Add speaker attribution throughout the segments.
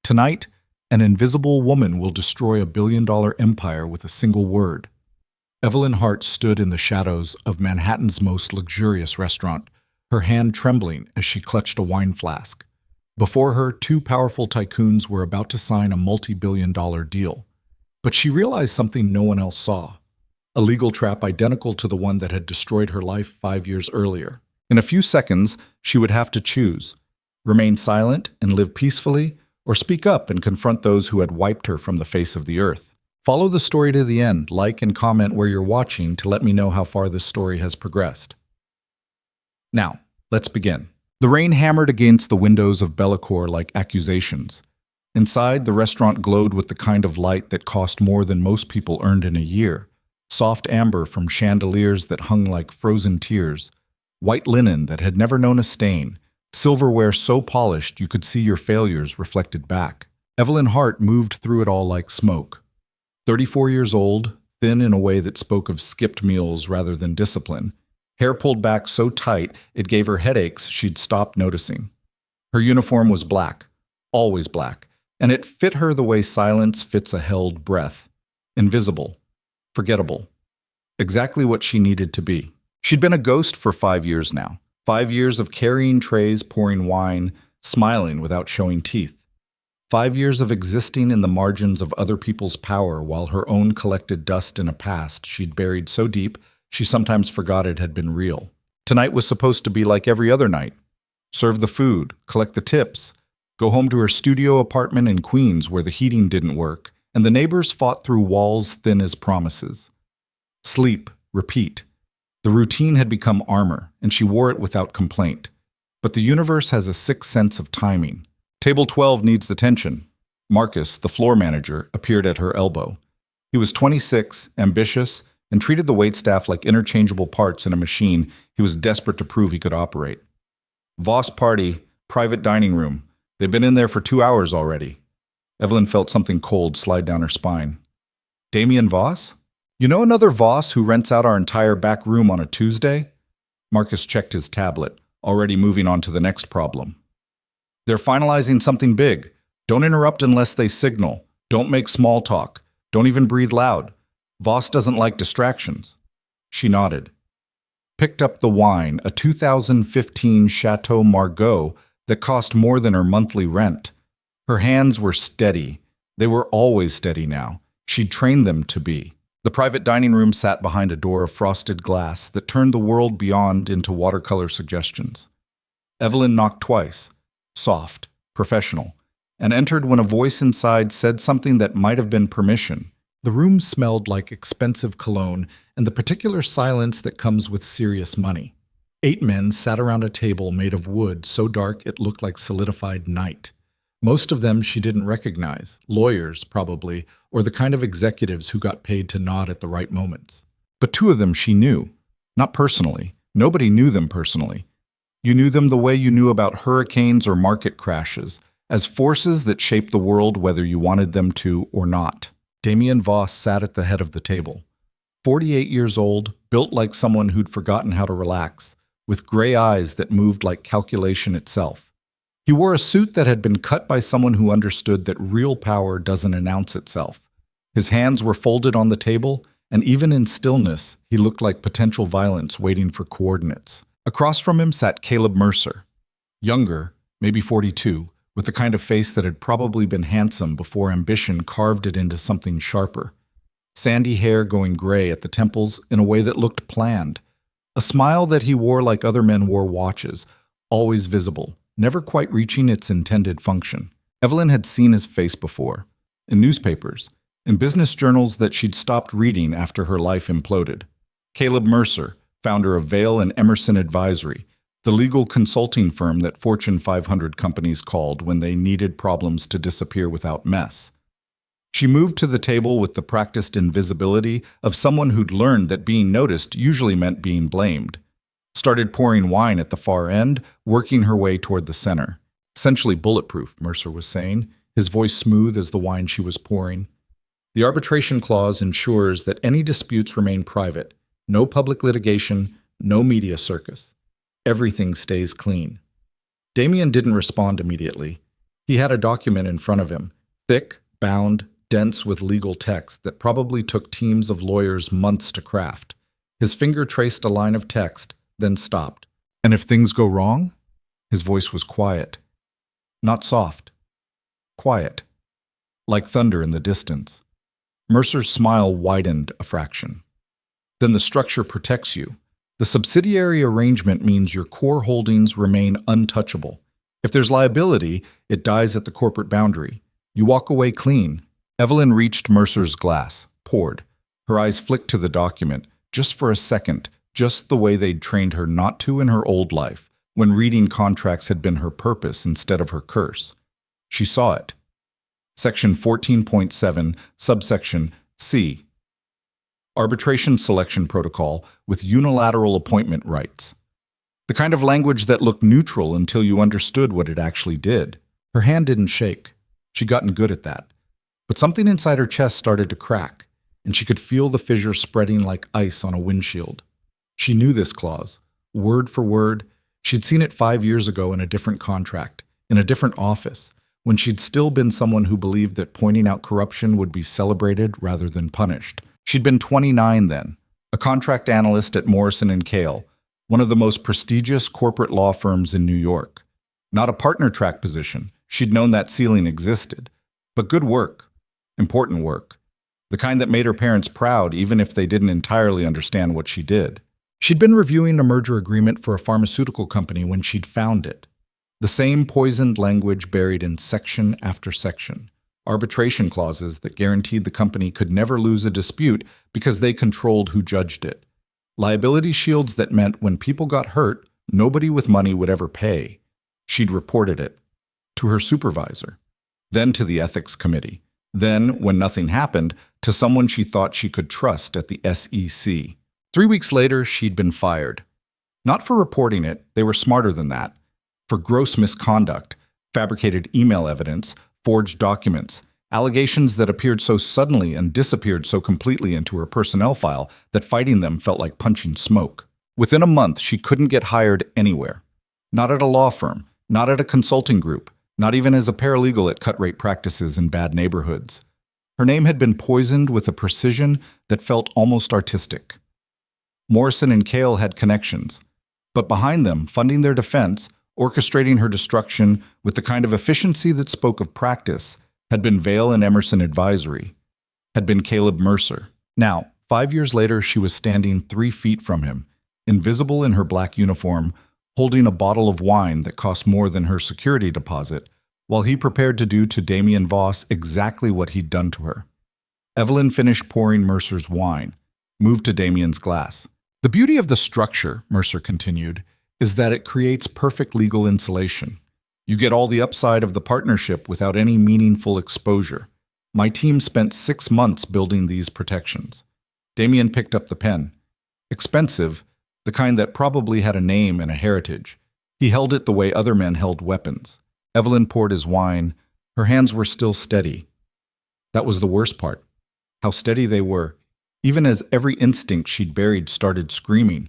Speaker 1: Tonight, an invisible woman will destroy a billion-dollar empire with a single word. Evelyn Hart stood in the shadows of Manhattan's most luxurious restaurant, her hand trembling as she clutched a wine flask. Before her, two powerful tycoons were about to sign a multi-billion-dollar deal. But she realized something no one else saw. A legal trap identical to the one that had destroyed her life 5 years earlier. In a few seconds, she would have to choose: remain silent and live peacefully, or speak up and confront those who had wiped her from the face of the earth. Follow the story to the end, like and comment where you're watching to let me know how far this story has progressed. Now, let's begin. The rain hammered against the windows of Bellacore like accusations. Inside, the restaurant glowed with the kind of light that cost more than most people earned in a year. Soft amber from chandeliers that hung like frozen tears. White linen that had never known a stain. Silverware so polished you could see your failures reflected back. Evelyn Hart moved through it all like smoke. 34 years old, thin in a way that spoke of skipped meals rather than discipline. Hair pulled back so tight it gave her headaches she'd stopped noticing. Her uniform was black, always black, and it fit her the way silence fits a held breath. Invisible. Forgettable. Exactly what she needed to be. She'd been a ghost for 5 years now. 5 years of carrying trays, pouring wine, smiling without showing teeth. 5 years of existing in the margins of other people's power while her own collected dust in a past she'd buried so deep she sometimes forgot it had been real. Tonight was supposed to be like every other night. Serve the food, collect the tips, go home to her studio apartment in Queens where the heating didn't work, and the neighbors fought through walls thin as promises. Sleep, repeat. The routine had become armor, and she wore it without complaint. But the universe has a sixth sense of timing. Table 12 needs attention. Marcus, the floor manager, appeared at her elbow. He was 26, ambitious, and treated the waitstaff like interchangeable parts in a machine he was desperate to prove he could operate. Voss party, private dining room. They've been in there for 2 hours already. Evelyn felt something cold slide down her spine. Damien Voss? You know another Voss who rents out our entire back room on a Tuesday? Marcus checked his tablet, already moving on to the next problem. They're finalizing something big. Don't interrupt unless they signal. Don't make small talk. Don't even breathe loud. Voss doesn't like distractions. She nodded. Picked up the wine, a 2015 Chateau Margaux that cost more than her monthly rent. Her hands were steady. They were always steady now. She'd trained them to be. The private dining room sat behind a door of frosted glass that turned the world beyond into watercolor suggestions. Evelyn knocked twice, soft, professional, and entered when a voice inside said something that might have been permission. The room smelled like expensive cologne and the particular silence that comes with serious money. 8 men sat around a table made of wood so dark it looked like solidified night. Most of them she didn't recognize, lawyers probably, or the kind of executives who got paid to nod at the right moments. But 2 of them she knew. Not personally. Nobody knew them personally. You knew them the way you knew about hurricanes or market crashes, as forces that shape the world whether you wanted them to or not. Damien Voss sat at the head of the table. 48 years old, built like someone who'd forgotten how to relax, with gray eyes that moved like calculation itself. He wore a suit that had been cut by someone who understood that real power doesn't announce itself. His hands were folded on the table, and even in stillness, he looked like potential violence waiting for coordinates. Across from him sat Caleb Mercer. Younger, maybe 42, with the kind of face that had probably been handsome before ambition carved it into something sharper. Sandy hair going gray at the temples in a way that looked planned. A smile that he wore like other men wore watches, always visible, never quite reaching its intended function. Evelyn had seen his face before, in newspapers, in business journals that she'd stopped reading after her life imploded. Caleb Mercer, founder of Vail and Emerson Advisory, the legal consulting firm that Fortune 500 companies called when they needed problems to disappear without mess. She moved to the table with the practiced invisibility of someone who'd learned that being noticed usually meant being blamed. Started pouring wine at the far end, working her way toward the center. Essentially bulletproof, Mercer was saying, his voice smooth as the wine she was pouring. The arbitration clause ensures that any disputes remain private. No public litigation, no media circus. Everything stays clean. Damien didn't respond immediately. He had a document in front of him, thick, bound, dense with legal text that probably took teams of lawyers months to craft. His finger traced a line of text, then stopped. "And if things go wrong?" His voice was quiet. Not soft. Quiet. Like thunder in the distance. Mercer's smile widened a fraction. "Then the structure protects you. The subsidiary arrangement means your core holdings remain untouchable. If there's liability, it dies at the corporate boundary. You walk away clean." Evelyn reached Mercer's glass, poured. Her eyes flicked to the document, just for a second, just the way they'd trained her not to in her old life, when reading contracts had been her purpose instead of her curse. She saw it. Section 14.7, subsection C. Arbitration Selection Protocol with unilateral appointment rights. The kind of language that looked neutral until you understood what it actually did. Her hand didn't shake. She'd gotten good at that. But something inside her chest started to crack, and she could feel the fissure spreading like ice on a windshield. She knew this clause, word for word. She'd seen it 5 years ago in a different contract, in a different office, when she'd still been someone who believed that pointing out corruption would be celebrated rather than punished. She'd been 29 then, a contract analyst at Morrison & Cale, one of the most prestigious corporate law firms in New York. Not a partner track position. She'd known that ceiling existed. But good work. Important work. The kind that made her parents proud even if they didn't entirely understand what she did. She'd been reviewing a merger agreement for a pharmaceutical company when she'd found it. The same poisoned language buried in section after section. Arbitration clauses that guaranteed the company could never lose a dispute because they controlled who judged it. Liability shields that meant when people got hurt, nobody with money would ever pay. She'd reported it. To her supervisor. Then to the ethics committee. Then, when nothing happened, to someone she thought she could trust at the SEC. 3 weeks later, she'd been fired. Not for reporting it, they were smarter than that. For gross misconduct, fabricated email evidence, forged documents, allegations that appeared so suddenly and disappeared so completely into her personnel file that fighting them felt like punching smoke. Within a month, she couldn't get hired anywhere. Not at a law firm, not at a consulting group, not even as a paralegal at cut-rate practices in bad neighborhoods. Her name had been poisoned with a precision that felt almost artistic. Morrison & Cale had connections, but behind them, funding their defense, orchestrating her destruction with the kind of efficiency that spoke of practice, had been Vail and Emerson Advisory, had been Caleb Mercer. Now, 5 years later, she was standing 3 feet from him, invisible in her black uniform, holding a bottle of wine that cost more than her security deposit, while he prepared to do to Damian Voss exactly what he'd done to her. Evelyn finished pouring Mercer's wine, moved to Damian's glass. "The beauty of the structure," Mercer continued, "is that it creates perfect legal insulation. You get all the upside of the partnership without any meaningful exposure. My team spent 6 months building these protections." Damian picked up the pen. Expensive, the kind that probably had a name and a heritage. He held it the way other men held weapons. Evelyn poured his wine. Her hands were still steady. That was the worst part. How steady they were, even as every instinct she'd buried started screaming.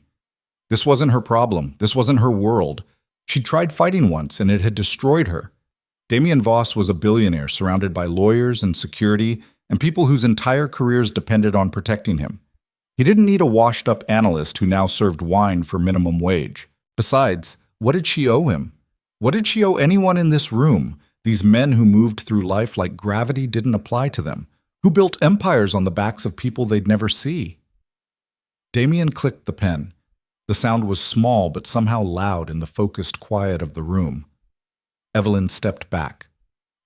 Speaker 1: This wasn't her problem. This wasn't her world. She'd tried fighting once, and it had destroyed her. Damian Voss was a billionaire surrounded by lawyers and security and people whose entire careers depended on protecting him. He didn't need a washed-up analyst who now served wine for minimum wage. Besides, what did she owe him? What did she owe anyone in this room, these men who moved through life like gravity didn't apply to them, who built empires on the backs of people they'd never see? Damian clicked the pen. The sound was small but somehow loud in the focused quiet of the room. Evelyn stepped back,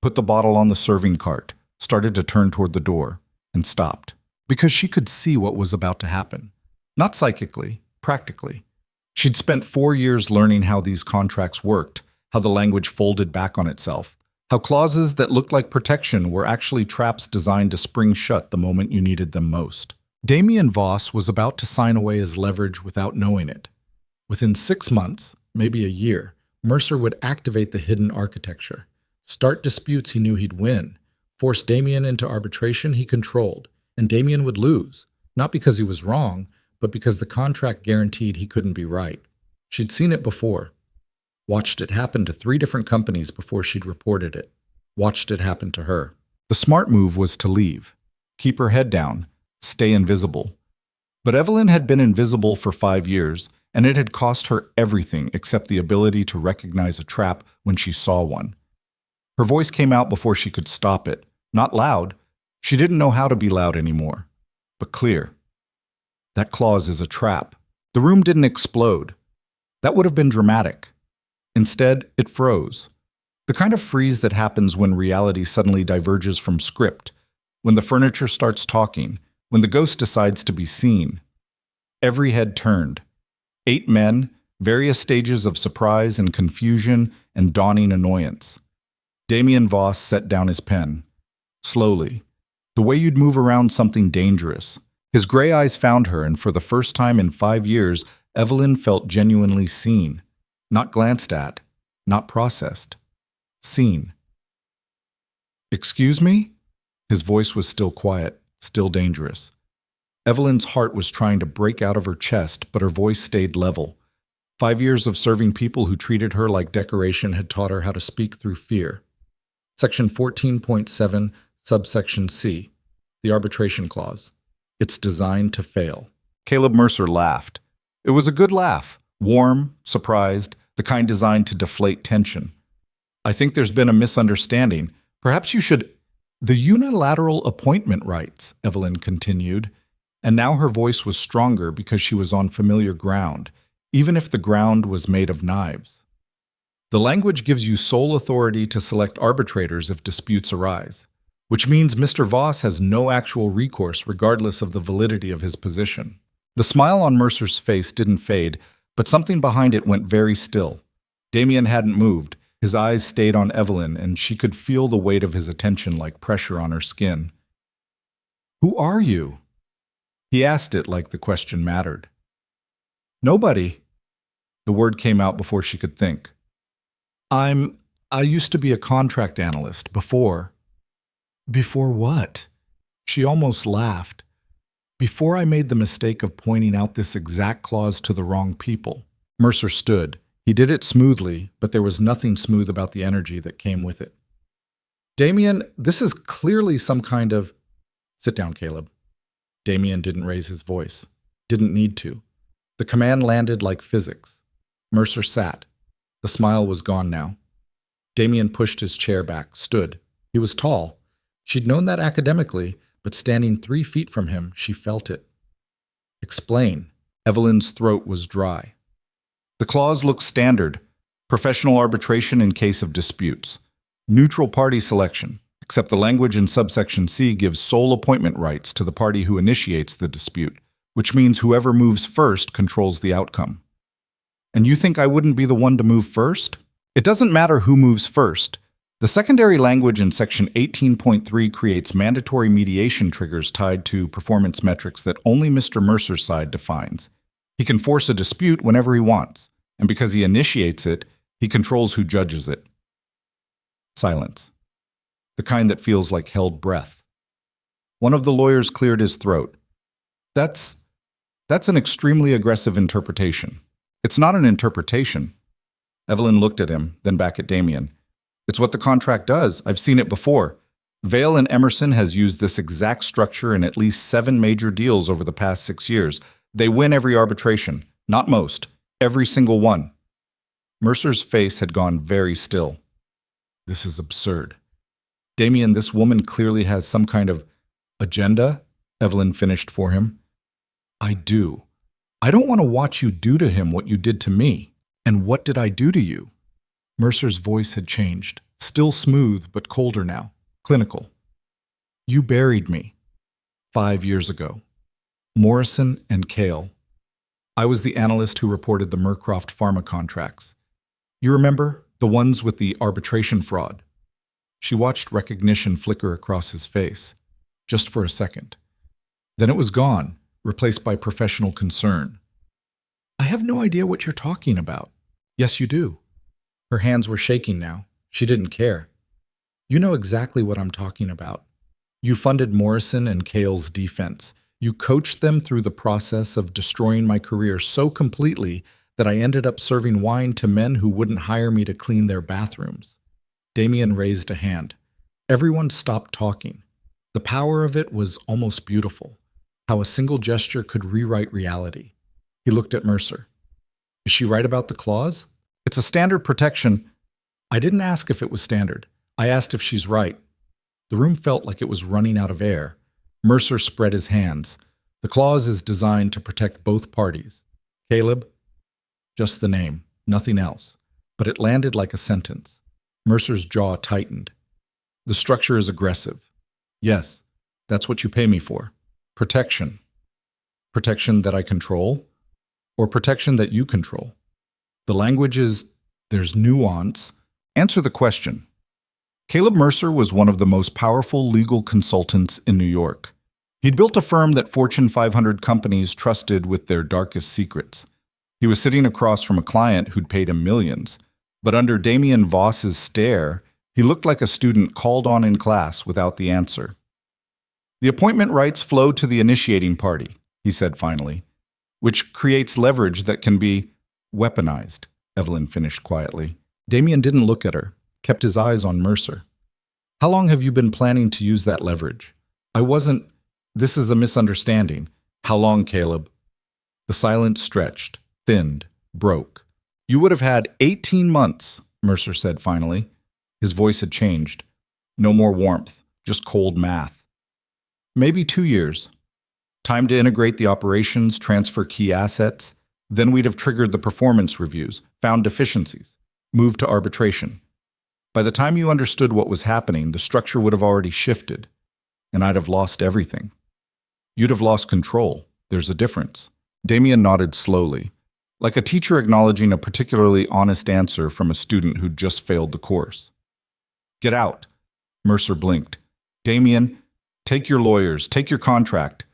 Speaker 1: put the bottle on the serving cart, started to turn toward the door, and stopped. Because she could see what was about to happen. Not psychically, practically. She'd spent 4 years learning how these contracts worked, how the language folded back on itself, how clauses that looked like protection were actually traps designed to spring shut the moment you needed them most. Damian Voss was about to sign away his leverage without knowing it. Within 6 months, maybe a year, Mercer would activate the hidden architecture, start disputes he knew he'd win, force Damian into arbitration he controlled, and Damian would lose, not because he was wrong, but because the contract guaranteed he couldn't be right. She'd seen it before, watched it happen to 3 different companies before she'd reported it. watched it happen to her. The smart move was to leave, keep her head down, stay invisible. But Evelyn had been invisible for 5 years, and it had cost her everything except the ability to recognize a trap when she saw one. Her voice came out before she could stop it. Not loud. She didn't know how to be loud anymore, but clear. That clause is a trap. The room didn't explode. That would have been dramatic. Instead, it froze. The kind of freeze that happens when reality suddenly diverges from script, when the furniture starts talking, when the ghost decides to be seen. Every head turned. 8 men, various stages of surprise and confusion and dawning annoyance. Damien Voss set down his pen. Slowly. The way you'd move around something dangerous. His gray eyes found her, and for the first time in 5 years, Evelyn felt genuinely seen. Not glanced at. Not processed. Seen. "Excuse me?" His voice was still quiet, still dangerous. Evelyn's heart was trying to break out of her chest, but her voice stayed level. 5 years of serving people who treated her like decoration had taught her how to speak through fear. Section 14.7, subsection C, the arbitration clause. It's designed to fail. Caleb Mercer laughed. It was a good laugh, warm, surprised, the kind designed to deflate tension. "I think there's been a misunderstanding. Perhaps you should—" "The unilateral appointment rights," Evelyn continued, and now her voice was stronger because she was on familiar ground, even if the ground was made of knives. "The language gives you sole authority to select arbitrators if disputes arise, which means Mr. Voss has no actual recourse regardless of the validity of his position." The smile on Mercer's face didn't fade, but something behind it went very still. Damien hadn't moved. His eyes stayed on Evelyn, and she could feel the weight of his attention like pressure on her skin. "Who are you?" He asked it like the question mattered. "Nobody." The word came out before she could think. I used to be a contract analyst before." "Before what?" She almost laughed. "Before I made the mistake of pointing out this exact clause to the wrong people." Mercer stood. He did it smoothly, but there was nothing smooth about the energy that came with it. "Damien, this is clearly some kind of—" "Sit down, Caleb." Damien didn't raise his voice. Didn't need to. The command landed like physics. Mercer sat. The smile was gone now. Damien pushed his chair back, stood. He was tall. She'd known that academically, but standing 3 feet from him, she felt it. "Explain." Evelyn's throat was dry. "The clause looks standard. Professional arbitration in case of disputes. Neutral party selection, except the language in subsection C gives sole appointment rights to the party who initiates the dispute, which means whoever moves first controls the outcome." "And you think I wouldn't be the one to move first?" "It doesn't matter who moves first. The secondary language in Section 18.3 creates mandatory mediation triggers tied to performance metrics that only Mr. Mercer's side defines. He can force a dispute whenever he wants, and because he initiates it, he controls who judges it." Silence. The kind that feels like held breath. One of the lawyers cleared his throat. That's an extremely aggressive interpretation." "It's not an interpretation." Evelyn looked at him, then back at Damien. "It's what the contract does. I've seen it before. Vail and Emerson has used this exact structure in at least 7 major deals over the past 6 years. They win every arbitration. Not most. Every single one." Mercer's face had gone very still. "This is absurd." "Damien, this woman clearly has some kind of agenda," Evelyn finished for him. "I do. I don't want to watch you do to him what you did to me." "And what did I do to you?" Mercer's voice had changed, still smooth but colder now, clinical. "You buried me 5 years ago. Morrison and Kale. I was the analyst who reported the Mercroft Pharma contracts. You remember, the ones with the arbitration fraud?" She watched recognition flicker across his face, just for a second. Then it was gone, replaced by professional concern. "I have no idea what you're talking about." "Yes, you do." Her hands were shaking now. She didn't care. "You know exactly what I'm talking about. You funded Morrison and Kale's defense. You coached them through the process of destroying my career so completely that I ended up serving wine to men who wouldn't hire me to clean their bathrooms." Damien raised a hand. Everyone stopped talking. The power of it was almost beautiful, how a single gesture could rewrite reality. He looked at Mercer. Is she right about the clause? It's a standard protection. I didn't ask if it was standard. I asked if she's right. The room felt like it was running out of air. Mercer spread his hands. The clause is designed to protect both parties. Caleb? Just the name, nothing else. But it landed like a sentence. Mercer's jaw tightened. The structure is aggressive. Yes, that's what you pay me for. Protection. Protection that I control? Or protection that you control? The language is, there's nuance. Answer the question. Caleb Mercer was one of the most powerful legal consultants in New York. He'd built a firm that Fortune 500 companies trusted with their darkest secrets. He was sitting across from a client who'd paid him millions, but under Damien Voss's stare, he looked like a student called on in class without the answer. The appointment rights flow to the initiating party, he said finally, which creates leverage that can be weaponized, Evelyn finished quietly. Damien didn't look at her, kept his eyes on Mercer. How long have you been planning to use that leverage? This is a misunderstanding. How long, Caleb? The silence stretched, thinned, broke. You would have had 18 months, Mercer said finally. His voice had changed. No more warmth, just cold math. Maybe 2 years. Time to integrate the operations, transfer key assets. Then we'd have triggered the performance reviews, found deficiencies, moved to arbitration. By the time you understood what was happening, the structure would have already shifted, and I'd have lost everything. You'd have lost control. There's a difference. Damien nodded slowly, like a teacher acknowledging a particularly honest answer from a student who'd just failed the course. Get out. Mercer blinked. Damien, take your lawyers, take your contract.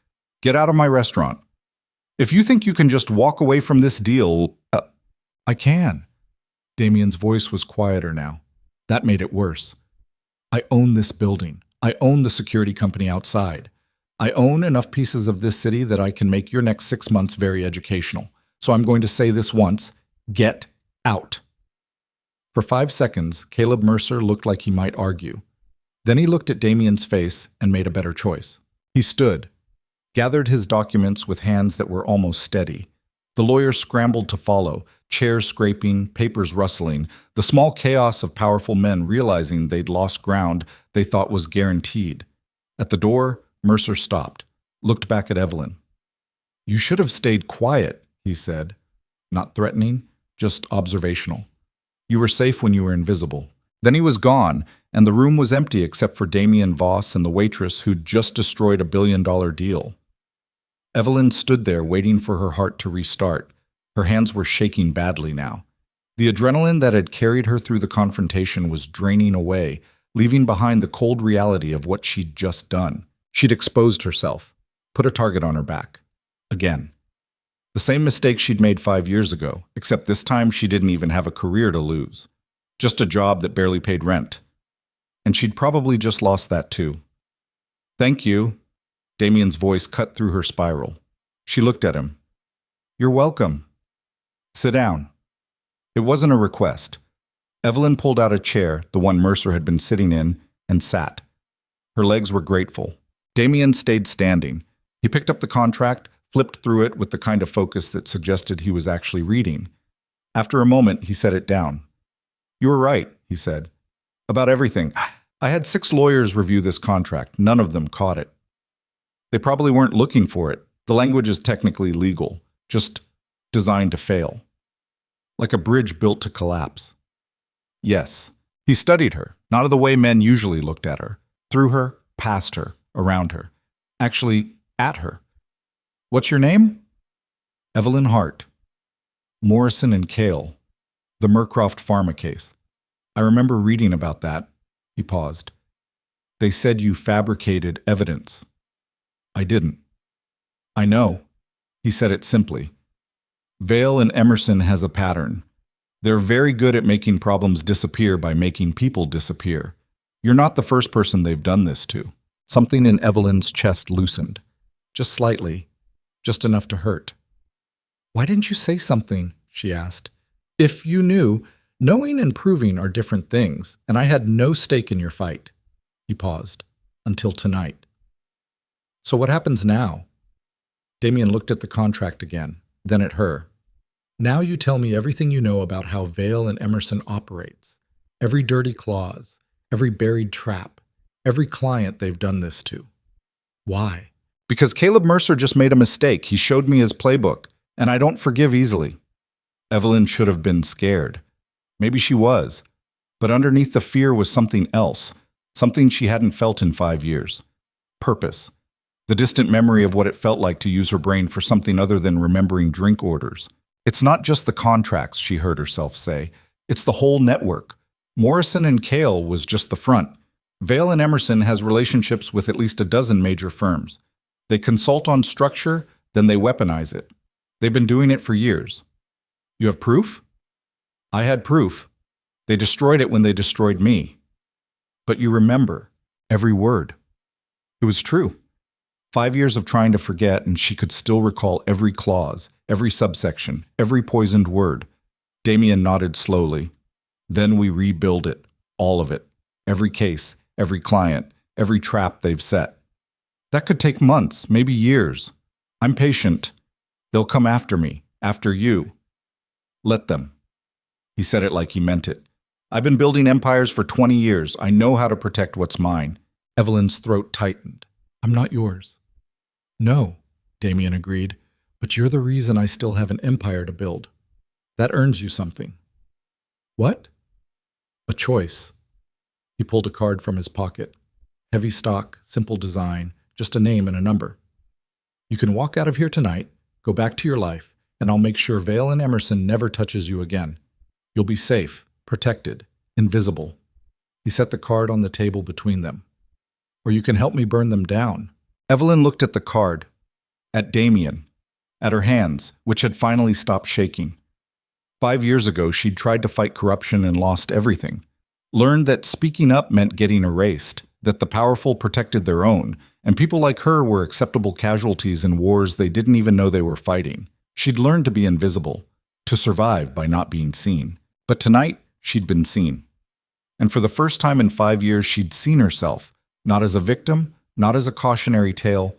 Speaker 1: Get out of my restaurant. If you think you can just walk away from this deal, I can. Damien's voice was quieter now. That made it worse. I own this building. I own the security company outside. I own enough pieces of this city that I can make your next 6 months very educational. So I'm going to say this once. Get out. For 5 seconds, Caleb Mercer looked like he might argue. Then he looked at Damien's face and made a better choice. He stood, gathered his documents with hands that were almost steady. The lawyers scrambled to follow, chairs scraping, papers rustling, the small chaos of powerful men realizing they'd lost ground they thought was guaranteed. At the door, Mercer stopped, looked back at Evelyn. You should have stayed quiet, he said. Not threatening, just observational. You were safe when you were invisible. Then he was gone, and the room was empty except for Damien Voss and the waitress who'd just destroyed a billion-dollar deal. Evelyn stood there waiting for her heart to restart. Her hands were shaking badly now. The adrenaline that had carried her through the confrontation was draining away, leaving behind the cold reality of what she'd just done. She'd exposed herself, put a target on her back. Again. The same mistake she'd made 5 years ago, except this time she didn't even have a career to lose. Just a job that barely paid rent. And she'd probably just lost that too. Thank you. Damien's voice cut through her spiral. She looked at him. You're welcome. Sit down. It wasn't a request. Evelyn pulled out a chair, the one Mercer had been sitting in, and sat. Her legs were grateful. Damien stayed standing. He picked up the contract, flipped through it with the kind of focus that suggested he was actually reading. After a moment, he set it down. You were right, he said. About everything. I had 6 lawyers review this contract. None of them caught it. They probably weren't looking for it. The language is technically legal, just designed to fail. Like a bridge built to collapse. Yes, he studied her, not the way men usually looked at her. Through her, past her, around her. Actually, at her. What's your name? Evelyn Hart. Morrison and Kale. The Mercroft Pharma case. I remember reading about that. He paused. They said you fabricated evidence. I didn't. I know. He said it simply. Vale and Emerson has a pattern. They're very good at making problems disappear by making people disappear. You're not the first person they've done this to. Something in Evelyn's chest loosened. Just slightly. Just enough to hurt. Why didn't you say something? She asked. If you knew, knowing and proving are different things, and I had no stake in your fight. He paused. Until tonight. So what happens now? Damien looked at the contract again, then at her. Now you tell me everything you know about how Vale and Emerson operates. Every dirty clause, every buried trap, every client they've done this to. Why? Because Caleb Mercer just made a mistake. He showed me his playbook, and I don't forgive easily. Evelyn should have been scared. Maybe she was. But underneath the fear was something else, something she hadn't felt in 5 years. Purpose. The distant memory of what it felt like to use her brain for something other than remembering drink orders. It's not just the contracts, she heard herself say. It's the whole network. Morrison and Cale was just the front. Vale and Emerson has relationships with at least a dozen major firms. They consult on structure, then they weaponize it. They've been doing it for years. You have proof? I had proof. They destroyed it when they destroyed me. But you remember every word. It was true. 5 years of trying to forget, and she could still recall every clause, every subsection, every poisoned word. Damien nodded slowly. Then we rebuild it, all of it. Every case, every client, every trap they've set. That could take months, maybe years. I'm patient. They'll come after me, after you. Let them. He said it like he meant it. I've been building empires for 20 years. I know how to protect what's mine. Evelyn's throat tightened. I'm not yours. No, Damien agreed, but you're the reason I still have an empire to build. That earns you something. What? A choice. He pulled a card from his pocket. Heavy stock, simple design, just a name and a number. You can walk out of here tonight, go back to your life, and I'll make sure Vale and Emerson never touches you again. You'll be safe, protected, invisible. He set the card on the table between them. Or you can help me burn them down. Evelyn looked at the card, at Damien, at her hands, which had finally stopped shaking. 5 years ago, she'd tried to fight corruption and lost everything. Learned that speaking up meant getting erased, that the powerful protected their own, and people like her were acceptable casualties in wars they didn't even know they were fighting. She'd learned to be invisible, to survive by not being seen. But tonight, she'd been seen. And for the first time in 5 years, she'd seen herself, not as a victim, not as a cautionary tale,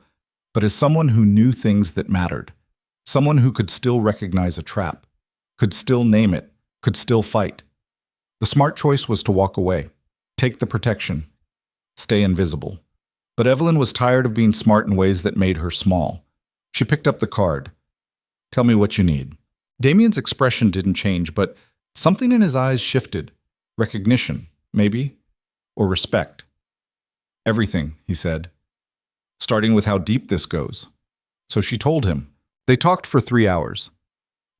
Speaker 1: but as someone who knew things that mattered. Someone who could still recognize a trap, could still name it, could still fight. The smart choice was to walk away, take the protection, stay invisible. But Evelyn was tired of being smart in ways that made her small. She picked up the card. Tell me what you need. Damien's expression didn't change, but something in his eyes shifted. Recognition, maybe, or respect. Everything, he said, starting with how deep this goes. So she told him. They talked for 3 hours.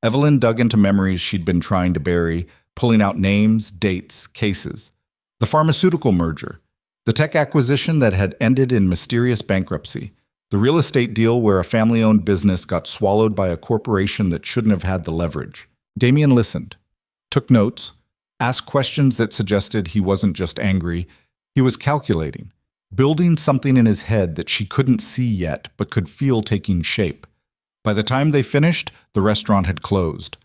Speaker 1: Evelyn dug into memories she'd been trying to bury, pulling out names, dates, cases. The pharmaceutical merger, the tech acquisition that had ended in mysterious bankruptcy, the real estate deal where a family-owned business got swallowed by a corporation that shouldn't have had the leverage. Damien listened, took notes, asked questions that suggested he wasn't just angry, he was calculating, building something in his head that she couldn't see yet but could feel taking shape. By the time they finished, the restaurant had closed.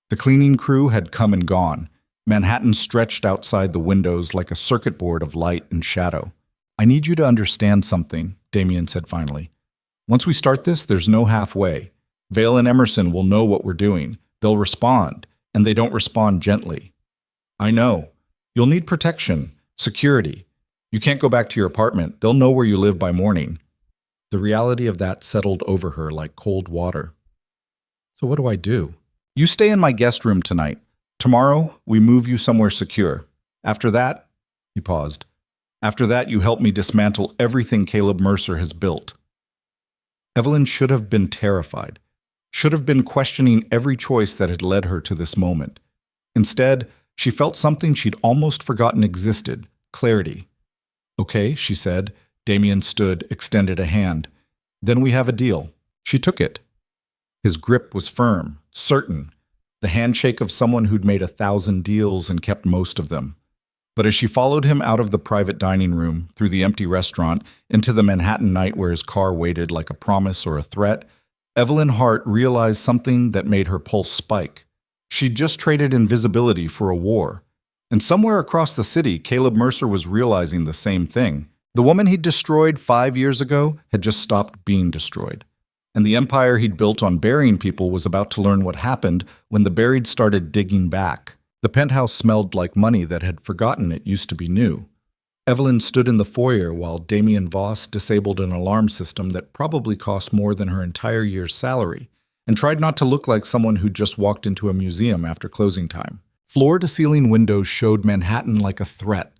Speaker 1: The cleaning crew had come and gone. Manhattan stretched outside the windows like a circuit board of light and shadow. I need you to understand something, Damien said finally. Once we start this, there's no halfway. Vale and Emerson will know what we're doing. They'll respond, and they don't respond gently. I know. You'll need protection, security. You can't go back to your apartment. They'll know where you live by morning. The reality of that settled over her like cold water. So what do I do? You stay in my guest room tonight. Tomorrow, we move you somewhere secure. After that, he paused. After that, you help me dismantle everything Caleb Mercer has built. Evelyn should have been terrified, should have been questioning every choice that had led her to this moment. Instead, she felt something she'd almost forgotten existed, clarity. Okay, she said. Damien stood, extended a hand. Then we have a deal. She took it. His grip was firm, certain, the handshake of someone who'd made 1,000 deals and kept most of them. But as she followed him out of the private dining room, through the empty restaurant, into the Manhattan night where his car waited like a promise or a threat, Evelyn Hart realized something that made her pulse spike. She'd just traded invisibility for a war. And somewhere across the city, Caleb Mercer was realizing the same thing. The woman he'd destroyed 5 years ago had just stopped being destroyed. And the empire he'd built on burying people was about to learn what happened when the buried started digging back. The penthouse smelled like money that had forgotten it used to be new. Evelyn stood in the foyer while Damien Voss disabled an alarm system that probably cost more than her entire year's salary, and tried not to look like someone who'd just walked into a museum after closing time. Floor-to-ceiling windows showed Manhattan like a threat.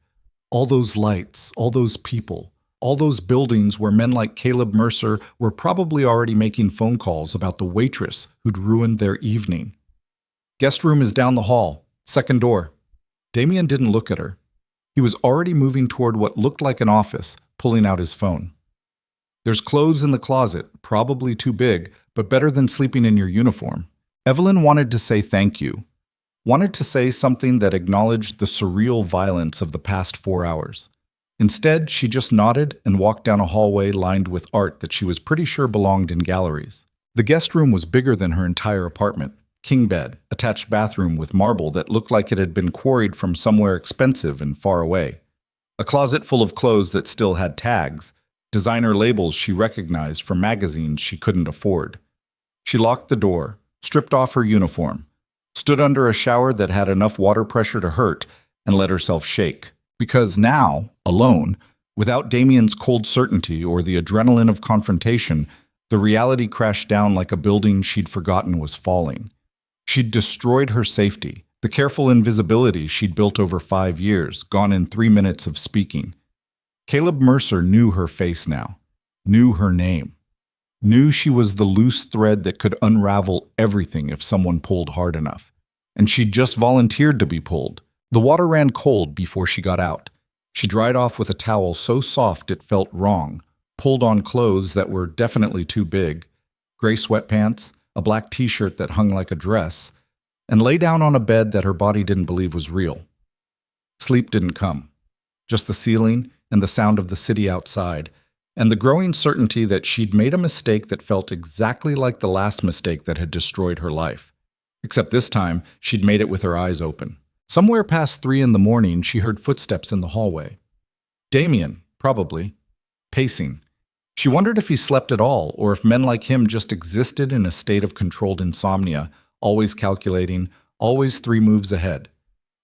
Speaker 1: All those lights, all those people, all those buildings where men like Caleb Mercer were probably already making phone calls about the waitress who'd ruined their evening. Guest room is down the hall, second door. Damien didn't look at her. He was already moving toward what looked like an office, pulling out his phone. There's clothes in the closet, probably too big, but better than sleeping in your uniform. Evelyn wanted to say thank you. Wanted to say something that acknowledged the surreal violence of the past 4 hours. Instead, she just nodded and walked down a hallway lined with art that she was pretty sure belonged in galleries. The guest room was bigger than her entire apartment. King bed, attached bathroom with marble that looked like it had been quarried from somewhere expensive and far away. A closet full of clothes that still had tags, designer labels she recognized from magazines she couldn't afford. She locked the door, stripped off her uniform, stood under a shower that had enough water pressure to hurt, and let herself shake. Because now, alone, without Damien's cold certainty or the adrenaline of confrontation, the reality crashed down like a building she'd forgotten was falling. She'd destroyed her safety, the careful invisibility she'd built over 5 years, gone in 3 minutes of speaking. Caleb Mercer knew her face now, knew her name, knew she was the loose thread that could unravel everything if someone pulled hard enough. And she'd just volunteered to be pulled. The water ran cold before she got out. She dried off with a towel so soft it felt wrong, pulled on clothes that were definitely too big, gray sweatpants, a black t-shirt that hung like a dress, and lay down on a bed that her body didn't believe was real. Sleep didn't come. Just the ceiling and the sound of the city outside, and the growing certainty that she'd made a mistake that felt exactly like the last mistake that had destroyed her life. Except this time, she'd made it with her eyes open. Somewhere past 3 in the morning, she heard footsteps in the hallway. Damien, probably, pacing. She wondered if he slept at all, or if men like him just existed in a state of controlled insomnia, always calculating, always 3 moves ahead.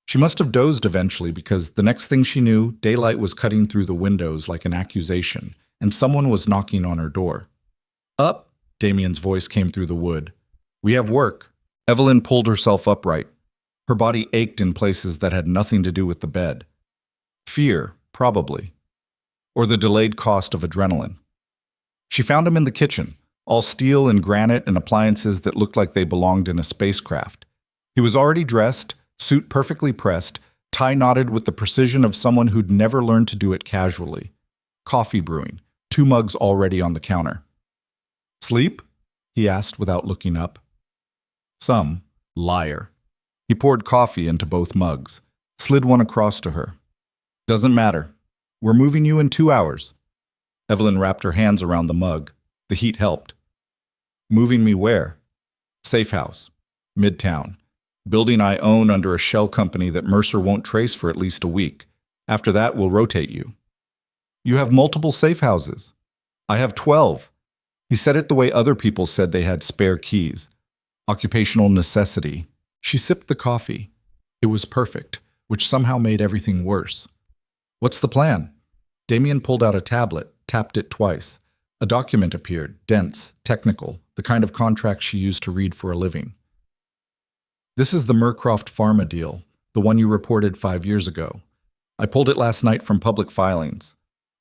Speaker 1: She must have dozed eventually because the next thing she knew, daylight was cutting through the windows like an accusation, and someone was knocking on her door. Up, Damien's voice came through the wood. We have work. Evelyn pulled herself upright. Her body ached in places that had nothing to do with the bed. Fear, probably. Or the delayed cost of adrenaline. She found him in the kitchen, all steel and granite and appliances that looked like they belonged in a spacecraft. He was already dressed, suit perfectly pressed, tie knotted with the precision of someone who'd never learned to do it casually. Coffee brewing, 2 mugs already on the counter. Sleep? He asked without looking up. Some. Liar. He poured coffee into both mugs, slid one across to her. Doesn't matter. We're moving you in 2 hours. Evelyn wrapped her hands around the mug. The heat helped. Moving me where? Safe house. Midtown. Building I own under a shell company that Mercer won't trace for at least a week. After that, we'll rotate you. You have multiple safe houses. I have 12. He said it the way other people said they had spare keys. Occupational necessity. She sipped the coffee. It was perfect, which somehow made everything worse. What's the plan? Damien pulled out a tablet, tapped it twice. A document appeared, dense, technical, the kind of contract she used to read for a living. This is the Murcroft Pharma deal, the one you reported 5 years ago. I pulled it last night from public filings.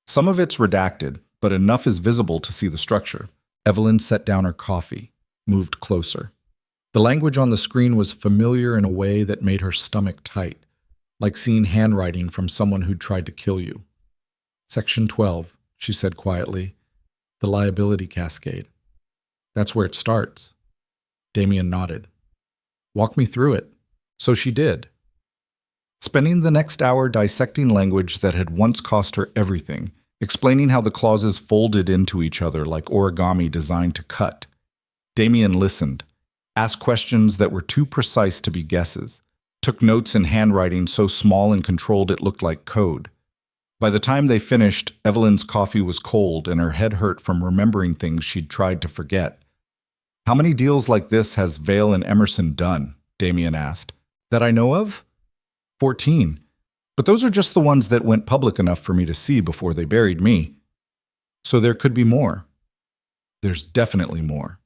Speaker 1: Some of it's redacted, but enough is visible to see the structure. Evelyn set down her coffee, moved closer. The language on the screen was familiar in a way that made her stomach tight, like seeing handwriting from someone who'd tried to kill you. Section 12, she said quietly. The liability cascade. That's where it starts. Damien nodded. Walk me through it. So she did. Spending the next hour dissecting language that had once cost her everything, explaining how the clauses folded into each other like origami designed to cut. Damien listened, asked questions that were too precise to be guesses, took notes in handwriting so small and controlled it looked like code. By the time they finished, Evelyn's coffee was cold and her head hurt from remembering things she'd tried to forget. How many deals like this has Vale and Emerson done? Damien asked. That I know of? 14. But those are just the ones that went public enough for me to see before they buried me. So there could be more. There's definitely more.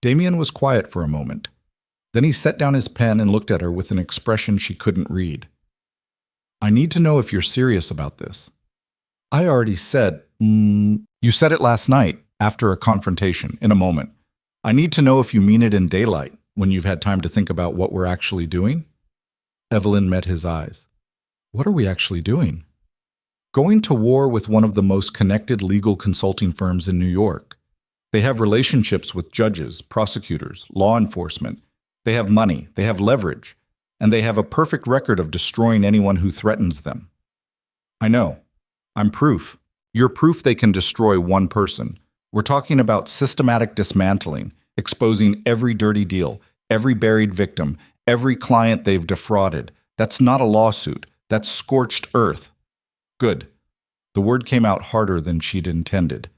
Speaker 1: Damien was quiet for a moment. Then he set down his pen and looked at her with an expression she couldn't read. I need to know if you're serious about this. I already said, you said it last night, after a confrontation, in a moment. I need to know if you mean it in daylight, when you've had time to think about what we're actually doing. Evelyn met his eyes. What are we actually doing? Going to war with one of the most connected legal consulting firms in New York. They have relationships with judges, prosecutors, law enforcement. They have money, they have leverage, and they have a perfect record of destroying anyone who threatens them. I know. I'm proof. You're proof they can destroy one person. We're talking about systematic dismantling, exposing every dirty deal, every buried victim, every client they've defrauded. That's not a lawsuit. That's scorched earth. Good. The word came out harder than she'd intended.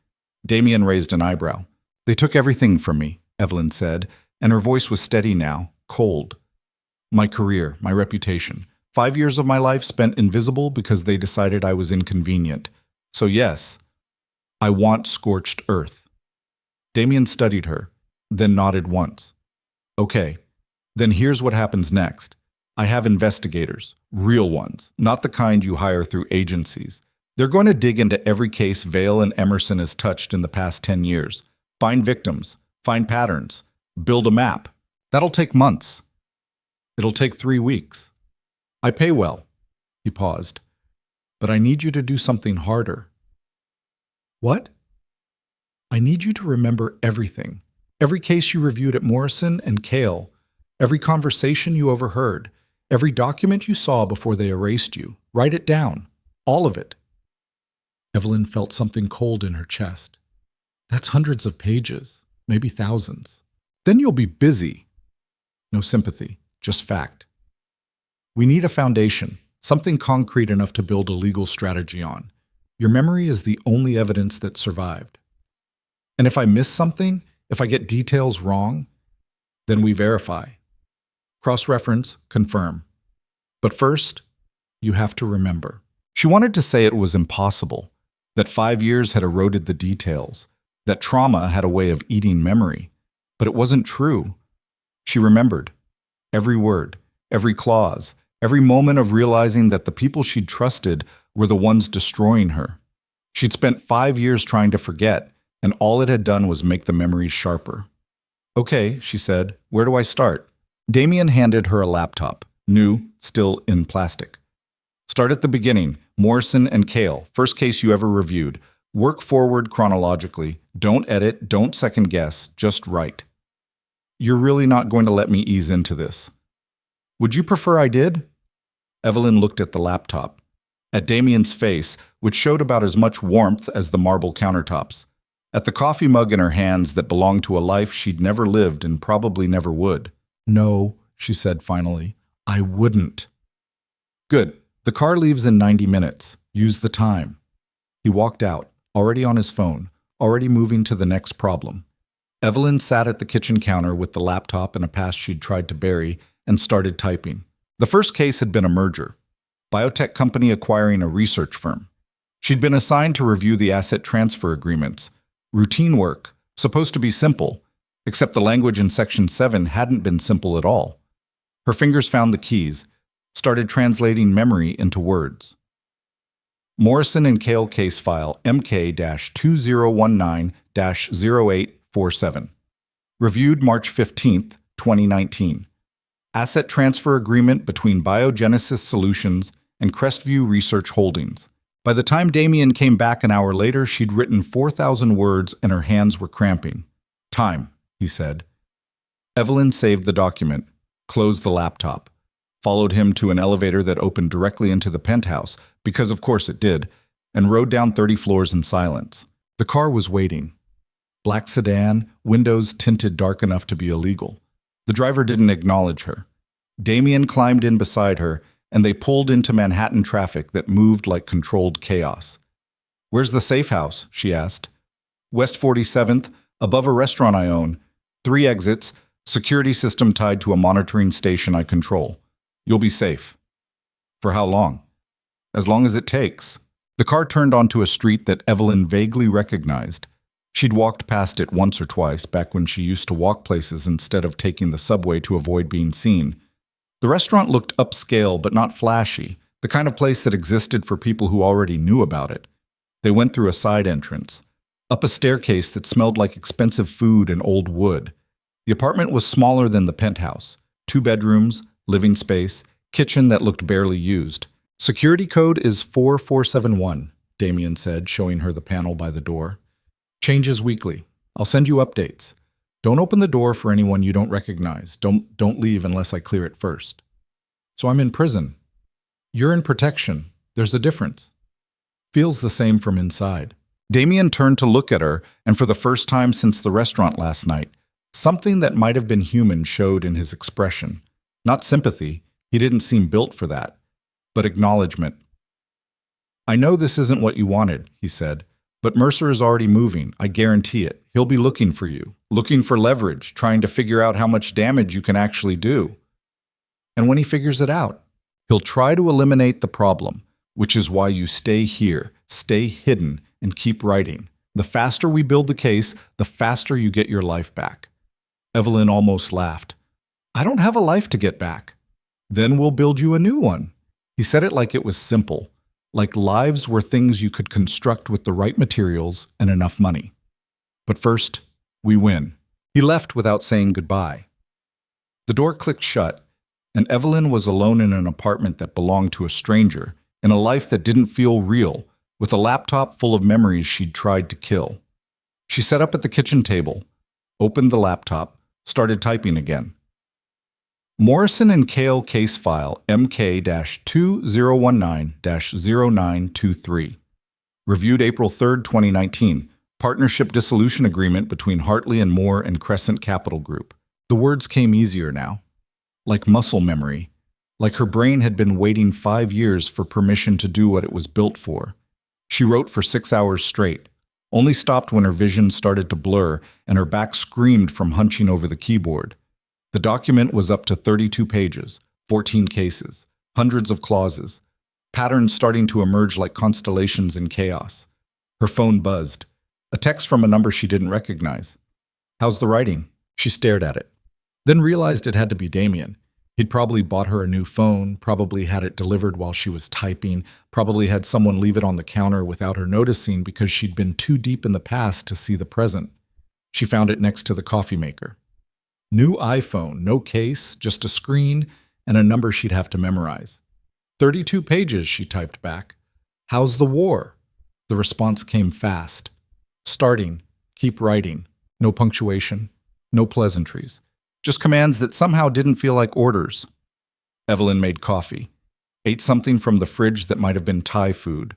Speaker 1: Damien raised an eyebrow. They took everything from me, Evelyn said, and her voice was steady now, cold. My career, my reputation. 5 years of my life spent invisible because they decided I was inconvenient. So yes, I want scorched earth. Damien studied her, then nodded once. Okay, then here's what happens next. I have investigators, real ones, not the kind you hire through agencies. They're going to dig into every case Vale and Emerson has touched in the past 10 years. Find victims, find patterns, build a map. That'll take months. It'll take 3 weeks. I pay well. He paused. But I need you to do something harder. What? I need you to remember everything. Every case you reviewed at Morrison and Kale. Every conversation you overheard. Every document you saw before they erased you. Write it down. All of it. Evelyn felt something cold in her chest. That's hundreds of pages, maybe thousands. Then you'll be busy. No sympathy, just fact. We need a foundation, something concrete enough to build a legal strategy on. Your memory is the only evidence that survived. And if I miss something, if I get details wrong, then we verify. Cross-reference, confirm. But first, you have to remember. She wanted to say it was impossible, that 5 years had eroded the details, that trauma had a way of eating memory. But it wasn't true. She remembered. Every word, every clause, every moment of realizing that the people she'd trusted were the ones destroying her. She'd spent 5 years trying to forget, and all it had done was make the memories sharper. Okay, she said, where do I start? Damien handed her a laptop, new, still in plastic. Start at the beginning, Morrison and Kale, first case you ever reviewed. Work forward chronologically. Don't edit, don't second guess, just write. You're really not going to let me ease into this. Would you prefer I did? Evelyn looked at the laptop, at Damien's face, which showed about as much warmth as the marble countertops, at the coffee mug in her hands that belonged to a life she'd never lived and probably never would. No, she said finally, I wouldn't. Good. The car leaves in 90 minutes. Use the time. He walked out, already on his phone, already moving to the next problem. Evelyn sat at the kitchen counter with the laptop and a past she'd tried to bury and started typing. The first case had been a merger. Biotech company acquiring a research firm. She'd been assigned to review the asset transfer agreements. Routine work, supposed to be simple, except the language in Section 7 hadn't been simple at all. Her fingers found the keys, started translating memory into words. Morrison and Kale case file MK-2019-0847. Reviewed March 15, 2019. Asset transfer agreement between Biogenesis Solutions and Crestview Research Holdings. By the time Damien came back an hour later, she'd written 4,000 words and her hands were cramping. Time, he said. Evelyn saved the document, closed the laptop, followed him to an elevator that opened directly into the penthouse, because of course it did, and rode down 30 floors in silence. The car was waiting. Black sedan, windows tinted dark enough to be illegal. The driver didn't acknowledge her. Damien climbed in beside her, and they pulled into Manhattan traffic that moved like controlled chaos. "Where's the safe house?" she asked. "West 47th, above a restaurant I own. 3 exits, security system tied to a monitoring station I control. You'll be safe." "For how long?" "As long as it takes." The car turned onto a street that Evelyn vaguely recognized. She'd walked past it once or twice back when she used to walk places instead of taking the subway to avoid being seen. The restaurant looked upscale but not flashy, the kind of place that existed for people who already knew about it. They went through a side entrance, up a staircase that smelled like expensive food and old wood. The apartment was smaller than the penthouse. 2 bedrooms, living space, kitchen that looked barely used. "Security code is 4471, Damien said, showing her the panel by the door. "Changes weekly. I'll send you updates. Don't open the door for anyone you don't recognize. Don't leave unless I clear it first." "So I'm in prison." "You're in protection. There's a difference." "Feels the same from inside." Damien turned to look at her, and for the first time since the restaurant last night, something that might have been human showed in his expression. Not sympathy, he didn't seem built for that, but acknowledgement. "I know this isn't what you wanted," he said, "but Mercer is already moving, I guarantee it. He'll be looking for you, looking for leverage, trying to figure out how much damage you can actually do. And when he figures it out, he'll try to eliminate the problem, which is why you stay here, stay hidden, and keep writing. The faster we build the case, the faster you get your life back." Evelyn almost laughed. "I don't have a life to get back." "Then we'll build you a new one." He said it like it was simple, like lives were things you could construct with the right materials and enough money. "But first, we win." He left without saying goodbye. The door clicked shut, and Evelyn was alone in an apartment that belonged to a stranger, in a life that didn't feel real, with a laptop full of memories she'd tried to kill. She sat up at the kitchen table, opened the laptop, started typing again. Morrison and Kale case file MK-2019-0923. Reviewed April 3, 2019. Partnership dissolution agreement between Hartley and Moore and Crescent Capital Group. The words came easier now, like muscle memory, like her brain had been waiting 5 years for permission to do what it was built for. She wrote for 6 hours straight, only stopped when her vision started to blur and her back screamed from hunching over the keyboard. The document was up to 32 pages, 14 cases, hundreds of clauses, patterns starting to emerge like constellations in chaos. Her phone buzzed. A text from a number she didn't recognize. "How's the writing?" She stared at it, then realized it had to be Damien. He'd probably bought her a new phone, probably had it delivered while she was typing, probably had someone leave it on the counter without her noticing because she'd been too deep in the past to see the present. She found it next to the coffee maker. New iPhone, no case, just a screen, and a number she'd have to memorize. 32 pages, she typed back. "How's the war?" The response came fast. "Starting. Keep writing. No punctuation. No pleasantries. Just commands that somehow didn't feel like orders." Evelyn made coffee, ate something from the fridge that might have been Thai food,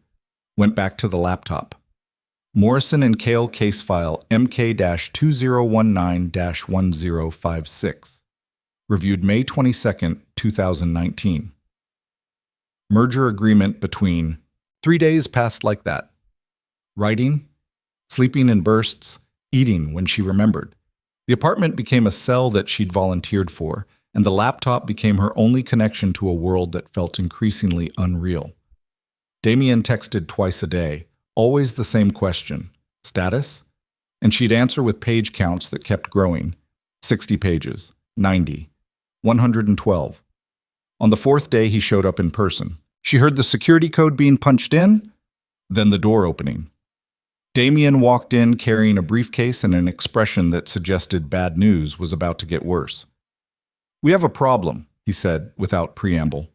Speaker 1: went back to the laptop. Morrison and Kale case file MK-2019-1056. Reviewed May 22, 2019. Merger agreement between 3 days passed like that. Writing, sleeping in bursts, eating when she remembered. The apartment became a cell that she'd volunteered for, and the laptop became her only connection to a world that felt increasingly unreal. Damien texted twice a day, always the same question, "Status?" And she'd answer with page counts that kept growing. 60 pages, 90, 112. On the 4th day, he showed up in person. She heard the security code being punched in, then the door opening. Damien walked in carrying a briefcase and an expression that suggested bad news was about to get worse. "We have a problem," he said without preamble.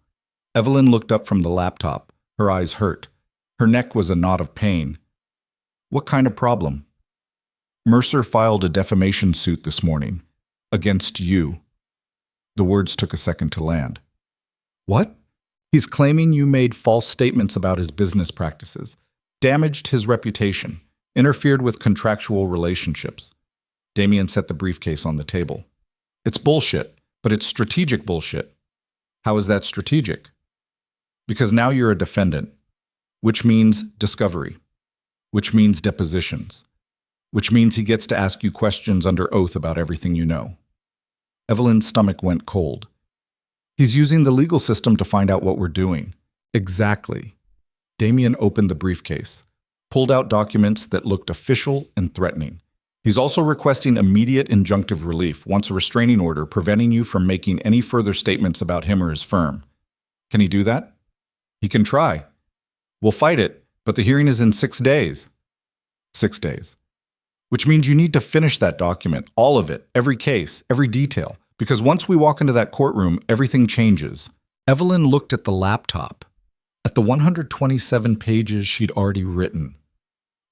Speaker 1: Evelyn looked up from the laptop. Her eyes hurt. Her neck was a knot of pain. "What kind of problem?" "Mercer filed a defamation suit this morning. Against you." The words took a second to land. "What?" "He's claiming you made false statements about his business practices, damaged his reputation, interfered with contractual relationships." Damien set the briefcase on the table. "It's bullshit, but it's strategic bullshit." "How is that strategic?" Because now you're a defendant, which means discovery, which means depositions, which means he gets to ask you questions under oath about everything you know. Evelyn's stomach went cold. He's using the legal system to find out what we're doing. Exactly. Damien opened the briefcase, pulled out documents that looked official and threatening. He's also requesting immediate injunctive relief, wants a restraining order preventing you from making any further statements about him or his firm. Can he do that? He can try. We'll fight it, but the hearing is in 6 days. 6 days. Which means you need to finish that document, all of it, every case, every detail, because once we walk into that courtroom, everything changes. Evelyn looked at the laptop, at the 127 pages she'd already written,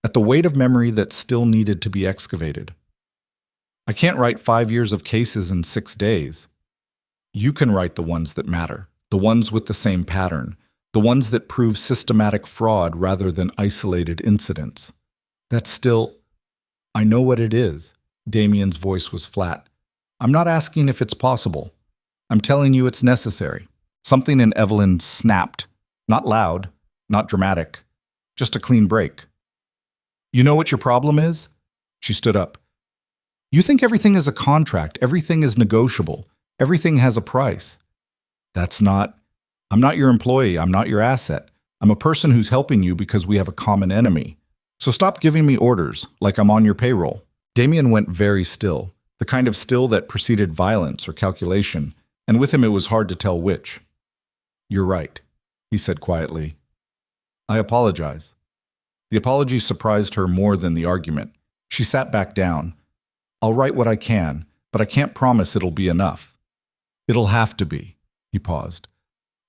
Speaker 1: at the weight of memory that still needed to be excavated. I can't write 5 years of cases in 6 days. You can write the ones that matter, the ones with the same pattern, the ones that prove systematic fraud rather than isolated incidents. That's still... I know what it is. Damien's voice was flat. I'm not asking if it's possible. I'm telling you it's necessary. Something in Evelyn snapped. Not loud, not dramatic, just a clean break. You know what your problem is? She stood up. You think everything is a contract, everything is negotiable, everything has a price. That's not... I'm not your employee, I'm not your asset. I'm a person who's helping you because we have a common enemy. So stop giving me orders like I'm on your payroll. Damien went very still, the kind of still that preceded violence or calculation, and with him it was hard to tell which. You're right, he said quietly. I apologize. The apology surprised her more than the argument. She sat back down. I'll write what I can, but I can't promise it'll be enough. It'll have to be. He paused.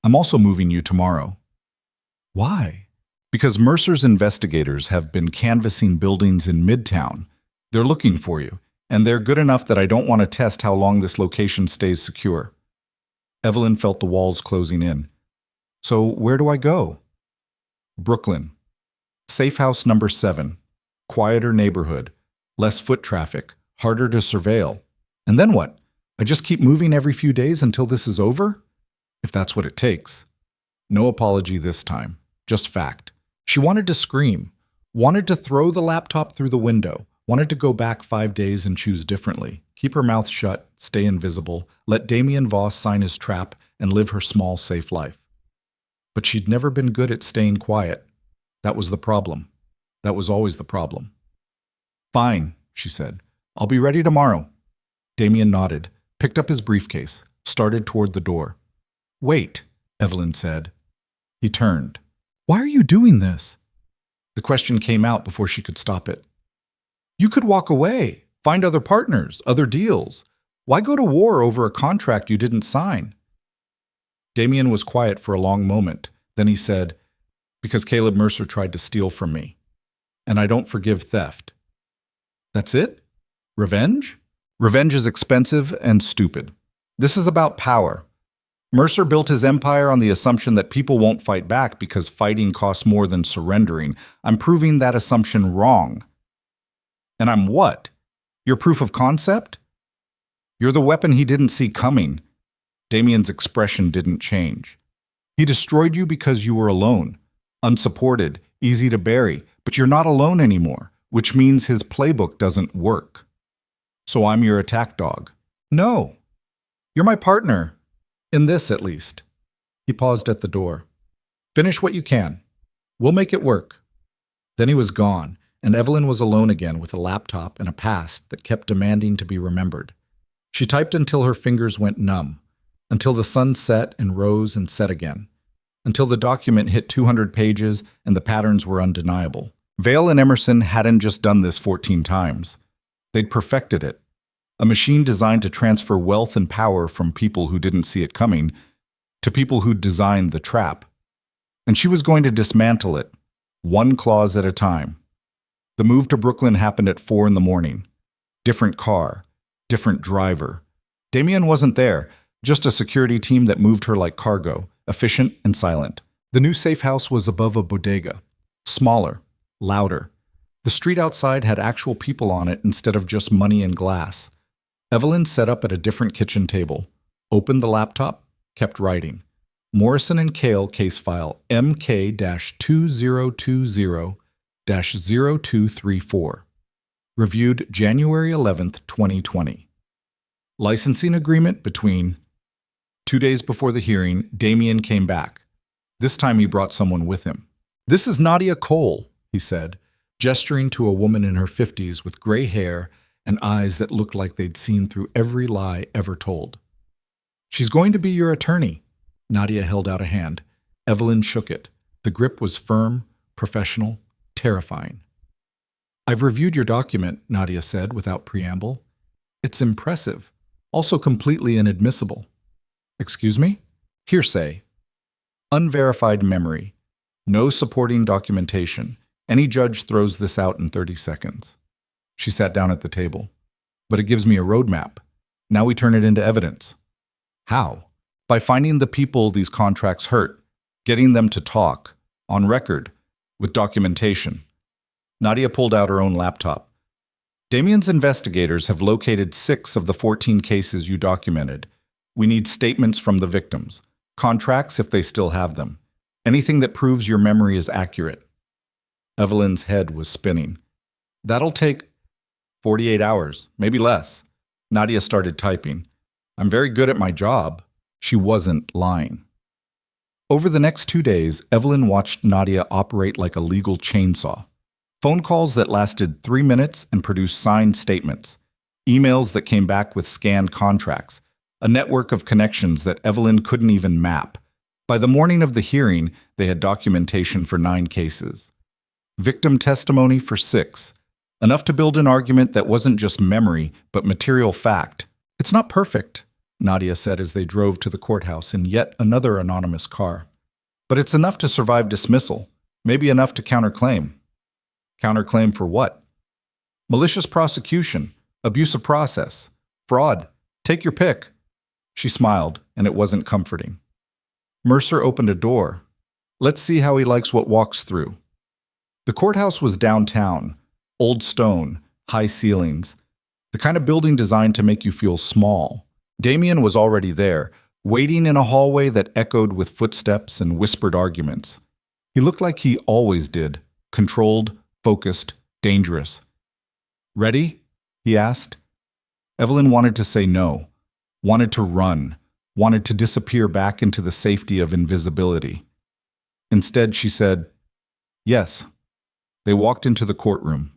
Speaker 1: I'm also moving you tomorrow. Why? Because Mercer's investigators have been canvassing buildings in Midtown. They're looking for you, and they're good enough that I don't want to test how long this location stays secure. Evelyn felt the walls closing in. So where do I go? Brooklyn. Safe house number 7. Quieter neighborhood. Less foot traffic. Harder to surveil. And then what? I just keep moving every few days until this is over? If that's what it takes. No apology this time. Just fact. She wanted to scream. Wanted to throw the laptop through the window. Wanted to go back 5 days and choose differently. Keep her mouth shut. Stay invisible. Let Damien Voss sign his trap and live her small, safe life. But she'd never been good at staying quiet. That was the problem. That was always the problem. Fine, she said. I'll be ready tomorrow. Damien nodded, picked up his briefcase, started toward the door. Wait, Evelyn said. He turned. Why are you doing this? The question came out before she could stop it. You could walk away, find other partners, other deals. Why go to war over a contract you didn't sign? Damien was quiet for a long moment. Then he said, because Caleb Mercer tried to steal from me. And I don't forgive theft. That's it? Revenge? Revenge is expensive and stupid. This is about power. Mercer built his empire on the assumption that people won't fight back because fighting costs more than surrendering. I'm proving that assumption wrong. And I'm what? Your proof of concept? You're the weapon he didn't see coming. Damien's expression didn't change. He destroyed you because you were alone, unsupported, easy to bury, but you're not alone anymore, which means his playbook doesn't work. So I'm your attack dog. No. You're my partner. In this, at least. He paused at the door. Finish what you can. We'll make it work. Then he was gone, and Evelyn was alone again with a laptop and a past that kept demanding to be remembered. She typed until her fingers went numb, until the sun set and rose and set again, until the document hit 200 pages and the patterns were undeniable. Vale and Emerson hadn't just done this 14 times. They'd perfected it. A machine designed to transfer wealth and power from people who didn't see it coming to people who'd designed the trap. And she was going to dismantle it, one clause at a time. The move to Brooklyn happened at 4 a.m. Different car, different driver. Damien wasn't there, just a security team that moved her like cargo, efficient and silent. The new safe house was above a bodega, smaller, louder. The street outside had actual people on it instead of just money and glass. Evelyn set up at a different kitchen table, opened the laptop, kept writing. Morrison and Kale case file MK-2020-0234. Reviewed January 11th, 2020. Licensing agreement between... 2 days before the hearing, Damien came back. This time he brought someone with him. "This is Nadia Cole," he said, gesturing to a woman in her 50s with gray hair and eyes that looked like they'd seen through every lie ever told. "She's going to be your attorney." Nadia held out a hand. Evelyn shook it. The grip was firm, professional, terrifying. "I've reviewed your document," Nadia said without preamble. "It's impressive, also completely inadmissible." "Excuse me?" "Hearsay. Unverified memory. No supporting documentation. Any judge throws this out in 30 seconds. She sat down at the table. "But it gives me a roadmap. Now we turn it into evidence." "How?" "By finding the people these contracts hurt, getting them to talk, on record, with documentation." Nadia pulled out her own laptop. "Damien's investigators have located 6 of the 14 cases you documented. We need statements from the victims, contracts if they still have them, anything that proves your memory is accurate." Evelyn's head was spinning. "That'll take 48 hours, maybe less." Nadia started typing. "I'm very good at my job." She wasn't lying. Over the next 2 days, Evelyn watched Nadia operate like a legal chainsaw. Phone calls that lasted 3 minutes and produced signed statements. Emails that came back with scanned contracts. A network of connections that Evelyn couldn't even map. By the morning of the hearing, they had documentation for 9 cases. Victim testimony for 6. Enough to build an argument that wasn't just memory, but material fact. "It's not perfect," Nadia said as they drove to the courthouse in yet another anonymous car. "But it's enough to survive dismissal, maybe enough to counterclaim." "Counterclaim for what?" "Malicious prosecution, abuse of process, fraud, take your pick." She smiled, and it wasn't comforting. Mercer opened a door. "Let's see how he likes what walks through." The courthouse was downtown, old stone, high ceilings, the kind of building designed to make you feel small. Damien was already there, waiting in a hallway that echoed with footsteps and whispered arguments. He looked like he always did, controlled, focused, dangerous. "Ready?" he asked. Evelyn wanted to say no, wanted to run, wanted to disappear back into the safety of invisibility. Instead, she said, "Yes." They walked into the courtroom.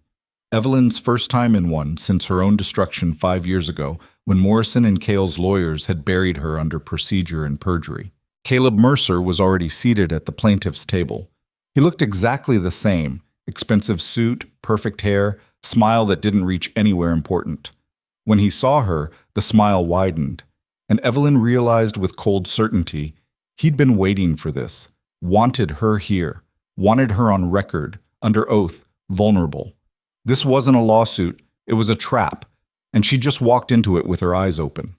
Speaker 1: Evelyn's first time in one since her own destruction 5 years ago, when Morrison and Cale's lawyers had buried her under procedure and perjury. Caleb Mercer was already seated at the plaintiff's table. He looked exactly the same, expensive suit, perfect hair, smile that didn't reach anywhere important. When he saw her, the smile widened, and Evelyn realized with cold certainty he'd been waiting for this, wanted her here, wanted her on record, under oath, vulnerable. This wasn't a lawsuit, it was a trap, and she just walked into it with her eyes open.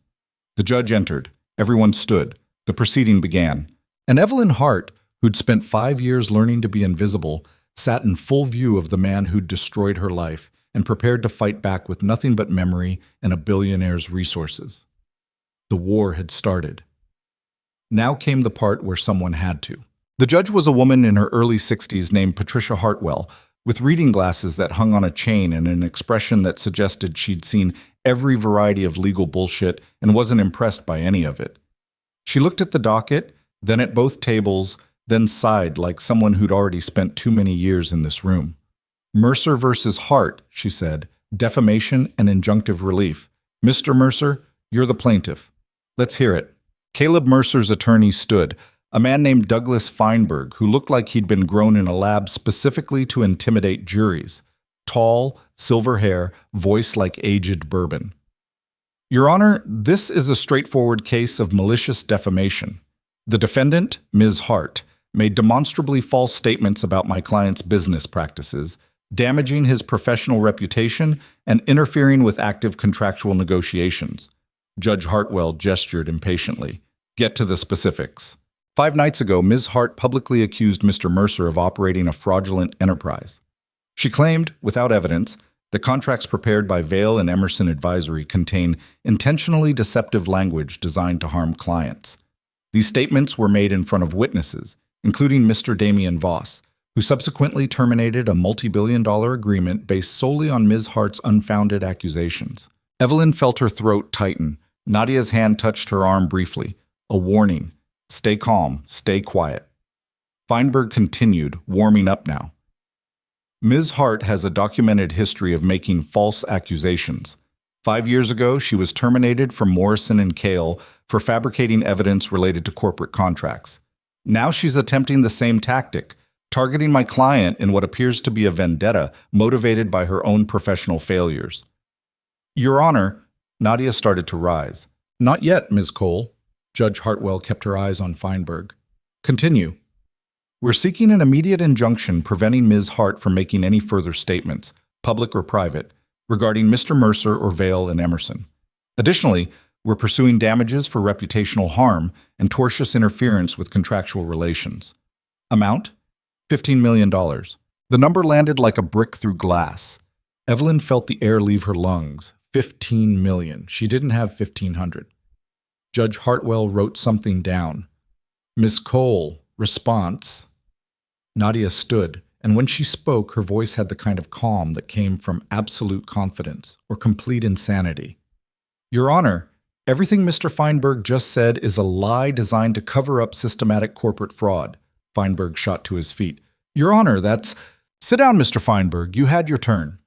Speaker 1: The judge entered. Everyone stood. The proceeding began. And Evelyn Hart, who'd spent 5 years learning to be invisible, sat in full view of the man who'd destroyed her life and prepared to fight back with nothing but memory and a billionaire's resources. The war had started. Now came the part where someone had to. The judge was a woman in her early 60s named Patricia Hartwell, with reading glasses that hung on a chain and an expression that suggested she'd seen every variety of legal bullshit and wasn't impressed by any of it. She looked at the docket, then at both tables, then sighed like someone who'd already spent too many years in this room. "Mercer versus Hart," she said, "defamation and injunctive relief. Mr. Mercer, you're the plaintiff. Let's hear it." Caleb Mercer's attorney stood, a man named Douglas Feinberg, who looked like he'd been grown in a lab specifically to intimidate juries. Tall, silver hair, voice like aged bourbon. "Your Honor, this is a straightforward case of malicious defamation. The defendant, Ms. Hart, made demonstrably false statements about my client's business practices, damaging his professional reputation and interfering with active contractual negotiations." Judge Hartwell gestured impatiently. "Get to the specifics." 5 nights ago, Ms. Hart publicly accused Mr. Mercer of operating a fraudulent enterprise. She claimed, without evidence, that contracts prepared by Vail and Emerson Advisory contain intentionally deceptive language designed to harm clients. These statements were made in front of witnesses, including Mr. Damien Voss, who subsequently terminated a multi-billion-dollar agreement based solely on Ms. Hart's unfounded accusations. Evelyn felt her throat tighten. Nadia's hand touched her arm briefly. A warning. Stay calm, stay quiet. Feinberg continued, warming up now. Ms. Hart has a documented history of making false accusations. 5 years ago, she was terminated from Morrison and Kale for fabricating evidence related to corporate contracts. Now she's attempting the same tactic, targeting my client in what appears to be a vendetta motivated by her own professional failures. Your Honor, Nadia started to rise. Not yet, Ms. Cole. Judge Hartwell kept her eyes on Feinberg. Continue. We're seeking an immediate injunction preventing Ms. Hart from making any further statements, public or private, regarding Mr. Mercer or Vale and Emerson. Additionally, we're pursuing damages for reputational harm and tortious interference with contractual relations. Amount? $15 million. The number landed like a brick through glass. Evelyn felt the air leave her lungs. 15 million. She didn't have 1,500. Judge Hartwell wrote something down. Miss Cole, response. Nadia stood, and when she spoke, her voice had the kind of calm that came from absolute confidence or complete insanity. Your Honor, everything Mr. Feinberg just said is a lie designed to cover up systematic corporate fraud. Feinberg shot to his feet. Your Honor, that's... Sit down, Mr. Feinberg. You had your turn.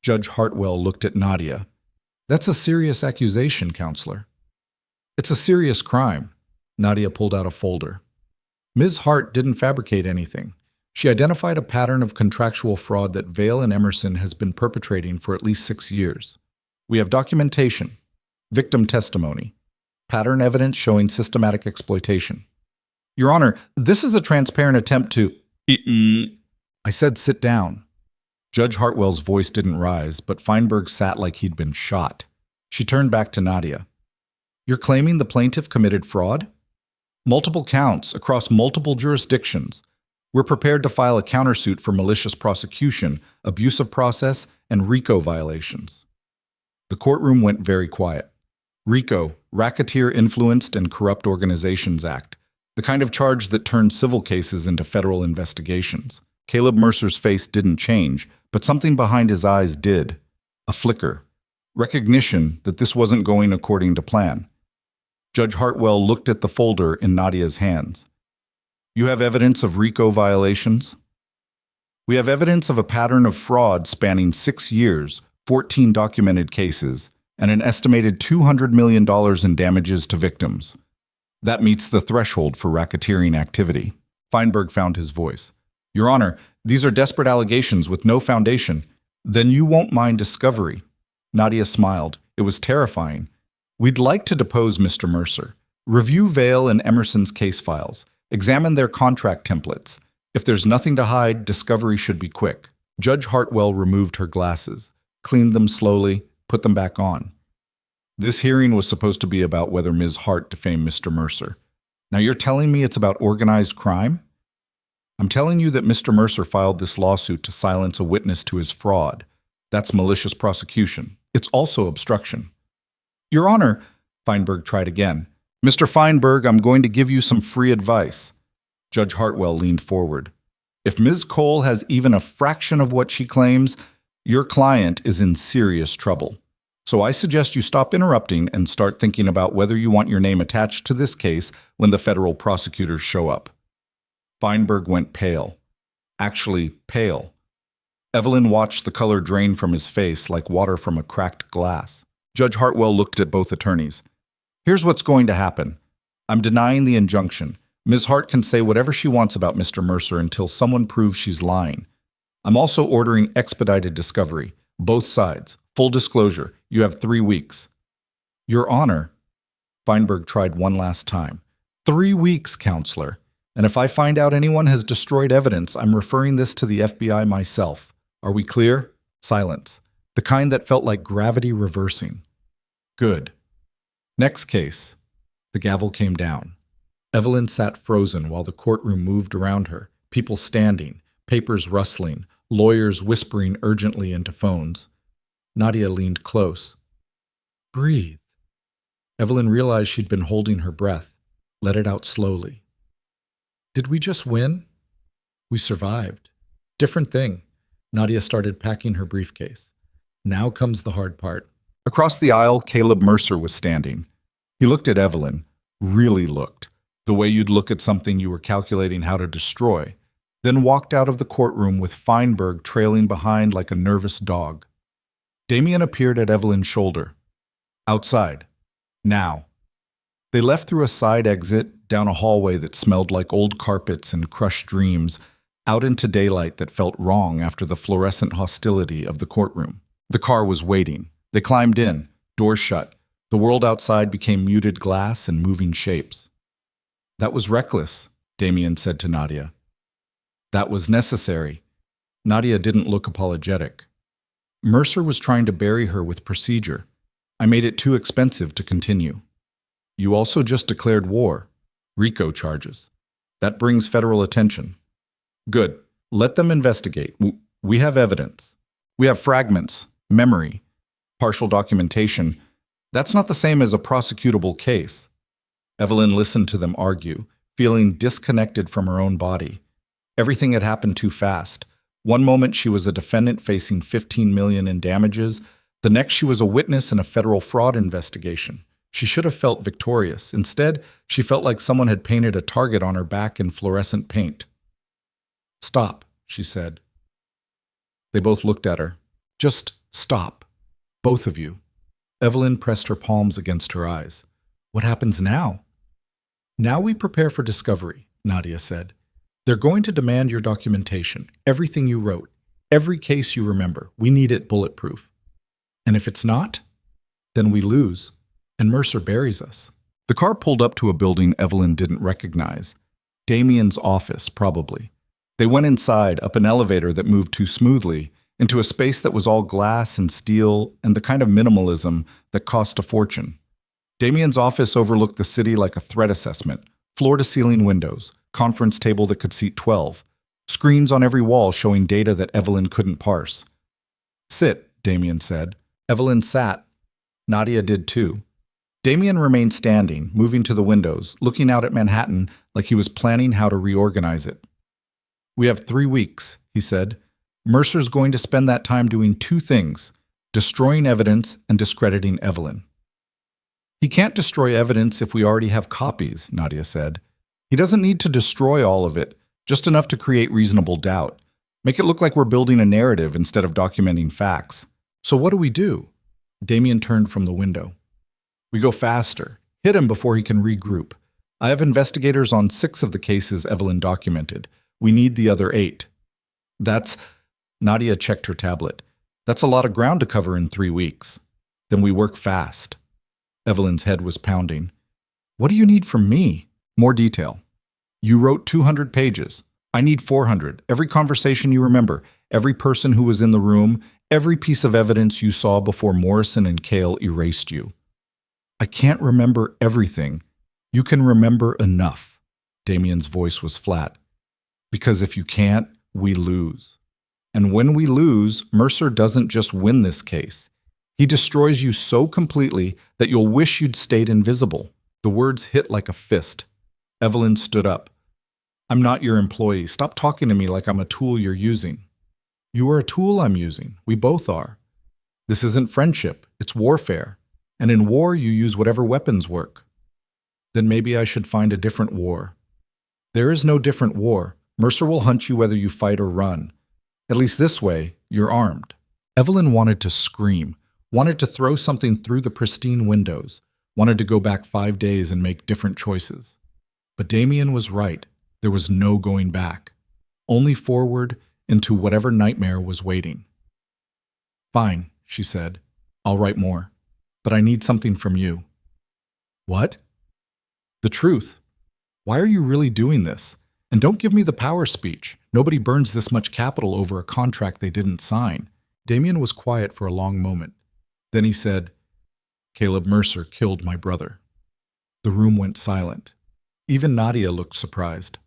Speaker 1: Judge Hartwell looked at Nadia. That's a serious accusation, Counselor. It's a serious crime. Nadia pulled out a folder. Ms. Hart didn't fabricate anything. She identified a pattern of contractual fraud that Vale and Emerson has been perpetrating for at least 6 years. We have documentation, victim testimony, pattern evidence showing systematic exploitation. Your Honor, this is a transparent attempt to... I said sit down. Judge Hartwell's voice didn't rise, but Feinberg sat like he'd been shot. She turned back to Nadia. You're claiming the plaintiff committed fraud? Multiple counts across multiple jurisdictions. We're prepared to file a countersuit for malicious prosecution, abuse of process, and RICO violations. The courtroom went very quiet. RICO, Racketeer Influenced and Corrupt Organizations Act, the kind of charge that turns civil cases into federal investigations. Caleb Mercer's face didn't change, but something behind his eyes did. A flicker. Recognition that this wasn't going according to plan. Judge Hartwell looked at the folder in Nadia's hands. You have evidence of RICO violations? We have evidence of a pattern of fraud spanning 6 years, 14 documented cases, and an estimated $200 million in damages to victims. That meets the threshold for racketeering activity. Feinberg found his voice. Your Honor, these are desperate allegations with no foundation. Then you won't mind discovery. Nadia smiled. It was terrifying. We'd like to depose Mr. Mercer. Review Vale and Emerson's case files. Examine their contract templates. If there's nothing to hide, discovery should be quick. Judge Hartwell removed her glasses, cleaned them slowly, put them back on. This hearing was supposed to be about whether Ms. Hart defamed Mr. Mercer. Now you're telling me it's about organized crime? I'm telling you that Mr. Mercer filed this lawsuit to silence a witness to his fraud. That's malicious prosecution. It's also obstruction. Your Honor, Feinberg tried again. Mr. Feinberg, I'm going to give you some free advice. Judge Hartwell leaned forward. If Ms. Cole has even a fraction of what she claims, your client is in serious trouble. So I suggest you stop interrupting and start thinking about whether you want your name attached to this case when the federal prosecutors show up. Feinberg went pale. Actually, pale. Evelyn watched the color drain from his face like water from a cracked glass. Judge Hartwell looked at both attorneys. Here's what's going to happen. I'm denying the injunction. Ms. Hart can say whatever she wants about Mr. Mercer until someone proves she's lying. I'm also ordering expedited discovery. Both sides. Full disclosure. You have 3 weeks. Your Honor. Feinberg tried one last time. 3 weeks, Counselor. And if I find out anyone has destroyed evidence, I'm referring this to the FBI myself. Are we clear? Silence. The kind that felt like gravity reversing. Good. Next case. The gavel came down. Evelyn sat frozen while the courtroom moved around her, people standing, papers rustling, lawyers whispering urgently into phones. Nadia leaned close. Breathe. Evelyn realized she'd been holding her breath. Let it out slowly. Did we just win? We survived. Different thing. Nadia started packing her briefcase. Now comes the hard part. Across the aisle, Caleb Mercer was standing. He looked at Evelyn, really looked, the way you'd look at something you were calculating how to destroy, then walked out of the courtroom with Feinberg trailing behind like a nervous dog. Damien appeared at Evelyn's shoulder. Outside. Now. They left through a side exit, down a hallway that smelled like old carpets and crushed dreams, out into daylight that felt wrong after the fluorescent hostility of the courtroom. The car was waiting. They climbed in, doors shut. The world outside became muted glass and moving shapes. That was reckless, Damien said to Nadia. That was necessary. Nadia didn't look apologetic. Mercer was trying to bury her with procedure. I made it too expensive to continue. You also just declared war. RICO charges. That brings federal attention. Good. Let them investigate. We have evidence. We have fragments, memory, partial documentation. That's not the same as a prosecutable case. Evelyn listened to them argue, feeling disconnected from her own body. Everything had happened too fast. One moment she was a defendant facing $15 million in damages. The next she was a witness in a federal fraud investigation. She should have felt victorious. Instead, she felt like someone had painted a target on her back in fluorescent paint. Stop, she said. They both looked at her. Just stop. Both of you. Evelyn pressed her palms against her eyes. What happens now? Now we prepare for discovery, Nadia said. They're going to demand your documentation, everything you wrote, every case you remember. We need it bulletproof. And if it's not, then we lose, and Mercer buries us. The car pulled up to a building Evelyn didn't recognize. Damien's office, probably. They went inside, up an elevator that moved too smoothly, into a space that was all glass and steel and the kind of minimalism that cost a fortune. Damien's office overlooked the city like a threat assessment, floor-to-ceiling windows, conference table that could seat 12, screens on every wall showing data that Evelyn couldn't parse. Sit, Damien said. Evelyn sat. Nadia did too. Damien remained standing, moving to the windows, looking out at Manhattan like he was planning how to reorganize it. We have 3 weeks, he said. Mercer's going to spend that time doing 2 things, destroying evidence and discrediting Evelyn. He can't destroy evidence if we already have copies, Nadia said. He doesn't need to destroy all of it, just enough to create reasonable doubt. Make it look like we're building a narrative instead of documenting facts. So what do? Damien turned from the window. We go faster. Hit him before he can regroup. I have investigators on 6 of the cases Evelyn documented. We need the other 8. Nadia checked her tablet. That's a lot of ground to cover in 3 weeks. Then we work fast. Evelyn's head was pounding. What do you need from me? More detail. You wrote 200 pages. I need 400. Every conversation you remember, every person who was in the room, every piece of evidence you saw before Morrison and Cale erased you. I can't remember everything. You can remember enough. Damien's voice was flat. Because if you can't, we lose. And when we lose, Mercer doesn't just win this case. He destroys you so completely that you'll wish you'd stayed invisible. The words hit like a fist. Evelyn stood up. I'm not your employee. Stop talking to me like I'm a tool you're using. You are a tool I'm using. We both are. This isn't friendship. It's warfare. And in war, you use whatever weapons work. Then maybe I should find a different war. There is no different war. Mercer will hunt you whether you fight or run. At least this way, you're armed. Evelyn wanted to scream, wanted to throw something through the pristine windows, wanted to go back 5 days and make different choices. But Damien was right. There was no going back. Only forward into whatever nightmare was waiting. Fine, she said. I'll write more. But I need something from you. What? The truth. Why are you really doing this? And don't give me the power speech. Nobody burns this much capital over a contract they didn't sign. Damien was quiet for a long moment. Then he said, Caleb Mercer killed my brother. The room went silent. Even Nadia looked surprised.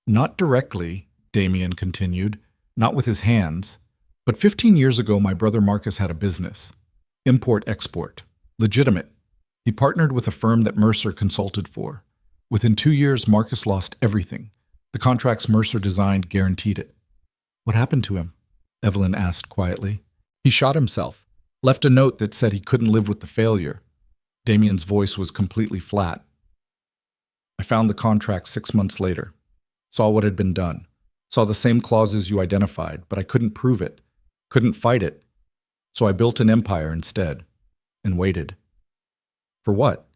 Speaker 1: Not directly, Damien continued, not with his hands, but 15 years ago my brother Marcus had a business. Import-export. Legitimate. He partnered with a firm that Mercer consulted for. Within 2 years, Marcus lost everything. The contracts Mercer designed guaranteed it. What happened to him? Evelyn asked quietly. He shot himself, left a note that said he couldn't live with the failure. Damien's voice was completely flat. I found the contract 6 months later. Saw what had been done. Saw the same clauses you identified, but I couldn't prove it. Couldn't fight it. So I built an empire instead. And waited. For what?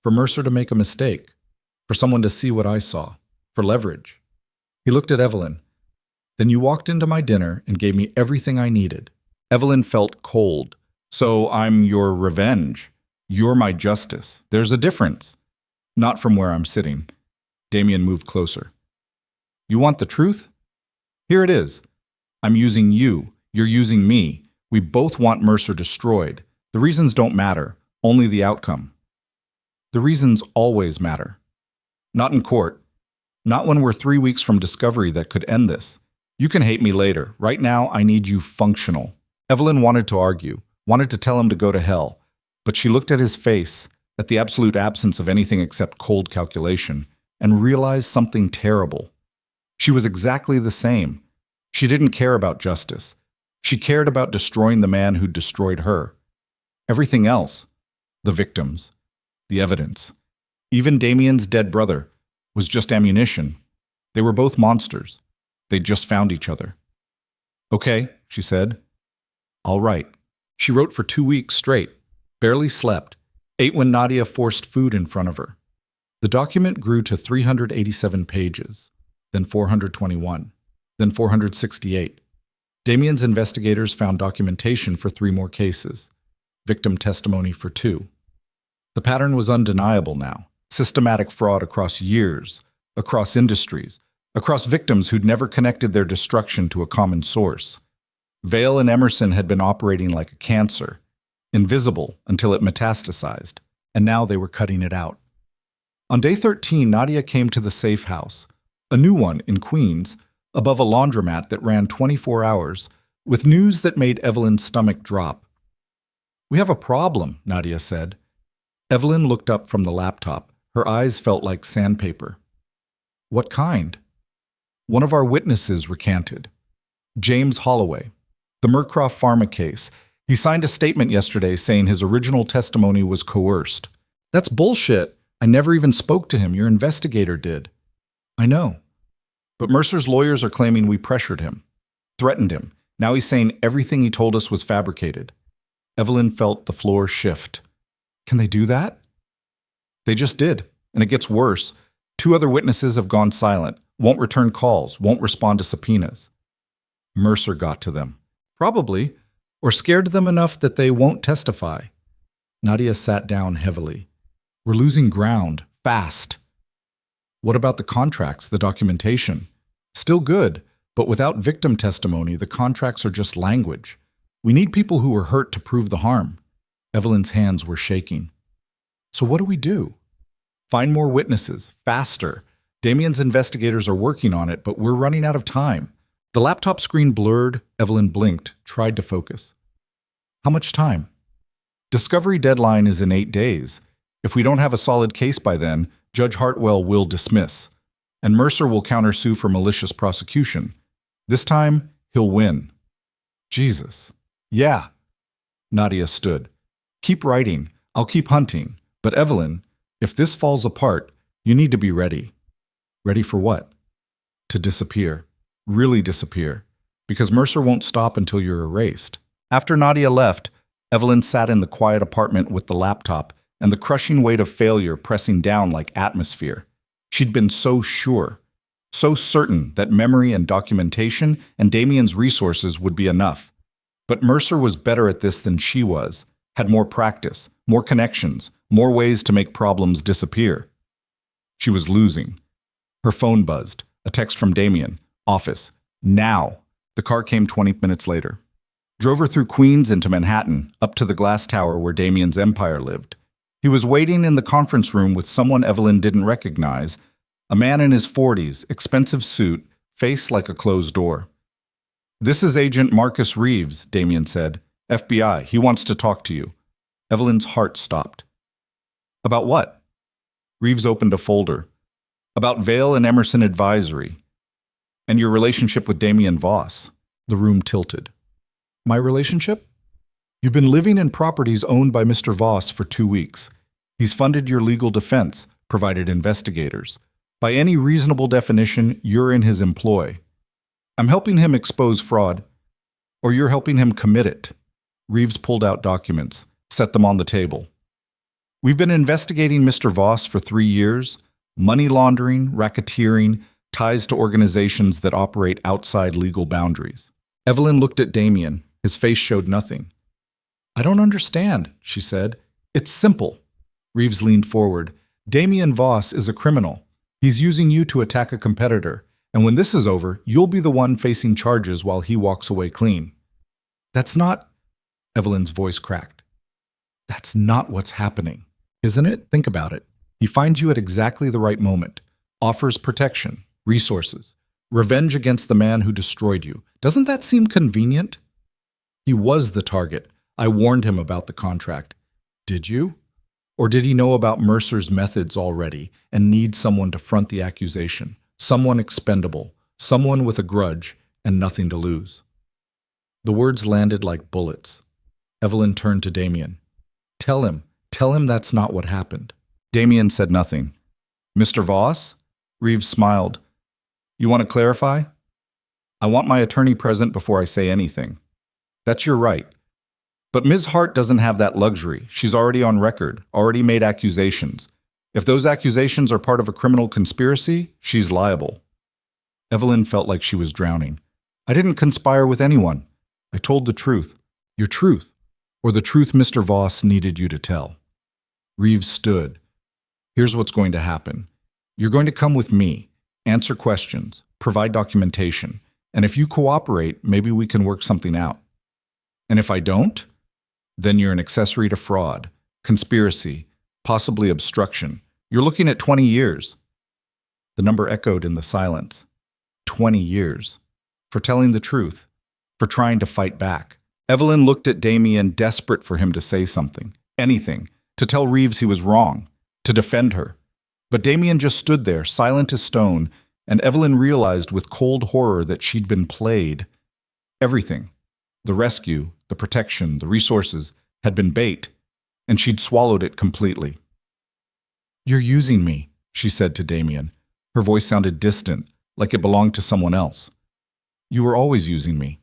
Speaker 1: For Mercer to make a mistake. For someone to see what I saw. For leverage. He looked at Evelyn. Then you walked into my dinner and gave me everything I needed. Evelyn felt cold. So I'm your revenge. You're my justice. There's a difference. Not from where I'm sitting. Damien moved closer. You want the truth? Here it is. I'm using you. You're using me. We both want Mercer destroyed. The reasons don't matter. Only the outcome. The reasons always matter. Not in court. Not when we're 3 weeks from discovery that could end this. You can hate me later. Right now, I need you functional. Evelyn wanted to argue, wanted to tell him to go to hell, but she looked at his face, at the absolute absence of anything except cold calculation, and realized something terrible. She was exactly the same. She didn't care about justice. She cared about destroying the man who destroyed her. Everything else, the victims, the evidence, even Damien's dead brother, was just ammunition. They were both monsters. They'd just found each other. Okay, she said. All right. She wrote for 2 weeks straight, barely slept, ate when Nadia forced food in front of her. The document grew to 387 pages, then 421, then 468. Damien's investigators found documentation for 3 more cases, victim testimony for 2. The pattern was undeniable now. Systematic fraud across years, across industries, across victims who'd never connected their destruction to a common source. Vale and Emerson had been operating like a cancer, invisible until it metastasized, and now they were cutting it out. On day 13, Nadia came to the safe house, a new one in Queens, above a laundromat that ran 24 hours, with news that made Evelyn's stomach drop. We have a problem, Nadia said. Evelyn looked up from the laptop. Her eyes felt like sandpaper. What kind? One of our witnesses recanted. James Holloway. The Murcroft Pharma case. He signed a statement yesterday saying his original testimony was coerced. That's bullshit. I never even spoke to him. Your investigator did. I know. But Mercer's lawyers are claiming we pressured him, threatened him. Now he's saying everything he told us was fabricated. Evelyn felt the floor shift. Can they do that? They just did, and it gets worse. 2 other witnesses have gone silent, won't return calls, won't respond to subpoenas. Mercer got to them. Probably, or scared them enough that they won't testify. Nadia sat down heavily. We're losing ground, fast. What about the contracts, the documentation? Still good, but without victim testimony, the contracts are just language. We need people who were hurt to prove the harm. Evelyn's hands were shaking. So what do we do? Find more witnesses, faster. Damien's investigators are working on it, but we're running out of time. The laptop screen blurred. Evelyn blinked, tried to focus. How much time? Discovery deadline is in 8 days. If we don't have a solid case by then, Judge Hartwell will dismiss, and Mercer will countersue for malicious prosecution. This time, he'll win. Jesus. Yeah. Nadia stood. Keep writing. I'll keep hunting. But Evelyn, if this falls apart, you need to be ready. Ready for what? To disappear. Really disappear. Because Mercer won't stop until you're erased. After Nadia left, Evelyn sat in the quiet apartment with the laptop and the crushing weight of failure pressing down like atmosphere. She'd been so sure, so certain that memory and documentation and Damien's resources would be enough. But Mercer was better at this than she was, had more practice, more connections, more ways to make problems disappear. She was losing. Her phone buzzed. A text from Damien. Office. Now. The car came 20 minutes later. Drove her through Queens into Manhattan, up to the glass tower where Damien's empire lived. He was waiting in the conference room with someone Evelyn didn't recognize, a man in his 40s, expensive suit, face like a closed door. This is Agent Marcus Reeves, Damien said. FBI, he wants to talk to you. Evelyn's heart stopped. About what? Reeves opened a folder. About Vale and Emerson Advisory. And your relationship with Damien Voss. The room tilted. My relationship? You've been living in properties owned by Mr. Voss for 2 weeks. He's funded your legal defense, provided investigators. By any reasonable definition, you're in his employ. I'm helping him expose fraud, or you're helping him commit it. Reeves pulled out documents, set them on the table. We've been investigating Mr. Voss for 3 years. Money laundering, racketeering, ties to organizations that operate outside legal boundaries. Evelyn looked at Damien. His face showed nothing. I don't understand, she said. It's simple. Reeves leaned forward. Damien Voss is a criminal. He's using you to attack a competitor, and when this is over, you'll be the one facing charges while he walks away clean. That's not... Evelyn's voice cracked. That's not what's happening, isn't it? Think about it. He finds you at exactly the right moment, offers protection, resources, revenge against the man who destroyed you. Doesn't that seem convenient? He was the target. I warned him about the contract. Did you? Or did he know about Mercer's methods already and need someone to front the accusation? Someone expendable, someone with a grudge and nothing to lose. The words landed like bullets. Evelyn turned to Damien. Tell him that's not what happened. Damien said nothing. Mr. Voss? Reeves smiled. You want to clarify? I want my attorney present before I say anything. That's your right. But Ms. Hart doesn't have that luxury. She's already on record, already made accusations. If those accusations are part of a criminal conspiracy, she's liable. Evelyn felt like she was drowning. I didn't conspire with anyone. I told the truth. Your truth. Or the truth Mr. Voss needed you to tell. Reeves stood. Here's what's going to happen. You're going to come with me, answer questions, provide documentation, and if you cooperate, maybe we can work something out. And if I don't, then you're an accessory to fraud, conspiracy, possibly obstruction. You're looking at 20 years. The number echoed in the silence. 20 years. For telling the truth. For trying to fight back. Evelyn looked at Damien, desperate for him to say something. Anything. To tell Reeves he was wrong. To defend her. But Damien just stood there, silent as stone, and Evelyn realized with cold horror that she'd been played. Everything. The rescue, the protection, the resources, had been bait, and she'd swallowed it completely. You're using me, she said to Damien. Her voice sounded distant, like it belonged to someone else. You were always using me.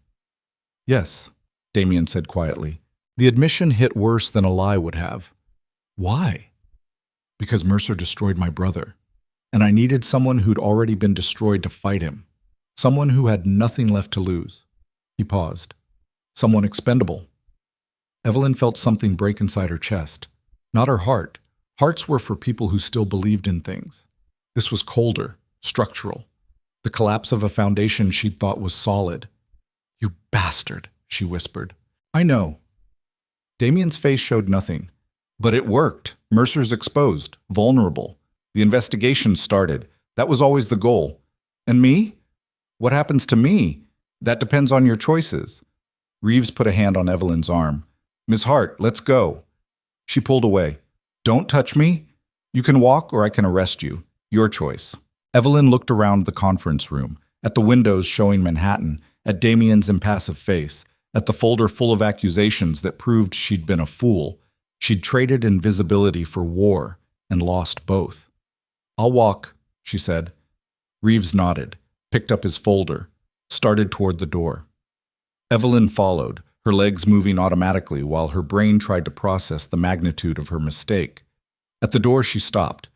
Speaker 1: Yes, Damien said quietly. The admission hit worse than a lie would have. Why? Because Mercer destroyed my brother, and I needed someone who'd already been destroyed to fight him. Someone who had nothing left to lose. He paused. Someone expendable. Evelyn felt something break inside her chest. Not her heart. Hearts were for people who still believed in things. This was colder, structural. The collapse of a foundation she'd thought was solid. You bastard, she whispered. I know. Damien's face showed nothing. But it worked. Mercer's exposed, vulnerable. The investigation started. That was always the goal. And me? What happens to me? That depends on your choices. Reeves put a hand on Evelyn's arm. Ms. Hart, let's go. She pulled away. Don't touch me. You can walk or I can arrest you. Your choice. Evelyn looked around the conference room, at the windows showing Manhattan, at Damien's impassive face, at the folder full of accusations that proved she'd been a fool. She'd traded invisibility for war and lost both. I'll walk, she said. Reeves nodded, picked up his folder, started toward the door. Evelyn followed, her legs moving automatically while her brain tried to process the magnitude of her mistake. At the door she stopped,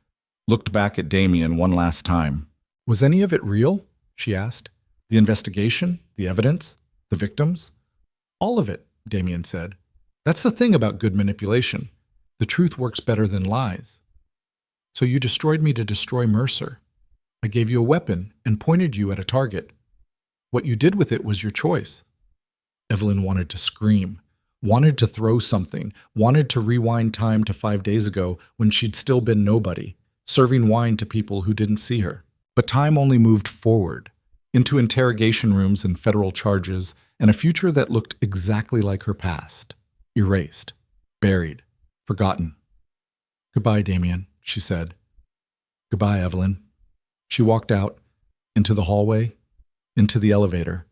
Speaker 1: looked back at Damien one last time. Was any of it real? She asked. The investigation? The evidence? The victims? All of it, Damien said. That's the thing about good manipulation. The truth works better than lies. So you destroyed me to destroy Mercer. I gave you a weapon and pointed you at a target. What you did with it was your choice. Evelyn wanted to scream, wanted to throw something, wanted to rewind time to 5 days ago when she'd still been nobody, serving wine to people who didn't see her. But time only moved forward, into interrogation rooms and federal charges, and a future that looked exactly like her past. Erased, buried, forgotten. Goodbye, Damien, she said. Goodbye, Evelyn. She walked out, into the hallway, into the elevator,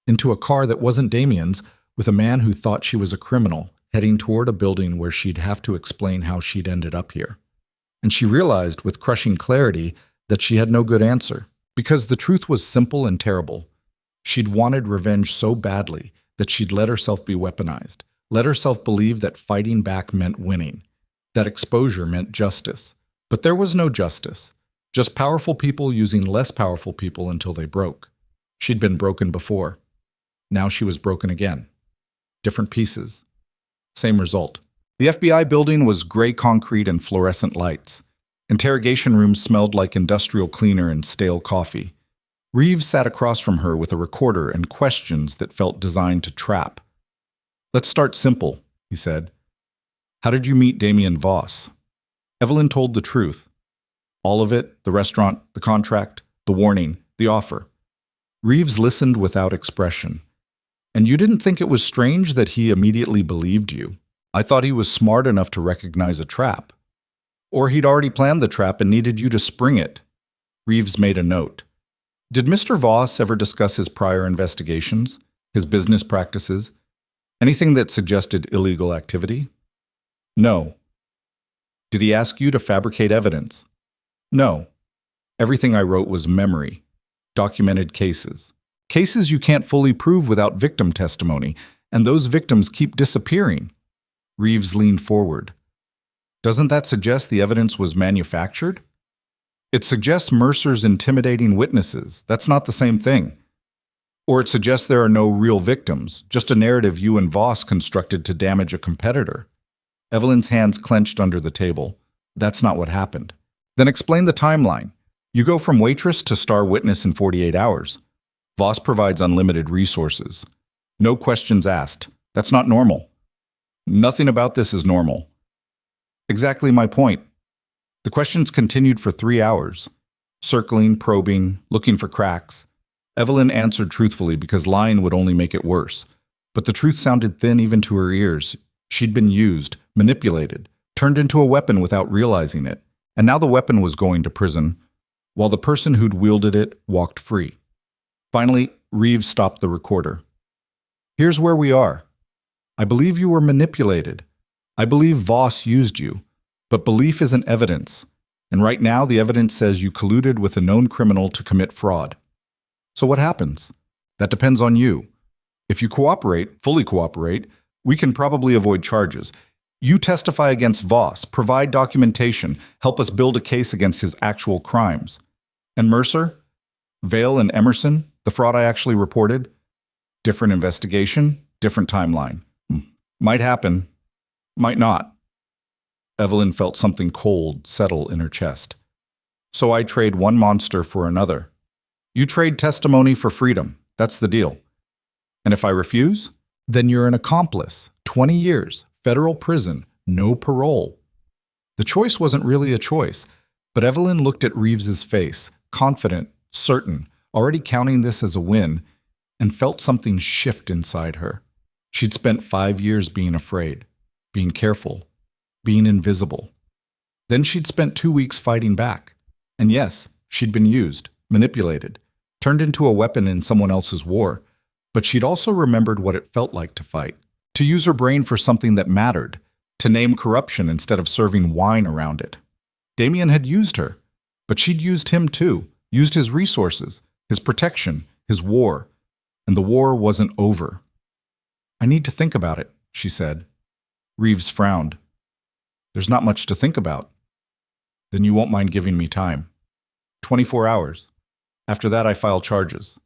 Speaker 1: into a car that wasn't Damien's, with a man who thought she was a criminal, heading toward a building where she'd have to explain how she'd ended up here. And she realized with crushing clarity that she had no good answer, because the truth was simple and terrible. She'd wanted revenge so badly that she'd let herself be weaponized, let herself believe that fighting back meant winning, that exposure meant justice. But there was no justice, just powerful people using less powerful people until they broke. She'd been broken before. Now she was broken again. Different pieces. Same result. The FBI building was gray concrete and fluorescent lights. Interrogation rooms smelled like industrial cleaner and stale coffee. Reeves sat across from her with a recorder and questions that felt designed to trap. "Let's start simple," he said. "How did you meet Damien Voss?" Evelyn told the truth. All of it, the restaurant, the contract, the warning, the offer. Reeves listened without expression. "And you didn't think it was strange that he immediately believed you? I thought he was smart enough to recognize a trap. Or he'd already planned the trap and needed you to spring it." Reeves made a note. "Did Mr. Voss ever discuss his prior investigations, his business practices, anything that suggested illegal activity?" "No." "Did he ask you to fabricate evidence?" "No. Everything I wrote was memory, documented cases. Cases you can't fully prove without victim testimony, and those victims keep disappearing." Reeves leaned forward. "Doesn't that suggest the evidence was manufactured?" "It suggests Mercer's intimidating witnesses. That's not the same thing. Or it suggests there are no real victims, just a narrative you and Voss constructed to damage a competitor." Evelyn's hands clenched under the table. "That's not what happened." "Then explain the timeline. You go from waitress to star witness in 48 hours. Voss provides unlimited resources. No questions asked. That's not normal." "Nothing about this is normal." "Exactly my point. The questions continued for 3 hours. Circling, probing, looking for cracks. Evelyn answered truthfully because lying would only make it worse. But the truth sounded thin even to her ears. She'd been used, manipulated, turned into a weapon without realizing it. And now the weapon was going to prison, while the person who'd wielded it walked free. Finally, Reeves stopped the recorder. "Here's where we are. I believe you were manipulated. I believe Voss used you. But belief isn't evidence. And right now, the evidence says you colluded with a known criminal to commit fraud. So what happens? That depends on you. If you cooperate, fully cooperate, we can probably avoid charges. You testify against Voss, provide documentation, help us build a case against his actual crimes. And Mercer? Vale and Emerson, the fraud I actually reported? Different investigation, different timeline. Might happen, might not." Evelyn felt something cold settle in her chest. "So I trade one monster for another. You trade testimony for freedom. That's the deal. And if I refuse, then you're an accomplice. 20 years, federal prison, no parole." The choice wasn't really a choice, but Evelyn looked at Reeves's face, confident, certain, already counting this as a win, and felt something shift inside her. She'd spent 5 years being afraid, being careful, being invisible. Then she'd spent 2 weeks fighting back. And yes, she'd been used, manipulated, turned into a weapon in someone else's war. But she'd also remembered what it felt like to fight, to use her brain for something that mattered, to name corruption instead of serving wine around it. Damien had used her, but she'd used him too, used his resources, his protection, his war. And the war wasn't over. "I need to think about it," she said. Reeves frowned. "There's not much to think about." "Then you won't mind giving me time." 24 hours. After that, I file charges."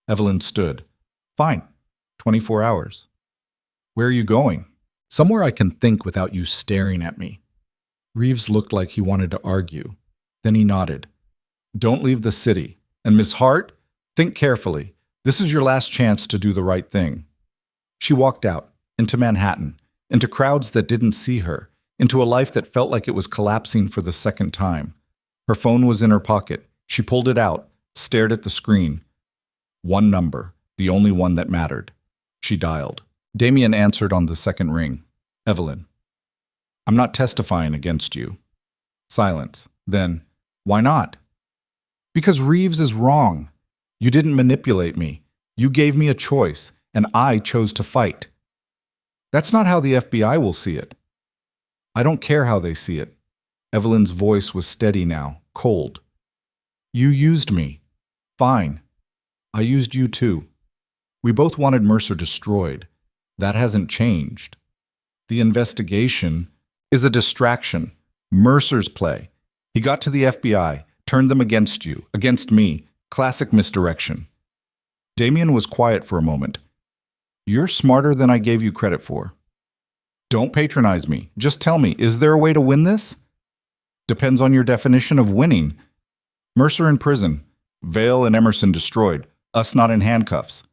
Speaker 1: Evelyn stood. "Fine. 24 hours. Where are you going?" "Somewhere I can think without you staring at me." Reeves looked like he wanted to argue. Then he nodded. "Don't leave the city. And Miss Hart, think carefully. This is your last chance to do the right thing." She walked out, into Manhattan, into crowds that didn't see her, into a life that felt like it was collapsing for the second time. Her phone was in her pocket. She pulled it out, stared at the screen. One number, the only one that mattered. She dialed. Damien answered on the second ring. "Evelyn." "I'm not testifying against you." Silence. Then, Why not? Because Reeves is wrong. You didn't manipulate me. You gave me a choice, and I chose to fight. That's not how the FBI will see it. I don't care how they see it. Evelyn's voice was steady now, cold. You used me. Fine. I used you too. We both wanted Mercer destroyed. That hasn't changed. The investigation is a distraction. Mercer's play. He got to the FBI, turned them against you, against me. Classic misdirection. Damien was quiet for a moment. You're smarter than I gave you credit for. Don't patronize me. Just tell me, is there a way to win this? Depends on your definition of winning. Mercer in prison. Vale and Emerson destroyed. Us not in handcuffs.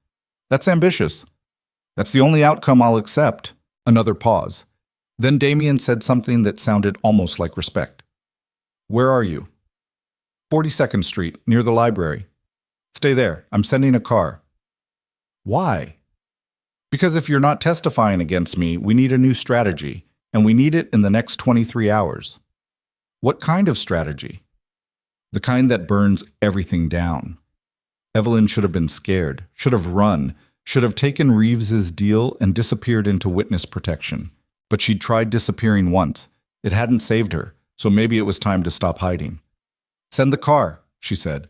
Speaker 1: That's ambitious. That's the only outcome I'll accept. Another pause. Then Damien said something that sounded almost like respect. Where are you? 42nd Street, near the library. Stay there. I'm sending a car. Why? Because if you're not testifying against me, we need a new strategy, and we need it in the next 23 hours. What kind of strategy? The kind that burns everything down. Evelyn should have been scared, should have run, should have taken Reeves's deal and disappeared into witness protection. But she'd tried disappearing once. It hadn't saved her, so maybe it was time to stop hiding. Send the car, she said,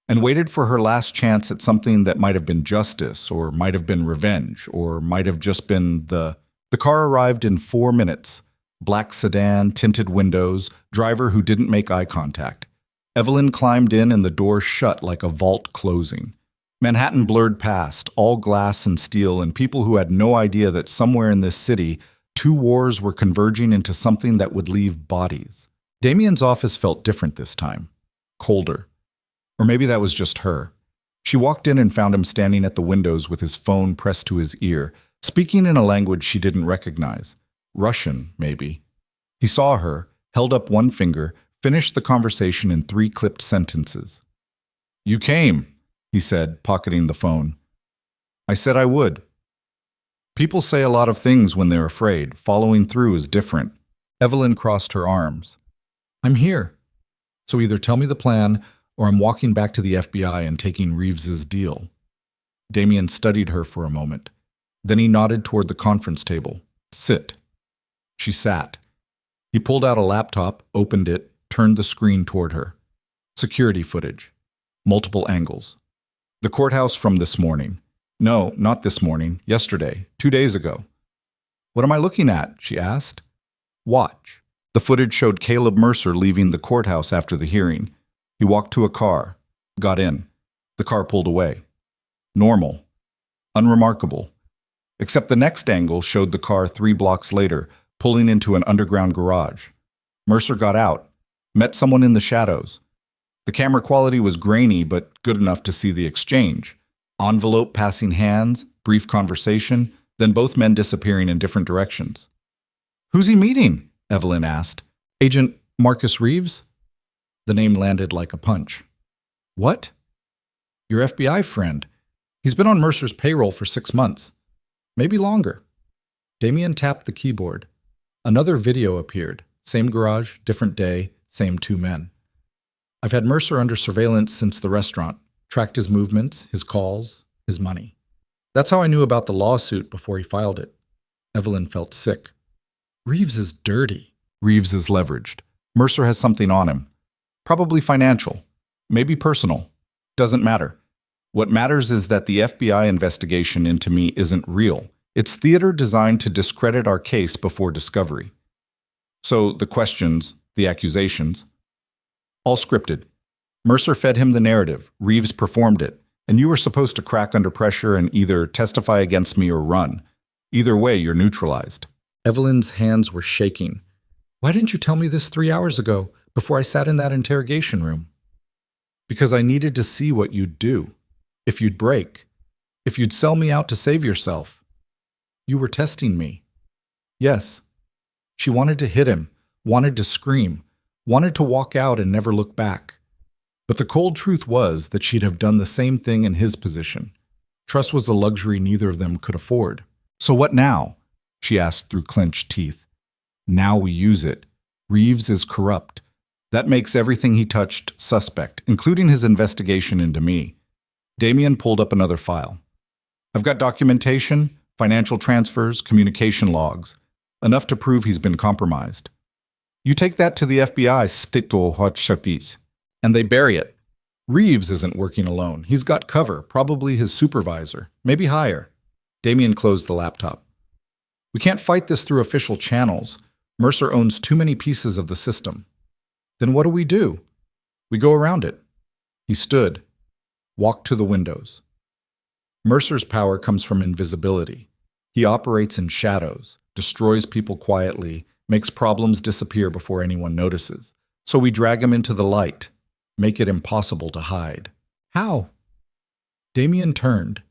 Speaker 1: and waited for her last chance at something that might have been justice, or might have been revenge, or might have just been The car arrived in 4 minutes. Black sedan, tinted windows, driver who didn't make eye contact. Evelyn climbed in and the door shut like a vault closing. Manhattan blurred past, all glass and steel, and people who had no idea that somewhere in this city, 2 wars were converging into something that would leave bodies. Damien's office felt different this time. Colder. Or maybe that was just her. She walked in and found him standing at the windows with his phone pressed to his ear, speaking in a language she didn't recognize. Russian, maybe. He saw her, held up one finger, finished the conversation in 3 clipped sentences. You came, he said, pocketing the phone. I said I would. People say a lot of things when they're afraid. Following through is different. Evelyn crossed her arms. I'm here. So either tell me the plan, or I'm walking back to the FBI and taking Reeves's deal. Damien studied her for a moment. Then he nodded toward the conference table. Sit. She sat. He pulled out a laptop, opened it, turned the screen toward her. Security footage. Multiple angles. The courthouse from this morning. No, not this morning. Yesterday. 2 days ago. What am I looking at? She asked. Watch. The footage showed Caleb Mercer leaving the courthouse after the hearing. He walked to a car. Got in. The car pulled away. Normal. Unremarkable. Except the next angle showed the car 3 blocks later, pulling into an underground garage. Mercer got out. Met someone in the shadows. The camera quality was grainy, but good enough to see the exchange. Envelope passing hands, brief conversation, then both men disappearing in different directions. Who's he meeting? Evelyn asked. Agent Marcus Reeves? The name landed like a punch. What? Your FBI friend. He's been on Mercer's payroll for 6 months. Maybe longer. Damien tapped the keyboard. Another video appeared. Same garage, different day, same 2 men. I've had Mercer under surveillance since the restaurant. Tracked his movements, his calls, his money. That's how I knew about the lawsuit before he filed it. Evelyn felt sick. Reeves is dirty. Reeves is leveraged. Mercer has something on him. Probably financial. Maybe personal. Doesn't matter. What matters is that the FBI investigation into me isn't real. It's theater designed to discredit our case before discovery. So the questions, the accusations, all scripted. Mercer fed him the narrative. Reeves performed it. And you were supposed to crack under pressure and either testify against me or run. Either way, you're neutralized. Evelyn's hands were shaking. Why didn't you tell me this 3 hours ago, before I sat in that interrogation room? Because I needed to see what you'd do. If you'd break. If you'd sell me out to save yourself. You were testing me. Yes. She wanted to hit him, wanted to scream, wanted to walk out and never look back. But the cold truth was that she'd have done the same thing in his position. Trust was a luxury neither of them could afford. So what now? She asked through clenched teeth. Now we use it. Reeves is corrupt. That makes everything he touched suspect, including his investigation into me. Damien pulled up another file. I've got documentation, financial transfers, communication logs, enough to prove he's been compromised. You take that to the FBI, and they bury it. Reeves isn't working alone. He's got cover, probably his supervisor, maybe higher. Damien closed the laptop. We can't fight this through official channels. Mercer owns too many pieces of the system. Then what do? We go around it. He stood, walked to the windows. Mercer's power comes from invisibility. He operates in shadows, destroys people quietly, makes problems disappear before anyone notices. So we drag him into the light, make it impossible to hide. How? Damien turned.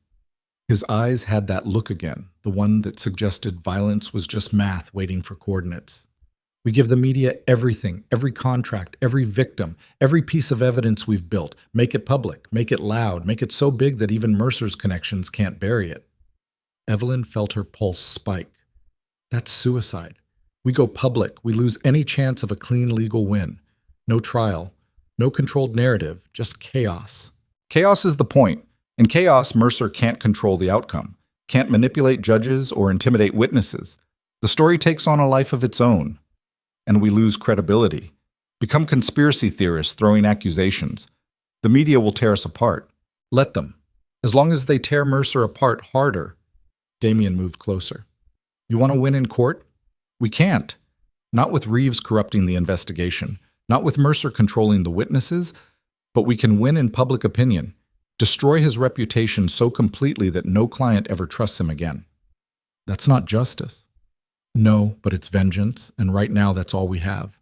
Speaker 1: His eyes had that look again, the one that suggested violence was just math waiting for coordinates. We give the media everything, every contract, every victim, every piece of evidence we've built. Make it public, make it loud, make it so big that even Mercer's connections can't bury it. Evelyn felt her pulse spike. That's suicide. We go public, we lose any chance of a clean legal win. No trial, no controlled narrative, just chaos. Chaos is the point. In chaos, Mercer can't control the outcome, can't manipulate judges or intimidate witnesses. The story takes on a life of its own. And we lose credibility. Become conspiracy theorists throwing accusations. The media will tear us apart. Let them. As long as they tear Mercer apart harder. Damien moved closer. You want to win in court? We can't. Not with Reeves corrupting the investigation. Not with Mercer controlling the witnesses. But we can win in public opinion. Destroy his reputation so completely that no client ever trusts him again. That's not justice. No, but it's vengeance, and right now that's all we have.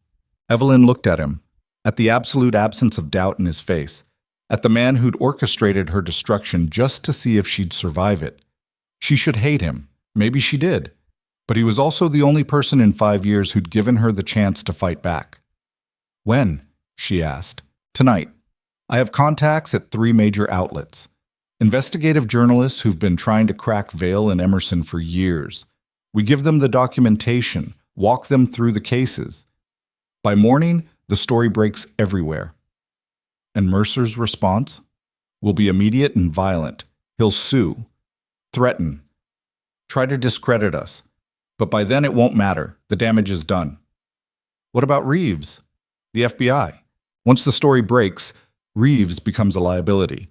Speaker 1: Evelyn looked at him, at the absolute absence of doubt in his face, at the man who'd orchestrated her destruction just to see if she'd survive it. She should hate him. Maybe she did. But he was also the only person in 5 years who'd given her the chance to fight back. When? She asked. Tonight. I have contacts at 3 major outlets. Investigative journalists who've been trying to crack Vail and Emerson for years. We give them the documentation, walk them through the cases. By morning, the story breaks everywhere. And Mercer's response will be immediate and violent. He'll sue, threaten, try to discredit us. But by then it won't matter. The damage is done. What about Reeves? The FBI. Once the story breaks, Reeves becomes a liability.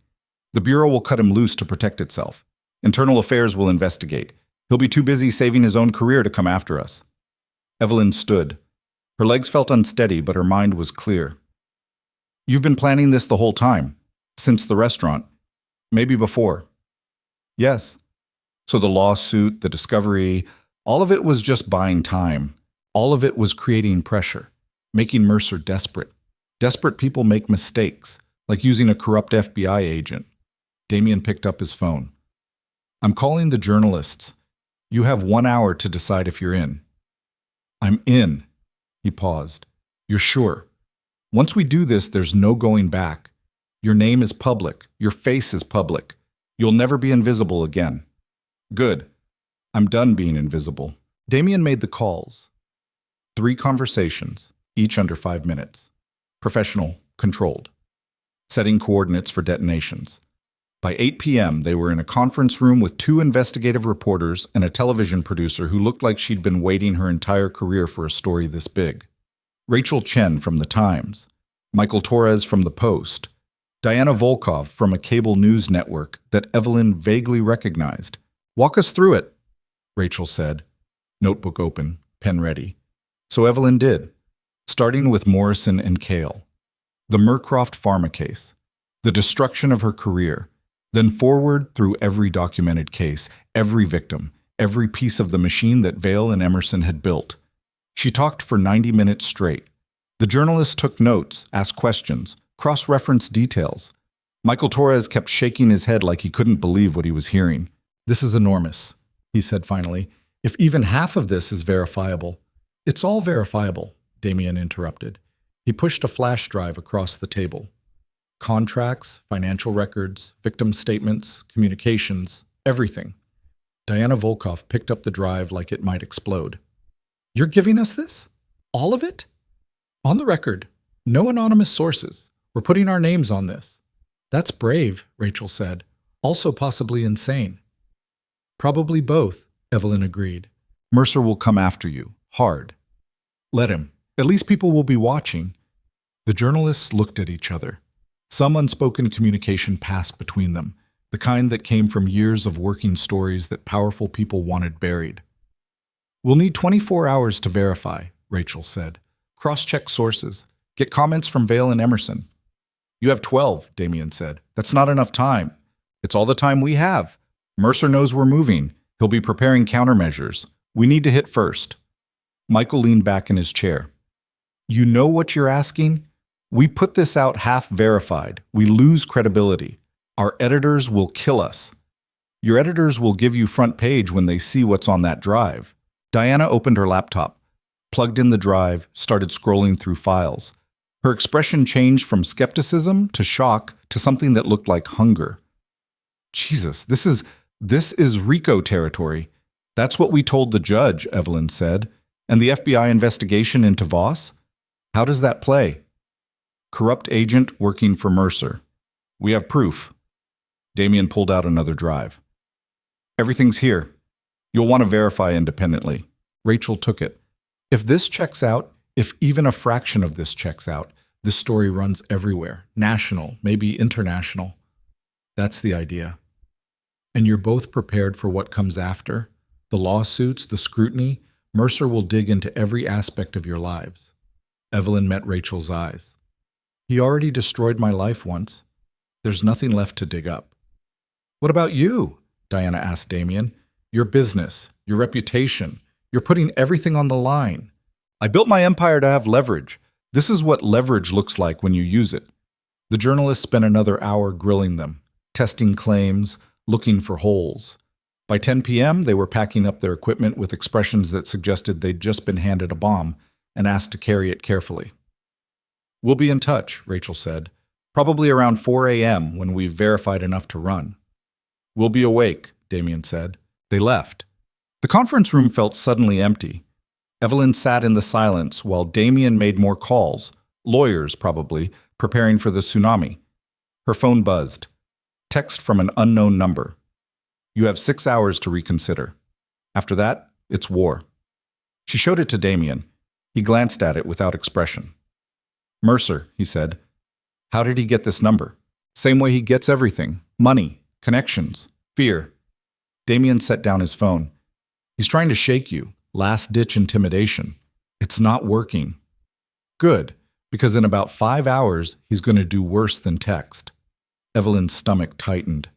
Speaker 1: The Bureau will cut him loose to protect itself. Internal Affairs will investigate. He'll be too busy saving his own career to come after us. Evelyn stood. Her legs felt unsteady, but her mind was clear. You've been planning this the whole time, since the restaurant. Maybe before. Yes. So the lawsuit, the discovery, all of it was just buying time. All of it was creating pressure, making Mercer desperate. Desperate people make mistakes, like using a corrupt FBI agent. Damien picked up his phone. I'm calling the journalists. You have 1 hour to decide if you're in. I'm in. He paused. You're sure? Once we do this, there's no going back. Your name is public. Your face is public. You'll never be invisible again. Good. I'm done being invisible. Damien made the calls. 3 conversations, each under 5 minutes. Professional, controlled. Setting coordinates for detonations. By 8 p.m., they were in a conference room with 2 investigative reporters and a television producer who looked like she'd been waiting her entire career for a story this big. Rachel Chen from The Times, Michael Torres from The Post, Diana Volkov from a cable news network that Evelyn vaguely recognized. Walk us through it, Rachel said, notebook open, pen ready. So Evelyn did, starting with Morrison and Kale. The Murcroft Pharma case, the destruction of her career, then forward through every documented case, every victim, every piece of the machine that Vail and Emerson had built. She talked for 90 minutes straight. The journalists took notes, asked questions, cross-referenced details. Michael Torres kept shaking his head like he couldn't believe what he was hearing. This is enormous, he said finally. If even half of this is verifiable. It's all verifiable, Damien interrupted. He pushed a flash drive across the table. Contracts, financial records, victim statements, communications, everything. Diana Volkov picked up the drive like it might explode. You're giving us this? All of it? On the record. No anonymous sources. We're putting our names on this. That's brave, Rachel said. Also possibly insane. Probably both, Evelyn agreed. Mercer will come after you. Hard. Let him. At least people will be watching. The journalists looked at each other. Some unspoken communication passed between them, the kind that came from years of working stories that powerful people wanted buried. We'll need 24 hours to verify, Rachel said. Cross-check sources. Get comments from Vale and Emerson. You have 12, Damien said. That's not enough time. It's all the time we have. Mercer knows we're moving. He'll be preparing countermeasures. We need to hit first. Michael leaned back in his chair. You know what you're asking? We put this out half verified. We lose credibility. Our editors will kill us. Your editors will give you front page when they see what's on that drive. Diana opened her laptop, plugged in the drive, started scrolling through files. Her expression changed from skepticism to shock to something that looked like hunger. Jesus, this is RICO territory. That's what we told the judge, Evelyn said. And the FBI investigation into Voss? How does that play? Corrupt agent working for Mercer. We have proof. Damien pulled out another drive. Everything's here. You'll want to verify independently. Rachel took it. If this checks out, if even a fraction of this checks out, this story runs everywhere. National, maybe international. That's the idea. And you're both prepared for what comes after? The lawsuits, the scrutiny? Mercer will dig into every aspect of your lives. Evelyn met Rachel's eyes. He already destroyed my life once. There's nothing left to dig up. What about you? Diana asked Damien. Your business, your reputation. You're putting everything on the line. I built my empire to have leverage. This is what leverage looks like when you use it. The journalists spent another hour grilling them, testing claims, looking for holes. By 10 p.m., they were packing up their equipment with expressions that suggested they'd just been handed a bomb and asked to carry it carefully. We'll be in touch, Rachel said. Probably around 4 a.m. when we've verified enough to run. We'll be awake, Damien said. They left. The conference room felt suddenly empty. Evelyn sat in the silence while Damien made more calls, lawyers probably, preparing for the tsunami. Her phone buzzed. Text from an unknown number. You have 6 hours to reconsider. After that, it's war. She showed it to Damien. He glanced at it without expression. Mercer, he said. How did he get this number? Same way he gets everything. Money, connections, fear. Damien set down his phone. He's trying to shake you. Last-ditch intimidation. It's not working. Good, because in about 5 hours, he's going to do worse than text. Evelyn's stomach tightened.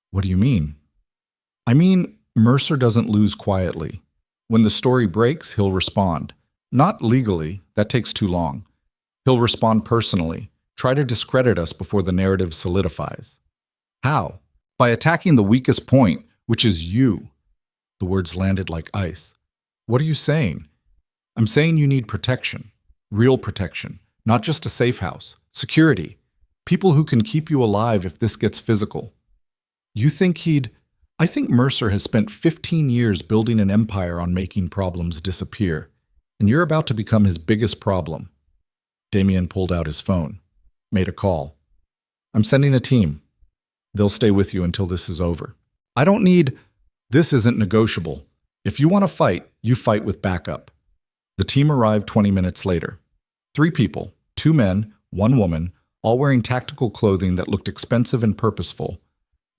Speaker 1: What do you mean? I mean, Mercer doesn't lose quietly. When the story breaks, he'll respond. Not legally, that takes too long. He'll respond personally, try to discredit us before the narrative solidifies. How? By attacking the weakest point, which is you. The words landed like ice. What are you saying? I'm saying you need protection. Real protection. Not just a safe house. Security. People who can keep you alive if this gets physical. You think I think Mercer has spent 15 years building an empire on making problems disappear, and you're about to become his biggest problem. Damien pulled out his phone, made a call. I'm sending a team. They'll stay with you until this is over. This isn't negotiable. If you want to fight, you fight with backup. The team arrived 20 minutes later. 3 people, 2 men, 1 woman, all wearing tactical clothing that looked expensive and purposeful.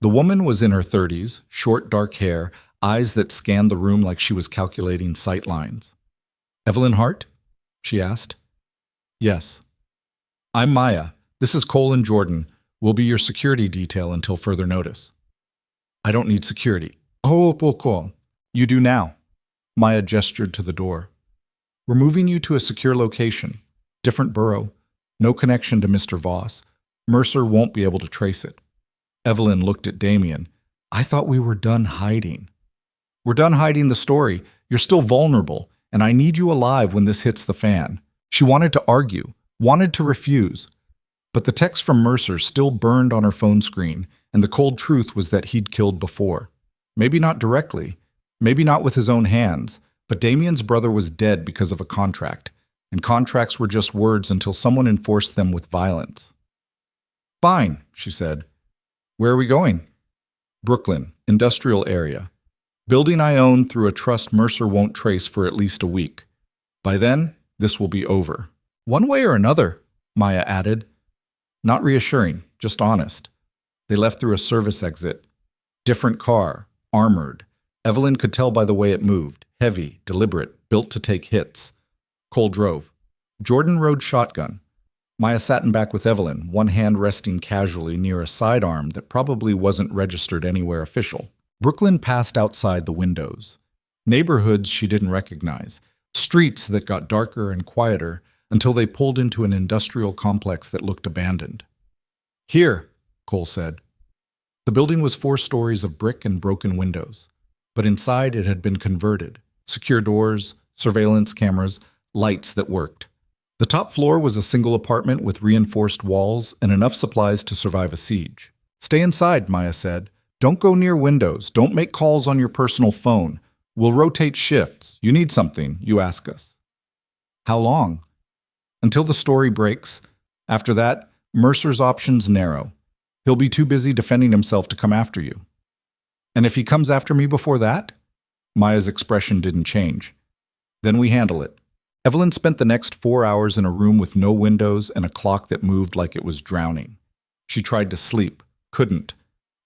Speaker 1: The woman was in her 30s, short dark hair, eyes that scanned the room like she was calculating sight lines. Evelyn Hart? She asked. Yes. I'm Maya. This is Cole and Jordan. We'll be your security detail until further notice. I don't need security. Oh, poco. You do now. Maya gestured to the door. We're moving you to a secure location. Different borough. No connection to Mr. Voss. Mercer won't be able to trace it. Evelyn looked at Damien. I thought we were done hiding. We're done hiding the story. You're still vulnerable, and I need you alive when this hits the fan. She wanted to argue, wanted to refuse. But the text from Mercer still burned on her phone screen, and the cold truth was that he'd killed before. Maybe not directly, maybe not with his own hands, but Damien's brother was dead because of a contract. And contracts were just words until someone enforced them with violence. Fine, she said. Where are we going? Brooklyn, industrial area. Building I own through a trust Mercer won't trace for at least a week. By then, this will be over. One way or another, Maya added. Not reassuring, just honest. They left through a service exit. Different car, armored. Evelyn could tell by the way it moved. Heavy, deliberate, built to take hits. Cole drove. Jordan rode shotgun. Maya sat in back with Evelyn, one hand resting casually near a sidearm that probably wasn't registered anywhere official. Brooklyn passed outside the windows. Neighborhoods she didn't recognize. Streets that got darker and quieter until they pulled into an industrial complex that looked abandoned. Here, Cole said. The building was 4 stories of brick and broken windows, but inside it had been converted. Secure doors, surveillance cameras, lights that worked. The top floor was a single apartment with reinforced walls and enough supplies to survive a siege. Stay inside, Maya said. Don't go near windows. Don't make calls on your personal phone. We'll rotate shifts. You need something, you ask us. How long? Until the story breaks. After that, Mercer's options narrow. He'll be too busy defending himself to come after you. And if he comes after me before that? Maya's expression didn't change. Then we handle it. Evelyn spent the next 4 hours in a room with no windows and a clock that moved like it was drowning. She tried to sleep, couldn't.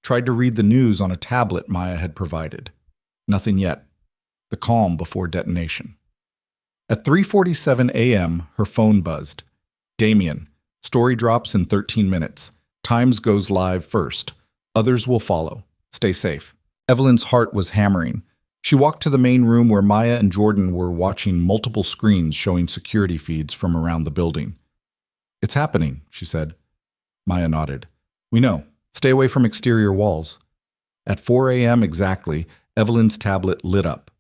Speaker 1: Tried to read the news on a tablet Maya had provided. Nothing yet. The calm before detonation. At 3:47 a.m., her phone buzzed. Damien, story drops in 13 minutes. Times goes live first. Others will follow. Stay safe. Evelyn's heart was hammering. She walked to the main room where Maya and Jordan were watching multiple screens showing security feeds from around the building. It's happening, she said. Maya nodded. We know. Stay away from exterior walls. At 4 a.m. exactly, Evelyn's tablet lit up.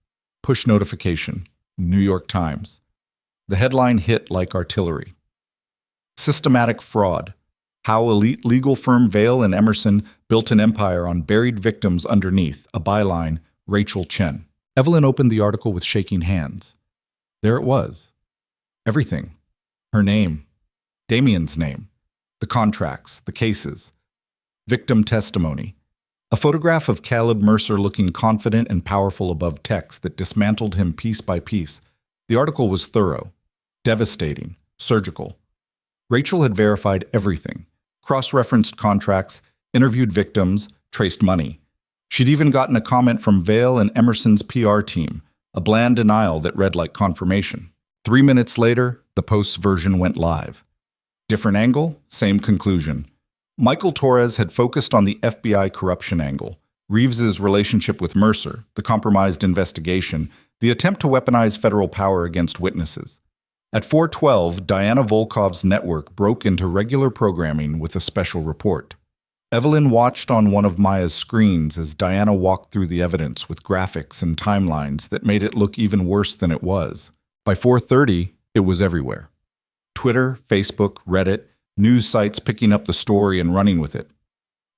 Speaker 1: Push notification. New York Times. The headline hit like artillery. Systematic fraud. How elite legal firm Vail and Emerson built an empire on buried victims underneath, a byline, Rachel Chen. Evelyn opened the article with shaking hands. There it was. Everything. Her name. Damien's name. The contracts, the cases. Victim testimony. A photograph of Caleb Mercer looking confident and powerful above text that dismantled him piece by piece. The article was thorough, devastating, surgical. Rachel had verified everything. Cross-referenced contracts, interviewed victims, traced money. She'd even gotten a comment from Vail and Emerson's PR team, a bland denial that read like confirmation. 3 minutes later, the Post's version went live. Different angle, same conclusion. Michael Torres had focused on the FBI corruption angle, Reeves's relationship with Mercer, the compromised investigation, the attempt to weaponize federal power against witnesses. At 4:12, Diana Volkov's network broke into regular programming with a special report. Evelyn watched on one of Maya's screens as Diana walked through the evidence with graphics and timelines that made it look even worse than it was. By 4:30, it was everywhere. Twitter, Facebook, Reddit, news sites picking up the story and running with it.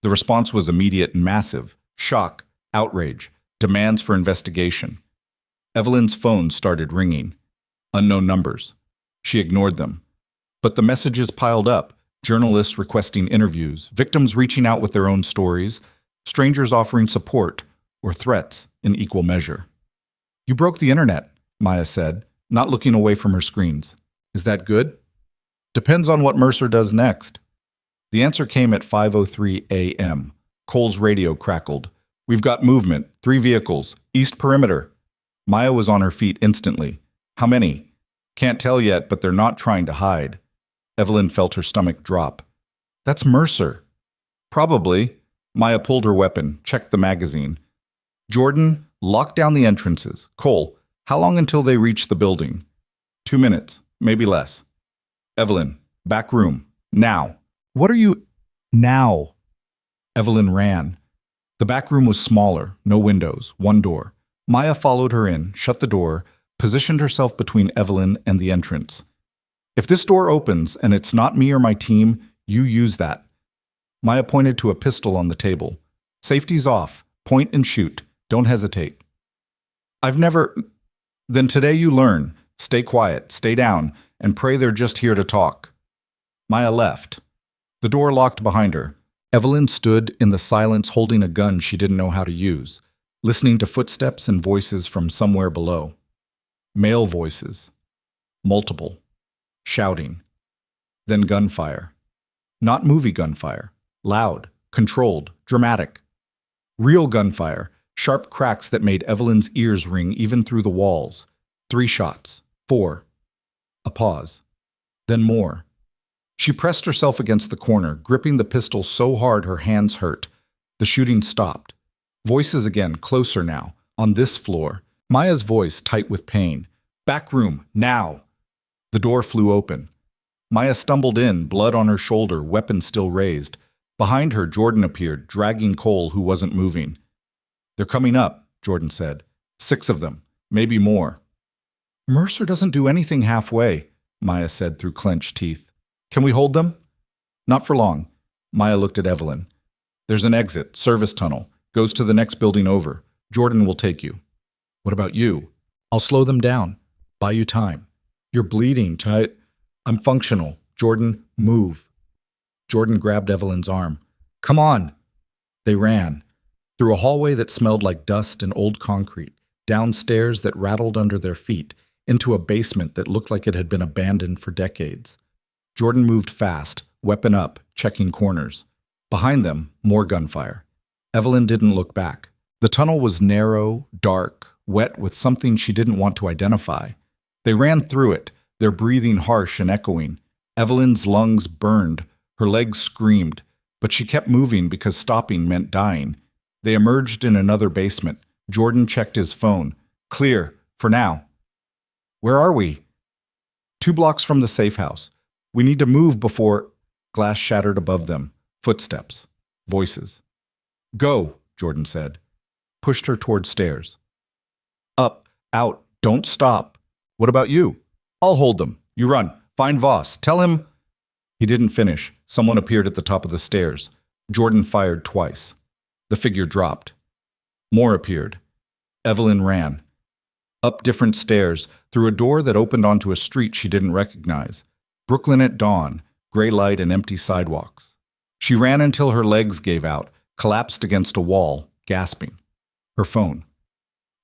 Speaker 1: The response was immediate and massive. Shock, outrage, demands for investigation. Evelyn's phone started ringing. Unknown numbers. She ignored them. But the messages piled up. Journalists requesting interviews, victims reaching out with their own stories, strangers offering support or threats in equal measure. You broke the internet, Maya said, not looking away from her screens. Is that good? Depends on what Mercer does next. The answer came at 5:03 a.m. Cole's radio crackled. We've got movement, 3 vehicles, east perimeter. Maya was on her feet instantly. How many? Can't tell yet, but they're not trying to hide. Evelyn felt her stomach drop. That's Mercer. Probably. Maya pulled her weapon, checked the magazine. Jordan, lock down the entrances. Cole, how long until they reach the building? 2 minutes, maybe less. Evelyn, back room. Now. What are you... Now. Evelyn ran. The back room was smaller, no windows, 1 door. Maya followed her in, shut the door, positioned herself between Evelyn and the entrance. If this door opens and it's not me or my team, you use that. Maya pointed to a pistol on the table. Safety's off. Point and shoot. Don't hesitate. I've never... Then today you learn. Stay quiet, stay down, and pray they're just here to talk." Maya left. The door locked behind her. Evelyn stood in the silence holding a gun she didn't know how to use, listening to footsteps and voices from somewhere below. Male voices. Multiple. Shouting. Then gunfire. Not movie gunfire. Loud, controlled, dramatic. Real gunfire, sharp cracks that made Evelyn's ears ring even through the walls. 3 shots. 4. A pause. Then more. She pressed herself against the corner, gripping the pistol so hard her hands hurt. The shooting stopped. Voices again, closer now, on this floor. Maya's voice tight with pain. "Back room, now!" The door flew open. Maya stumbled in, blood on her shoulder, weapon still raised. Behind her, Jordan appeared, dragging Cole, who wasn't moving. "They're coming up," Jordan said. 6 of them, maybe more. "Mercer doesn't do anything halfway," Maya said through clenched teeth. "Can we hold them?" "Not for long." Maya looked at Evelyn. "There's an exit, service tunnel. Goes to the next building over. Jordan will take you." "What about you?" "I'll slow them down. Buy you time." "You're bleeding, I'm functional. Jordan, move." Jordan grabbed Evelyn's arm. "Come on." They ran. Through a hallway that smelled like dust and old concrete, down stairs that rattled under their feet, into a basement that looked like it had been abandoned for decades. Jordan moved fast, weapon up, checking corners. Behind them, more gunfire. Evelyn didn't look back. The tunnel was narrow, dark, wet with something she didn't want to identify. They ran through it, their breathing harsh and echoing. Evelyn's lungs burned, her legs screamed, but she kept moving because stopping meant dying. They emerged in another basement. Jordan checked his phone. "Clear, for now." "Where are we?" 2 blocks from the safe house. "We need to move before—" Glass shattered above them. Footsteps. Voices. "Go," Jordan said. Pushed her toward stairs. "Up, out, don't stop." "What about you?" "I'll hold them. You run. Find Voss. Tell him—" He didn't finish. Someone appeared at the top of the stairs. Jordan fired twice. The figure dropped. More appeared. Evelyn ran. Up different stairs, through a door that opened onto a street she didn't recognize. Brooklyn at dawn, gray light and empty sidewalks. She ran until her legs gave out, collapsed against a wall, gasping. Her phone.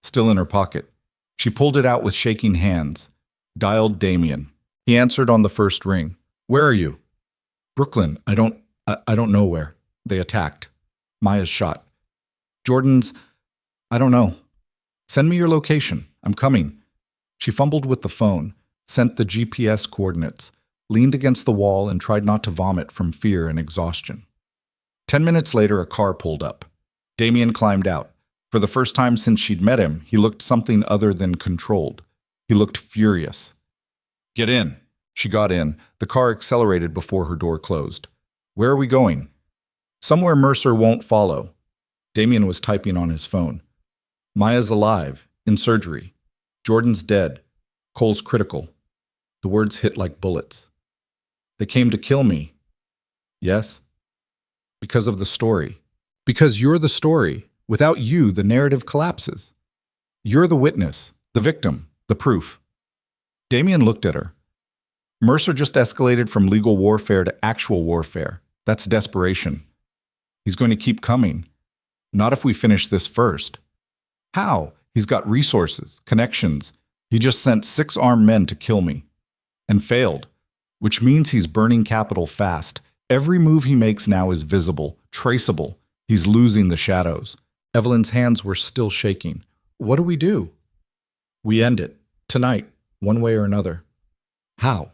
Speaker 1: Still in her pocket. She pulled it out with shaking hands. Dialed Damien. He answered on the first ring. "Where are you?" "Brooklyn, I don't know where. They attacked." Maya's shot. Jordan's, "I don't know." "Send me your location. I'm coming." She fumbled with the phone, sent the GPS coordinates, leaned against the wall and tried not to vomit from fear and exhaustion. 10 minutes later, a car pulled up. Damien climbed out. For the first time since she'd met him, he looked something other than controlled. He looked furious. "Get in." She got in. The car accelerated before her door closed. "Where are we going?" "Somewhere Mercer won't follow." Damien was typing on his phone. "Maya's alive, in surgery. Jordan's dead. Cole's critical." The words hit like bullets. "They came to kill me." "Yes?" "Because of the story. Because you're the story. Without you, the narrative collapses. You're the witness, the victim, the proof." Damien looked at her. "Mercer just escalated from legal warfare to actual warfare. That's desperation. He's going to keep coming. Not if we finish this first." "How? He's got resources, connections. He just sent 6 armed men to kill me. And failed. Which means he's burning capital fast. Every move he makes now is visible, traceable. He's losing the shadows." Evelyn's hands were still shaking. "What do we do?" "We end it. Tonight. One way or another." "How?"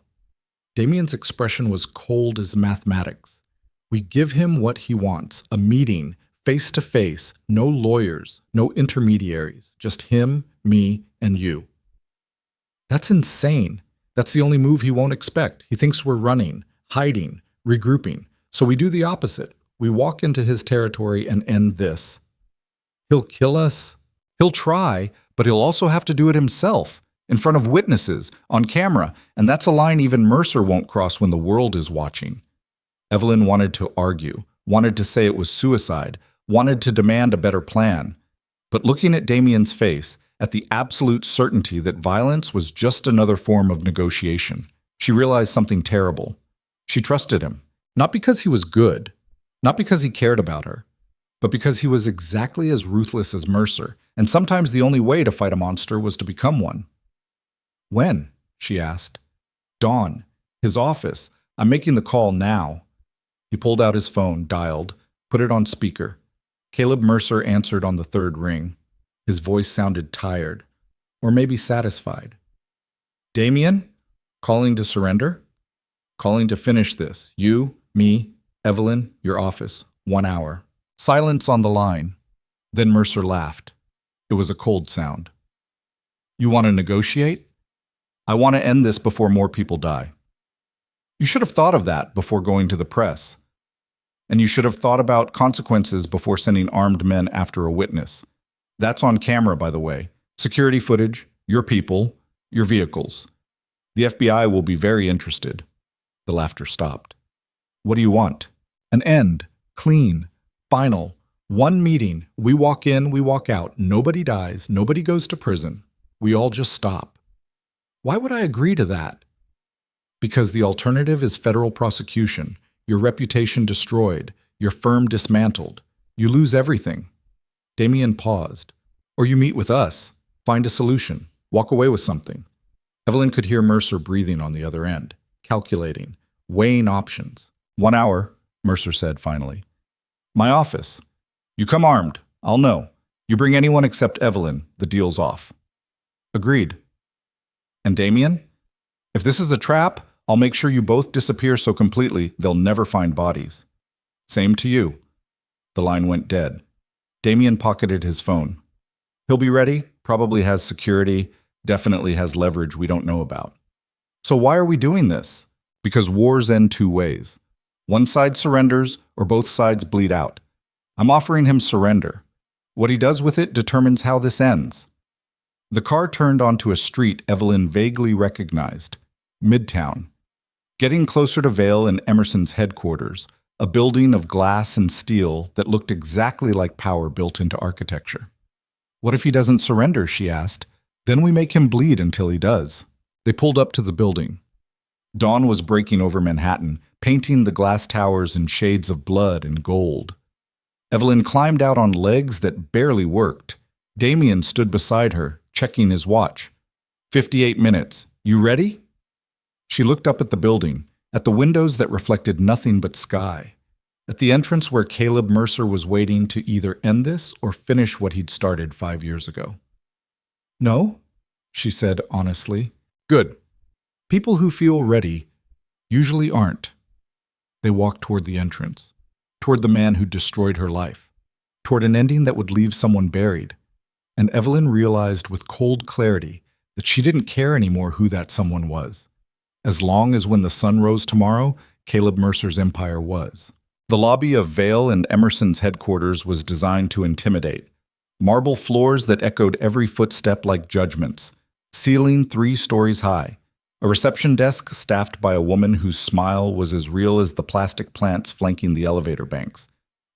Speaker 1: Damien's expression was cold as mathematics. "We give him what he wants, a meeting, face to face, no lawyers, no intermediaries, just him, me, and you." "That's insane. That's the only move he won't expect. He thinks we're running, hiding, regrouping. So we do the opposite. We walk into his territory and end this." "He'll kill us?" "He'll try, but he'll also have to do it himself. In front of witnesses, on camera, and that's a line even Mercer won't cross when the world is watching." Evelyn wanted to argue, wanted to say it was suicide, wanted to demand a better plan. But looking at Damien's face, at the absolute certainty that violence was just another form of negotiation, She realized something terrible. She trusted him, not because he was good, not because he cared about her, but because he was exactly as ruthless as Mercer, and sometimes the only way to fight a monster was to become one. When? She asked. Dawn. His office. I'm making the call now. He pulled out his phone, dialed, put it on speaker. Caleb Mercer answered on the third ring. His voice sounded tired, or maybe satisfied. Damien? Calling to surrender? Calling to finish this. You, me, Evelyn, your office. 1 hour. Silence on the line. Then Mercer laughed. It was a cold sound. You want to negotiate? I want to end this before more people die. You should have thought of that before going to the press. And you should have thought about consequences before sending armed men after a witness. That's on camera, by the way. Security footage, your people, your vehicles. The FBI will be very interested. The laughter stopped. What do you want? An end. Clean. Final. One meeting. We walk in, we walk out. Nobody dies. Nobody goes to prison. We all just stop. Why would I agree to that? Because the alternative is federal prosecution, your reputation destroyed, your firm dismantled. You lose everything. Damien paused. Or you meet with us, find a solution, walk away with something. Evelyn could hear Mercer breathing on the other end, calculating, weighing options. 1 hour, Mercer said finally. My office. You come armed, I'll know. You bring anyone except Evelyn, the deal's off. Agreed. And Damien? If this is a trap, I'll make sure you both disappear so completely they'll never find bodies. Same to you. The line went dead. Damien pocketed his phone. He'll be ready, probably has security, definitely has leverage we don't know about. So why are we doing this? Because wars end two ways. One side surrenders or both sides bleed out. I'm offering him surrender. What he does with it determines how this ends. The car turned onto a street Evelyn vaguely recognized. Midtown. Getting closer to Vale and Emerson's headquarters, a building of glass and steel that looked exactly like power built into architecture. What if he doesn't surrender, she asked. Then we make him bleed until he does. They pulled up to the building. Dawn was breaking over Manhattan, painting the glass towers in shades of blood and gold. Evelyn climbed out on legs that barely worked. Damien stood beside her, checking his watch. 58 minutes. You ready? She looked up at the building, at the windows that reflected nothing but sky, at the entrance where Caleb Mercer was waiting to either end this or finish what he'd started 5 years ago. No, she said honestly. Good. People who feel ready usually aren't. They walked toward the entrance, toward the man who destroyed her life, toward an ending that would leave someone buried. And Evelyn realized with cold clarity that she didn't care anymore who that someone was. As long as when the sun rose tomorrow, Caleb Mercer's empire was. The lobby of Vale and Emerson's headquarters was designed to intimidate. Marble floors that echoed every footstep like judgments. Ceiling 3 stories high. A reception desk staffed by a woman whose smile was as real as the plastic plants flanking the elevator banks.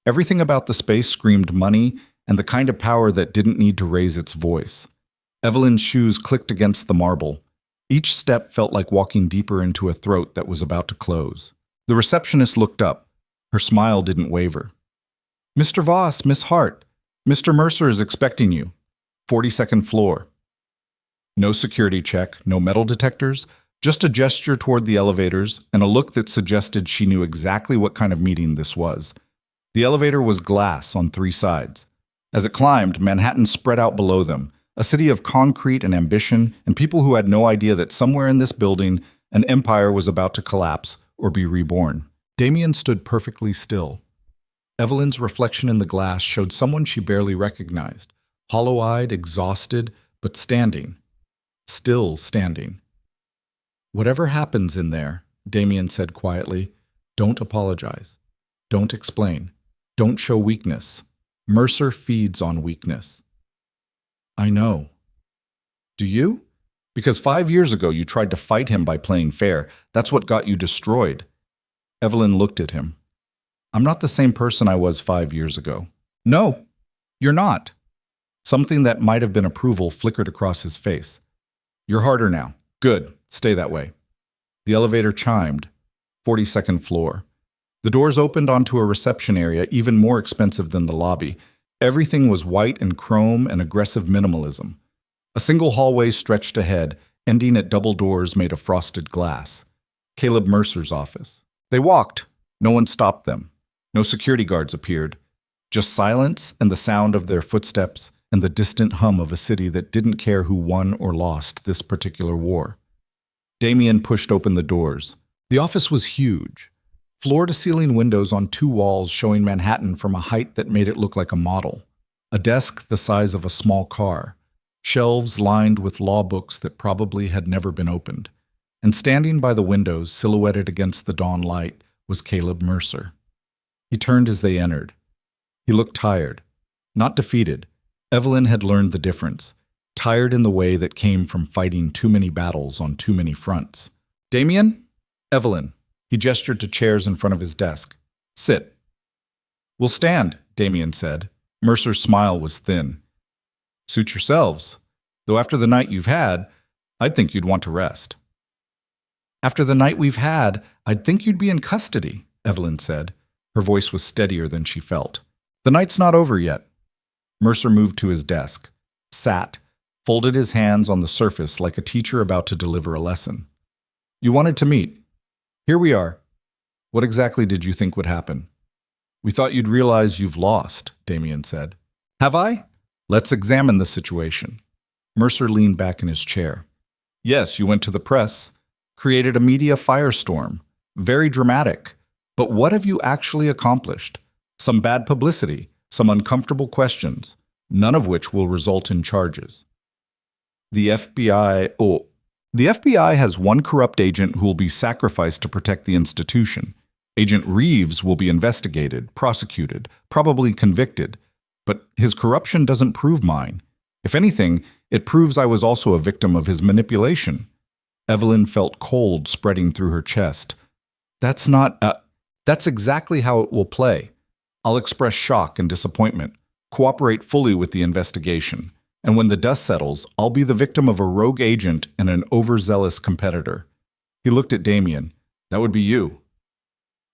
Speaker 1: Everything about the space screamed money and the kind of power that didn't need to raise its voice. Evelyn's shoes clicked against the marble. Each step felt like walking deeper into a throat that was about to close. The receptionist looked up. Her smile didn't waver. Mr. Voss, Miss Hart, Mr. Mercer is expecting you. 42nd floor. No security check, no metal detectors, just a gesture toward the elevators and a look that suggested she knew exactly what kind of meeting this was. The elevator was glass on 3 sides. As it climbed, Manhattan spread out below them, a city of concrete and ambition and people who had no idea that somewhere in this building an empire was about to collapse or be reborn. Damien stood perfectly still. Evelyn's reflection in the glass showed someone she barely recognized, hollow-eyed, exhausted, but standing. Still standing. Whatever happens in there, Damien said quietly, don't apologize. Don't explain. Don't show weakness. Mercer feeds on weakness. I know. Do you? Because 5 years ago you tried to fight him by playing fair. That's what got you destroyed. Evelyn looked at him. I'm not the same person I was 5 years ago. No, you're not. Something that might have been approval flickered across his face. You're harder now. Good. Stay that way. The elevator chimed. 42nd floor. The doors opened onto a reception area even more expensive than the lobby. Everything was white and chrome and aggressive minimalism. A single hallway stretched ahead, ending at double doors made of frosted glass. Caleb Mercer's office. They walked. No one stopped them. No security guards appeared. Just silence and the sound of their footsteps and the distant hum of a city that didn't care who won or lost this particular war. Damien pushed open the doors. The office was huge. Floor-to-ceiling windows on 2 walls showing Manhattan from a height that made it look like a model. A desk the size of a small car. Shelves lined with law books that probably had never been opened. And standing by the windows, silhouetted against the dawn light, was Caleb Mercer. He turned as they entered. He looked tired. Not defeated. Evelyn had learned the difference. Tired in the way that came from fighting too many battles on too many fronts. Damien? Evelyn. He gestured to chairs in front of his desk. Sit. We'll stand, Damien said. Mercer's smile was thin. Suit yourselves. Though after the night you've had, I'd think you'd want to rest. After the night we've had, I'd think you'd be in custody, Evelyn said. Her voice was steadier than she felt. The night's not over yet. Mercer moved to his desk, sat, folded his hands on the surface like a teacher about to deliver a lesson. You wanted to meet. Here we are. What exactly did you think would happen? We thought you'd realize you've lost, Damien said. Have I? Let's examine the situation. Mercer leaned back in his chair. Yes, you went to the press, created a media firestorm. Very dramatic. But what have you actually accomplished? Some bad publicity, some uncomfortable questions, none of which will result in charges. The FBI has one corrupt agent who will be sacrificed to protect the institution. Agent Reeves will be investigated, prosecuted, probably convicted. But his corruption doesn't prove mine. If anything, it proves I was also a victim of his manipulation. Evelyn felt cold spreading through her chest. That's exactly how it will play. I'll express shock and disappointment, cooperate fully with the investigation, and when the dust settles, I'll be the victim of a rogue agent and an overzealous competitor. He looked at Damien. That would be you.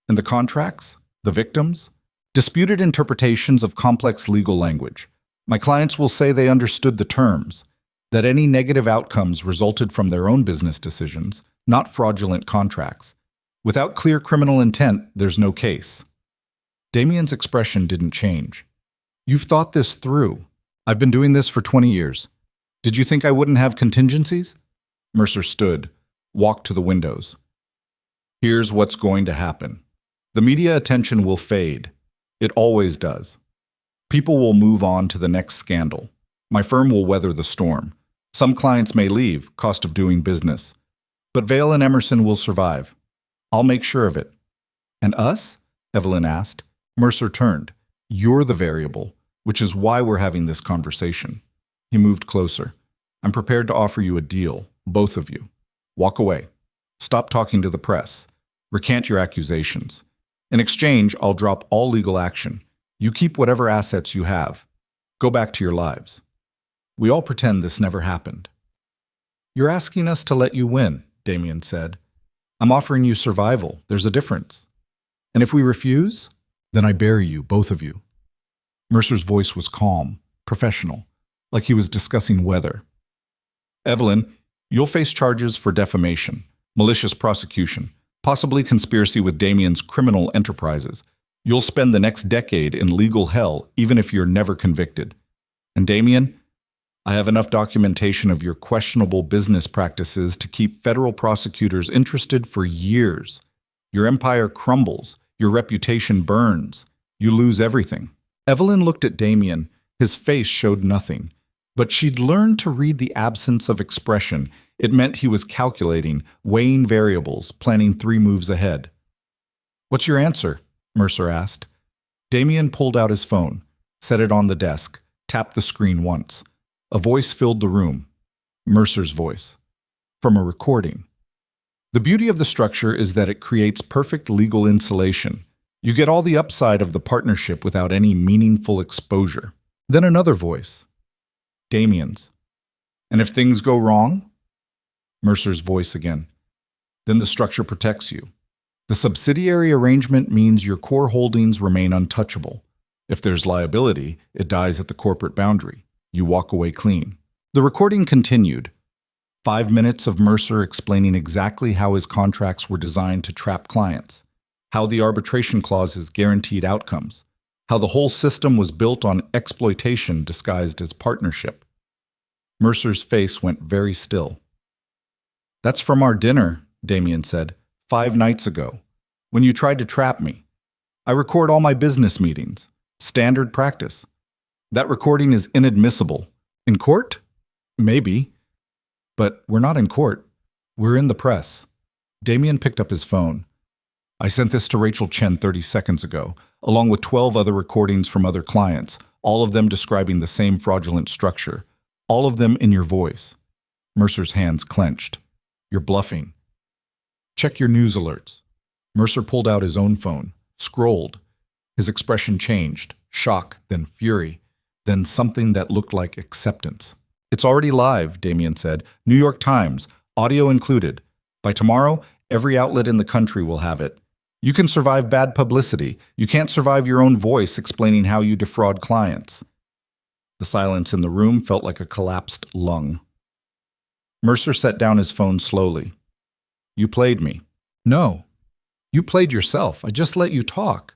Speaker 1: And the contracts? The victims? Disputed interpretations of complex legal language. My clients will say they understood the terms, that any negative outcomes resulted from their own business decisions, not fraudulent contracts. Without clear criminal intent, there's no case. Damien's expression didn't change. You've thought this through. I've been doing this for 20 years. Did you think I wouldn't have contingencies? Mercer stood, walked to the windows. Here's what's going to happen. The media attention will fade. It always does. People will move on to the next scandal. My firm will weather the storm. Some clients may leave, cost of doing business. But Vale and Emerson will survive. I'll make sure of it. And us? Evelyn asked. Mercer turned. You're the variable, which is why we're having this conversation. He moved closer. I'm prepared to offer you a deal, both of you. Walk away. Stop talking to the press. Recant your accusations. In exchange, I'll drop all legal action. You keep whatever assets you have. Go back to your lives. We all pretend this never happened. You're asking us to let you win, Damien said. I'm offering you survival. There's a difference. And if we refuse, then I bury you, both of you. Mercer's voice was calm, professional, like he was discussing weather. Evelyn, you'll face charges for defamation, malicious prosecution, possibly conspiracy with Damien's criminal enterprises. You'll spend the next decade in legal hell, even if you're never convicted. And Damien, I have enough documentation of your questionable business practices to keep federal prosecutors interested for years. Your empire crumbles. Your reputation burns. You lose everything. Evelyn looked at Damien. His face showed nothing. But she'd learned to read the absence of expression. It meant he was calculating, weighing variables, planning 3 moves ahead. What's your answer? Mercer asked. Damien pulled out his phone, set it on the desk, tapped the screen once. A voice filled the room. Mercer's voice. From a recording. The beauty of the structure is that it creates perfect legal insulation. You get all the upside of the partnership without any meaningful exposure. Then another voice. Damien's. And if things go wrong? Mercer's voice again. then the structure protects you. The subsidiary arrangement means your core holdings remain untouchable. If there's liability, it dies at the corporate boundary. You walk away clean. The recording continued. 5 minutes of Mercer explaining exactly how his contracts were designed to trap clients, how the arbitration clauses guaranteed outcomes, how the whole system was built on exploitation disguised as partnership. Mercer's face went very still. "That's from our dinner," Damien said, "5 nights ago, when you tried to trap me. I record all my business meetings. Standard practice. That recording is inadmissible. In court? Maybe. But we're not in court. We're in the press." Damien picked up his phone. "I sent this to Rachel Chen 30 seconds ago, along with 12 other recordings from other clients, all of them describing the same fraudulent structure, all of them in your voice." Mercer's hands clenched. "You're bluffing. Check your news alerts." Mercer pulled out his own phone, scrolled. His expression changed, shock, then fury, then something that looked like acceptance. "It's already live," Damien said. "New York Times, audio included. By tomorrow, every outlet in the country will have it. You can survive bad publicity. You can't survive your own voice explaining how you defraud clients." The silence in the room felt like a collapsed lung. Mercer set down his phone slowly. "You played me." "No. You played yourself. I just let you talk."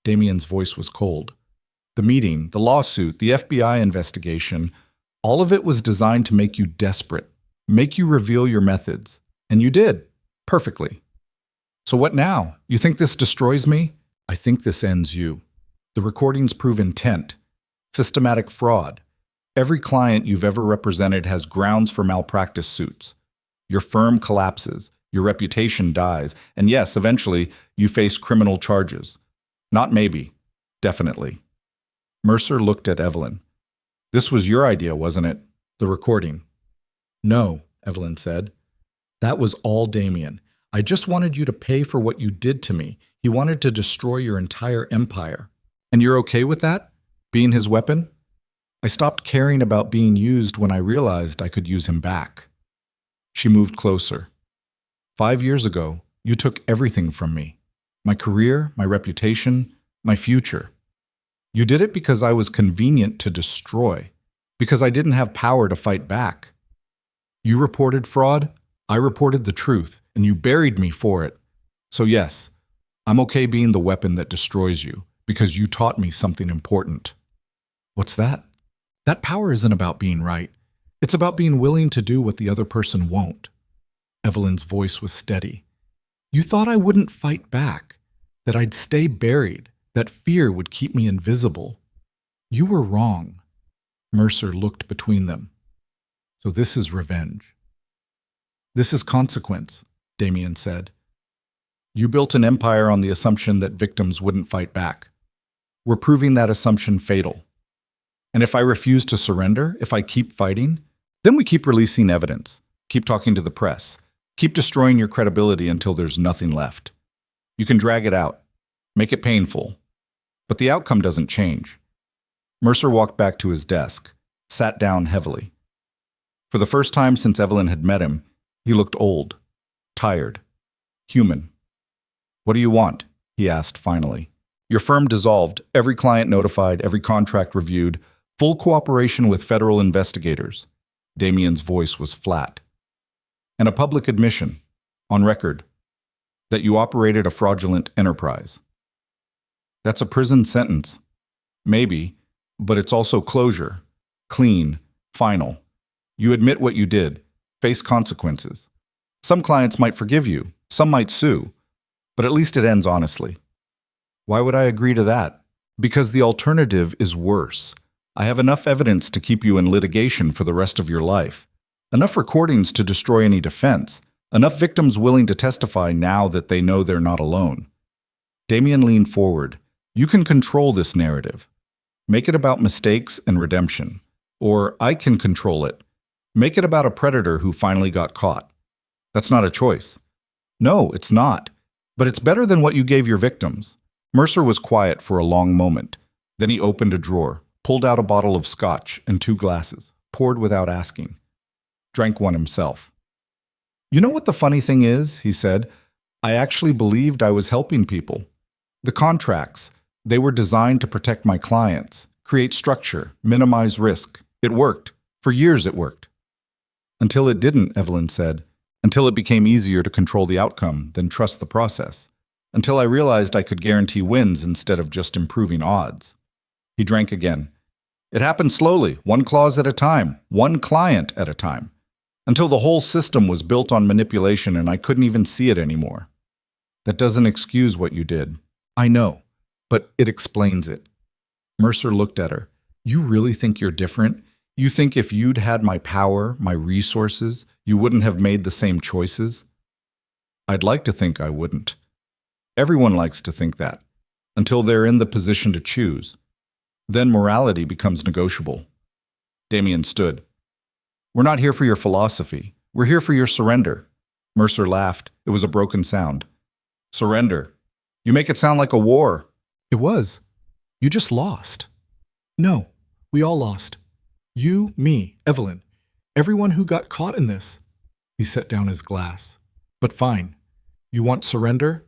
Speaker 1: Damien's voice was cold. "The meeting, the lawsuit, the FBI investigation, all of it was designed to make you desperate, make you reveal your methods. And you did. Perfectly. So what now? You think this destroys me? I think this ends you. The recordings prove intent, systematic fraud. Every client you've ever represented has grounds for malpractice suits. Your firm collapses, your reputation dies, and yes, eventually, you face criminal charges. Not maybe, definitely." Mercer looked at Evelyn. "This was your idea, wasn't it? The recording." "No," Evelyn said. "That was all Damien. I just wanted you to pay for what you did to me. He wanted to destroy your entire empire. And you're okay with that? Being his weapon? I stopped caring about being used when I realized I could use him back." She moved closer. 5 years ago, you took everything from me. My career, my reputation, my future. You did it because I was convenient to destroy, because I didn't have power to fight back. You reported fraud, I reported the truth, and you buried me for it. So yes, I'm okay being the weapon that destroys you, because you taught me something important." "What's that?" "That power isn't about being right. It's about being willing to do what the other person won't." Evelyn's voice was steady. "You thought I wouldn't fight back, that I'd stay buried, that fear would keep me invisible. You were wrong." Mercer looked between them. "So this is revenge." "This is consequence," Damien said. "You built an empire on the assumption that victims wouldn't fight back. We're proving that assumption fatal. And if I refuse to surrender, if I keep fighting, then we keep releasing evidence, keep talking to the press, keep destroying your credibility until there's nothing left. You can drag it out, make it painful, but the outcome doesn't change." Mercer walked back to his desk, sat down heavily. For the first time since Evelyn had met him, he looked old, tired, human. "What do you want?" he asked finally. "Your firm dissolved, every client notified, every contract reviewed, full cooperation with federal investigators." Damien's voice was flat. "And a public admission, on record, that you operated a fraudulent enterprise." "That's a prison sentence." "Maybe, but it's also closure. Clean, final. You admit what you did, face consequences. Some clients might forgive you, some might sue, but at least it ends honestly." "Why would I agree to that?" "Because the alternative is worse. I have enough evidence to keep you in litigation for the rest of your life. Enough recordings to destroy any defense. Enough victims willing to testify now that they know they're not alone." Damien leaned forward. "You can control this narrative. Make it about mistakes and redemption. Or I can control it. Make it about a predator who finally got caught. That's not a choice." "No, it's not. But it's better than what you gave your victims." Mercer was quiet for a long moment. Then he opened a drawer, pulled out a bottle of scotch and 2 glasses, poured without asking. Drank one himself. You know what the funny thing is, he said. I actually believed I was helping people. The contracts, they were designed to protect my clients, create structure, minimize risk. It worked. For years it worked. Until it didn't, Evelyn said. Until it became easier to control the outcome than trust the process. Until I realized I could guarantee wins instead of just improving odds. He drank again. It happened slowly, one clause at a time, one client at a time, until the whole system was built on manipulation and I couldn't even see it anymore. That doesn't excuse what you did. I know, but it explains it. Mercer looked at her. You really think you're different? You think if you'd had my power, my resources, you wouldn't have made the same choices? I'd like to think I wouldn't. Everyone likes to think that, until they're in the position to choose. Then morality becomes negotiable. Damien stood. We're not here for your philosophy. We're here for your surrender. Mercer laughed. It was a broken sound. Surrender. You make it sound like a war.
Speaker 2: It was. You just lost. No, we all lost. You, me, Evelyn, everyone who got caught in this. He set down his glass. But fine. You want surrender?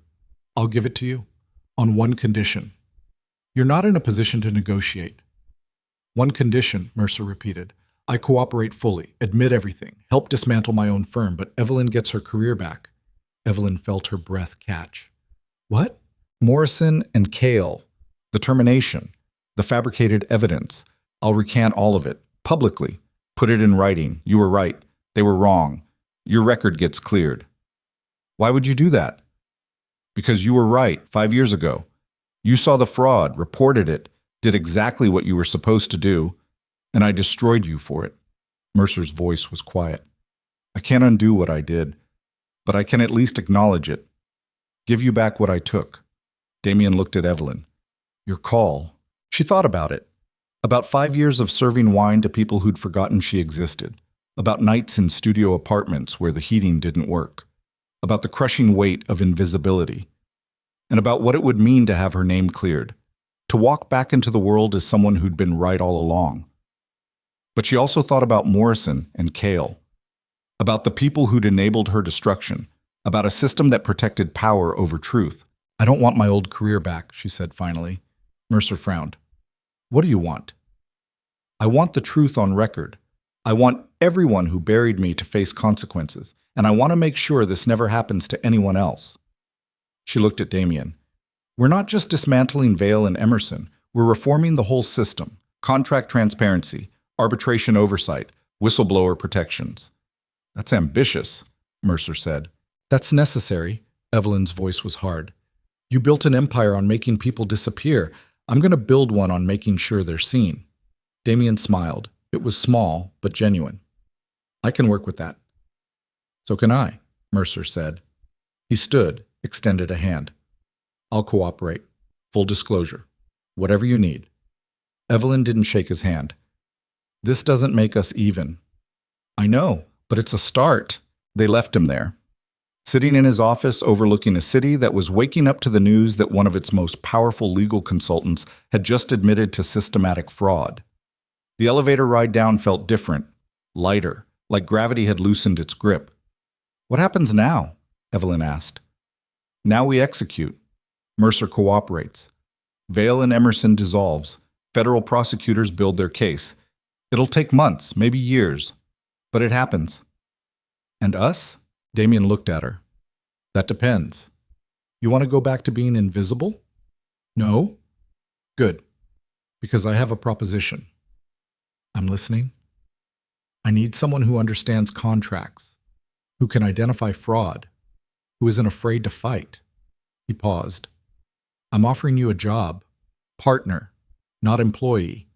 Speaker 2: I'll give it to you. On one condition. You're not in a position to negotiate. One condition, Mercer repeated. I cooperate fully, admit everything, help dismantle my own firm, but Evelyn gets her career back. Evelyn felt her breath catch. What?
Speaker 1: Morrison and Cale. The termination. The fabricated evidence. I'll recant all of it. Publicly. Put it in writing. You were right. They were wrong. Your record gets cleared. Why would you do that? Because you were right 5 years ago. You saw the fraud, reported it, did exactly what you were supposed to do, and I destroyed you for it. Mercer's voice was quiet. I can't undo what I did, but I can at least acknowledge it. Give you back what I took. Damien looked at Evelyn. Your call. She thought about it. About 5 years of serving wine to people who'd forgotten she existed. About nights in studio apartments where the heating didn't work. About the crushing weight of invisibility. And about what it would mean to have her name cleared. To walk back into the world as someone who'd been right all along. But she also thought about Morrison and Cale. About the people who'd enabled her destruction. About a system that protected power over truth. I don't want my old career back, she said finally. Mercer frowned. What do you want? I want the truth on record. I want everyone who buried me to face consequences, and I want to make sure this never happens to anyone else. She looked at Damien. We're not just dismantling Vale and Emerson. We're reforming the whole system. Contract transparency, arbitration oversight, whistleblower protections. That's ambitious, Mercer said. That's necessary. Evelyn's voice was hard. You built an empire on making people disappear. I'm going to build one on making sure they're seen. Damien smiled. It was small, but genuine. I can work with that. So can I, Mercer said. He stood, extended a hand. I'll cooperate. Full disclosure. Whatever you need. Evelyn didn't shake his hand. This doesn't make us even. I know, but it's a start. They left him there. Sitting in his office overlooking a city that was waking up to the news that one of its most powerful legal consultants had just admitted to systematic fraud. The elevator ride down felt different, lighter, like gravity had loosened its grip. What happens now? Evelyn asked. Now we execute. Mercer cooperates. Vale and Emerson dissolves. Federal prosecutors build their case. It'll take months, maybe years, but it happens. And us? Damien looked at her. That depends. You want to go back to being invisible? No? Good. Because I have a proposition. I'm listening. I need someone who understands contracts, who can identify fraud, who isn't afraid to fight. He paused. I'm offering you a job, partner, not employee,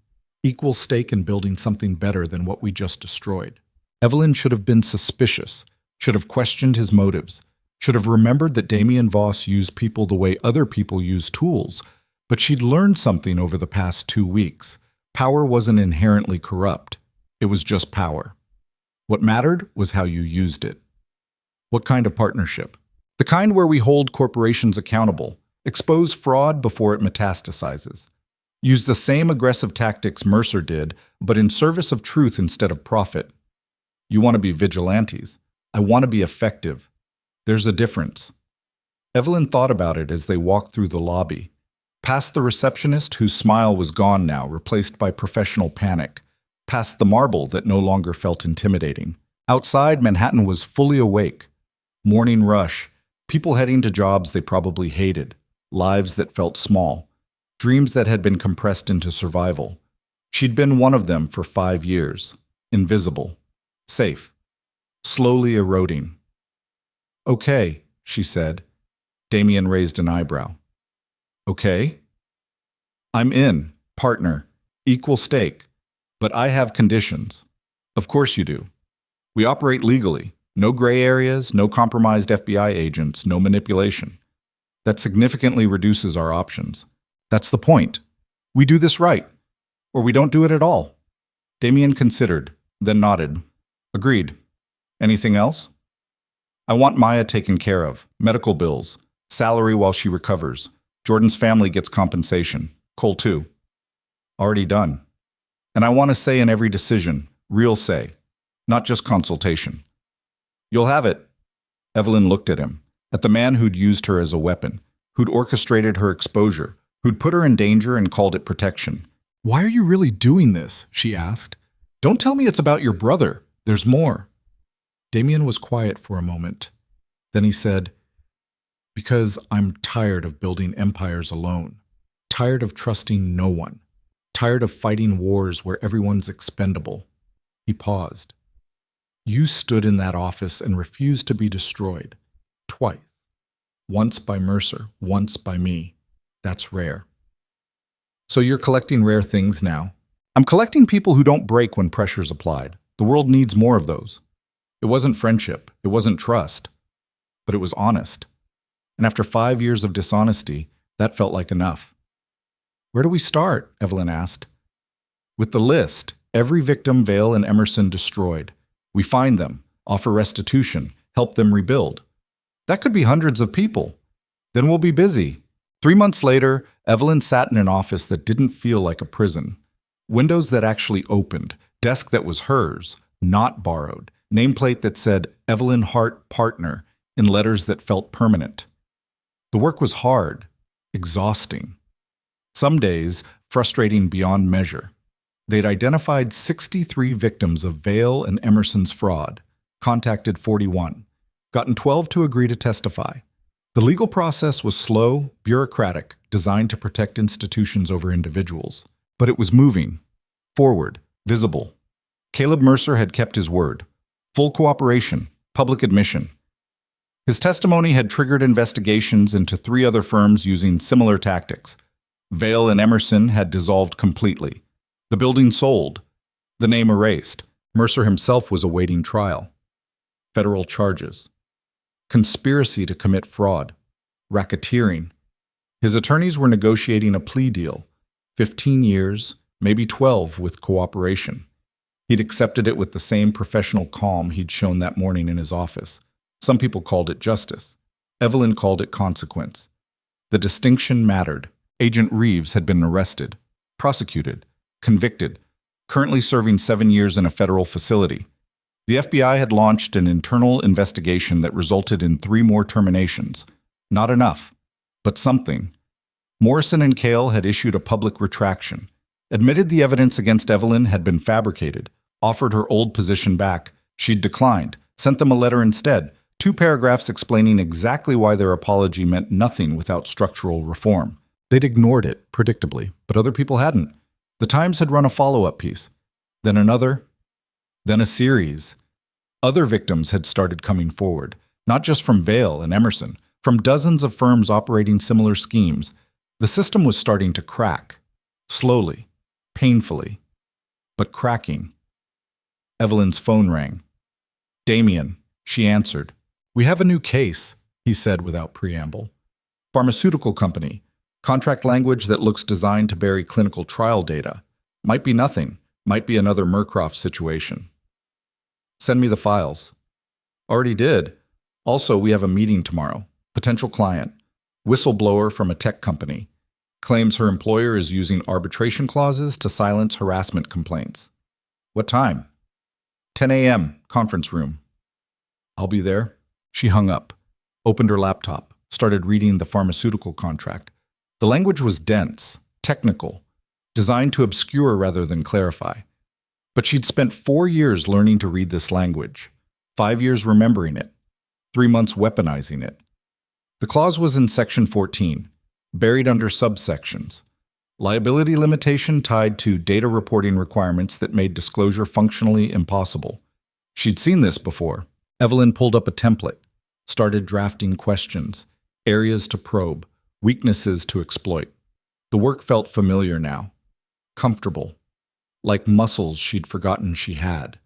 Speaker 1: equal stake in building something better than what we just destroyed. Evelyn should have been suspicious, should have questioned his motives, should have remembered that Damien Voss used people the way other people use tools, but she'd learned something over the past 2 weeks. Power wasn't inherently corrupt. It was just power. What mattered was how you used it. What kind of partnership? The kind where we hold corporations accountable, expose fraud before it metastasizes. Use the same aggressive tactics Mercer did, but in service of truth instead of profit. You want to be vigilantes, I want to be effective. There's a difference. Evelyn thought about it as they walked through the lobby, past the receptionist whose smile was gone now, replaced by professional panic, past the marble that no longer felt intimidating. Outside, Manhattan was fully awake. Morning rush, people heading to jobs they probably hated, lives that felt small, dreams that had been compressed into survival. She'd been one of them for 5 years, invisible, safe, slowly eroding. Okay, she said. Damien raised an eyebrow. Okay? I'm in, partner, equal stake, but I have conditions. Of course you do. We operate legally. No gray areas, no compromised FBI agents, no manipulation. That significantly reduces our options. That's the point. We do this right, or we don't do it at all. Damien considered, then nodded. Agreed. Anything else? I want Maya taken care of. Medical bills, salary while she recovers. Jordan's family gets compensation. Cole too. Already done. And I want a say in every decision, real say, not just consultation. You'll have it. Evelyn looked at him, at the man who'd used her as a weapon, who'd orchestrated her exposure, who'd put her in danger and called it protection.
Speaker 2: Why are you really doing this? She asked. Don't tell me it's about your brother. There's more. Damien was quiet for a moment. Then he said, because I'm tired of building empires alone, tired of trusting no one, tired of fighting wars where everyone's expendable. He paused. You stood in that office and refused to be destroyed. Twice. Once by Mercer, once by me. That's rare. So you're collecting rare things now? I'm collecting people who don't break when pressure's applied. The world needs more of those. It wasn't friendship. It wasn't trust. But it was honest. And after 5 years of dishonesty, that felt like enough. Where do we start? Evelyn asked. With the list, every victim Vale and Emerson destroyed. We find them, offer restitution, help them rebuild. That could be hundreds of people. Then we'll be busy. 3 months later, Evelyn sat in an office that didn't feel like a prison. Windows that actually opened, desk that was hers, not borrowed, nameplate that said Evelyn Hart Partner in letters that felt permanent. The work was hard, exhausting. Some days, frustrating beyond measure. They'd identified 63 victims of Vale and Emerson's fraud, contacted 41, gotten 12 to agree to testify. The legal process was slow, bureaucratic, designed to protect institutions over individuals. But it was moving, forward, visible. Caleb Mercer had kept his word. Full cooperation, public admission. His testimony had triggered investigations into 3 other firms using similar tactics. Vale and Emerson had dissolved completely. The building sold. The name erased. Mercer himself was awaiting trial. Federal charges. Conspiracy to commit fraud. Racketeering. His attorneys were negotiating a plea deal. 15 years, maybe 12 with cooperation. He'd accepted it with the same professional calm he'd shown that morning in his office. Some people called it justice. Evelyn called it consequence. The distinction mattered. Agent Reeves had been arrested, prosecuted, convicted, currently serving 7 years in a federal facility. The FBI had launched an internal investigation that resulted in 3 more terminations. Not enough, but something. Morrison and Cale had issued a public retraction, admitted the evidence against Evelyn had been fabricated, offered her old position back. She'd declined, sent them a letter instead, 2 paragraphs explaining exactly why their apology meant nothing without structural reform. They'd ignored it, predictably, but other people hadn't. The Times had run a follow-up piece, then another, then a series. Other victims had started coming forward, not just from Vale and Emerson, from dozens of firms operating similar schemes. The system was starting to crack, slowly, painfully, but cracking. Evelyn's phone rang. Damien, she answered. We have a new case, he said without preamble. Pharmaceutical company. Contract language that looks designed to bury clinical trial data. Might be nothing. Might be another Murcroft situation. Send me the files. Already did. Also, we have a meeting tomorrow. Potential client. Whistleblower from a tech company. Claims her employer is using arbitration clauses to silence harassment complaints. What time? 10 a.m., conference room.
Speaker 1: I'll be there. She hung up, opened her laptop, started reading the pharmaceutical contract. The language was dense, technical, designed to obscure rather than clarify. But she'd spent 4 years learning to read this language, 5 years remembering it, 3 months weaponizing it. The clause was in Section 14, buried under subsections. Liability limitation tied to data reporting requirements that made disclosure functionally impossible. She'd seen this before. Evelyn pulled up a template, started drafting questions, areas to probe, weaknesses to exploit. The work felt familiar now, comfortable, like muscles she'd forgotten she had.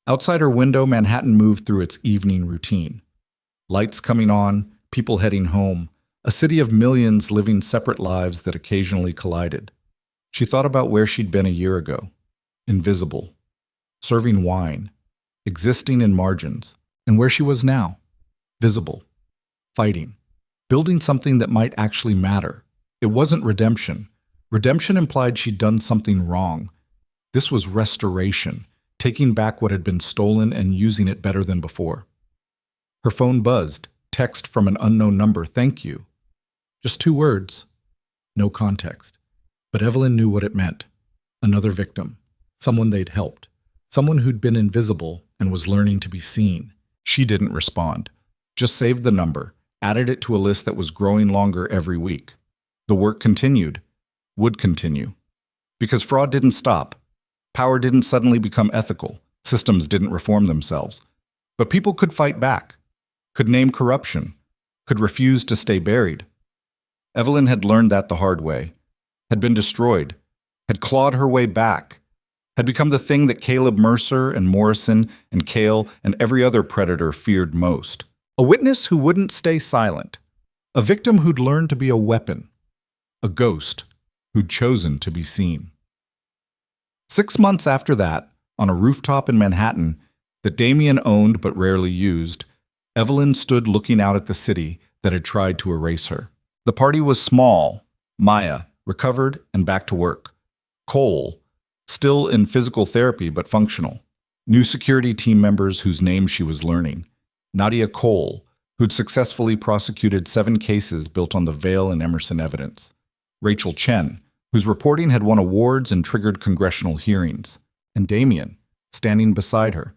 Speaker 1: Outside her window, Manhattan moved through its evening routine. Lights coming on, people heading home, a city of millions living separate lives that occasionally collided. She thought about where she'd been a year ago, invisible, serving wine, existing in margins, and where she was now, visible, fighting, building something that might actually matter. It wasn't redemption. Redemption implied she'd done something wrong. This was restoration, taking back what had been stolen and using it better than before. Her phone buzzed, text from an unknown number, "Thank you." Just 2 words, no context. But Evelyn knew what it meant. Another victim, someone they'd helped, someone who'd been invisible and was learning to be seen. She didn't respond, just saved the number, added it to a list that was growing longer every week. The work continued, would continue. Because fraud didn't stop. Power didn't suddenly become ethical. Systems didn't reform themselves. But people could fight back, could name corruption, could refuse to stay buried. Evelyn had learned that the hard way, had been destroyed, had clawed her way back, had become the thing that Caleb Mercer and Morrison and Cale and every other predator feared most. A witness who wouldn't stay silent, a victim who'd learned to be a weapon, a ghost who'd chosen to be seen. 6 months after that, on a rooftop in Manhattan that Damien owned but rarely used, Evelyn stood looking out at the city that had tried to erase her. The party was small, Maya, recovered and back to work. Cole, still in physical therapy but functional. New security team members whose names she was learning. Nadia Cole, who'd successfully prosecuted 7 cases built on the Vail and Emerson evidence. Rachel Chen, whose reporting had won awards and triggered congressional hearings. And Damien, standing beside her.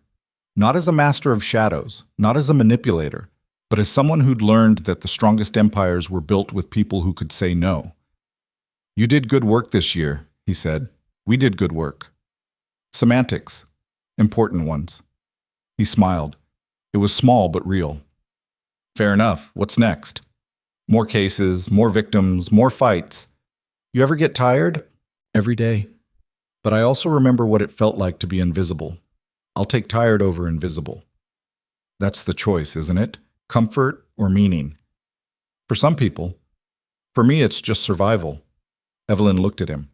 Speaker 1: Not as a master of shadows, not as a manipulator, but as someone who'd learned that the strongest empires were built with people who could say no. "You did good work this year," he said. "We did good work. Semantics. Important ones." He smiled. It was small but real. "Fair enough. What's next? More cases, more victims, more fights. You ever get tired?" "Every day. But I also remember what it felt like to be invisible. I'll take tired over invisible." That's the choice, isn't it? Comfort or meaning? For some people. For me, it's just survival. Evelyn looked at him.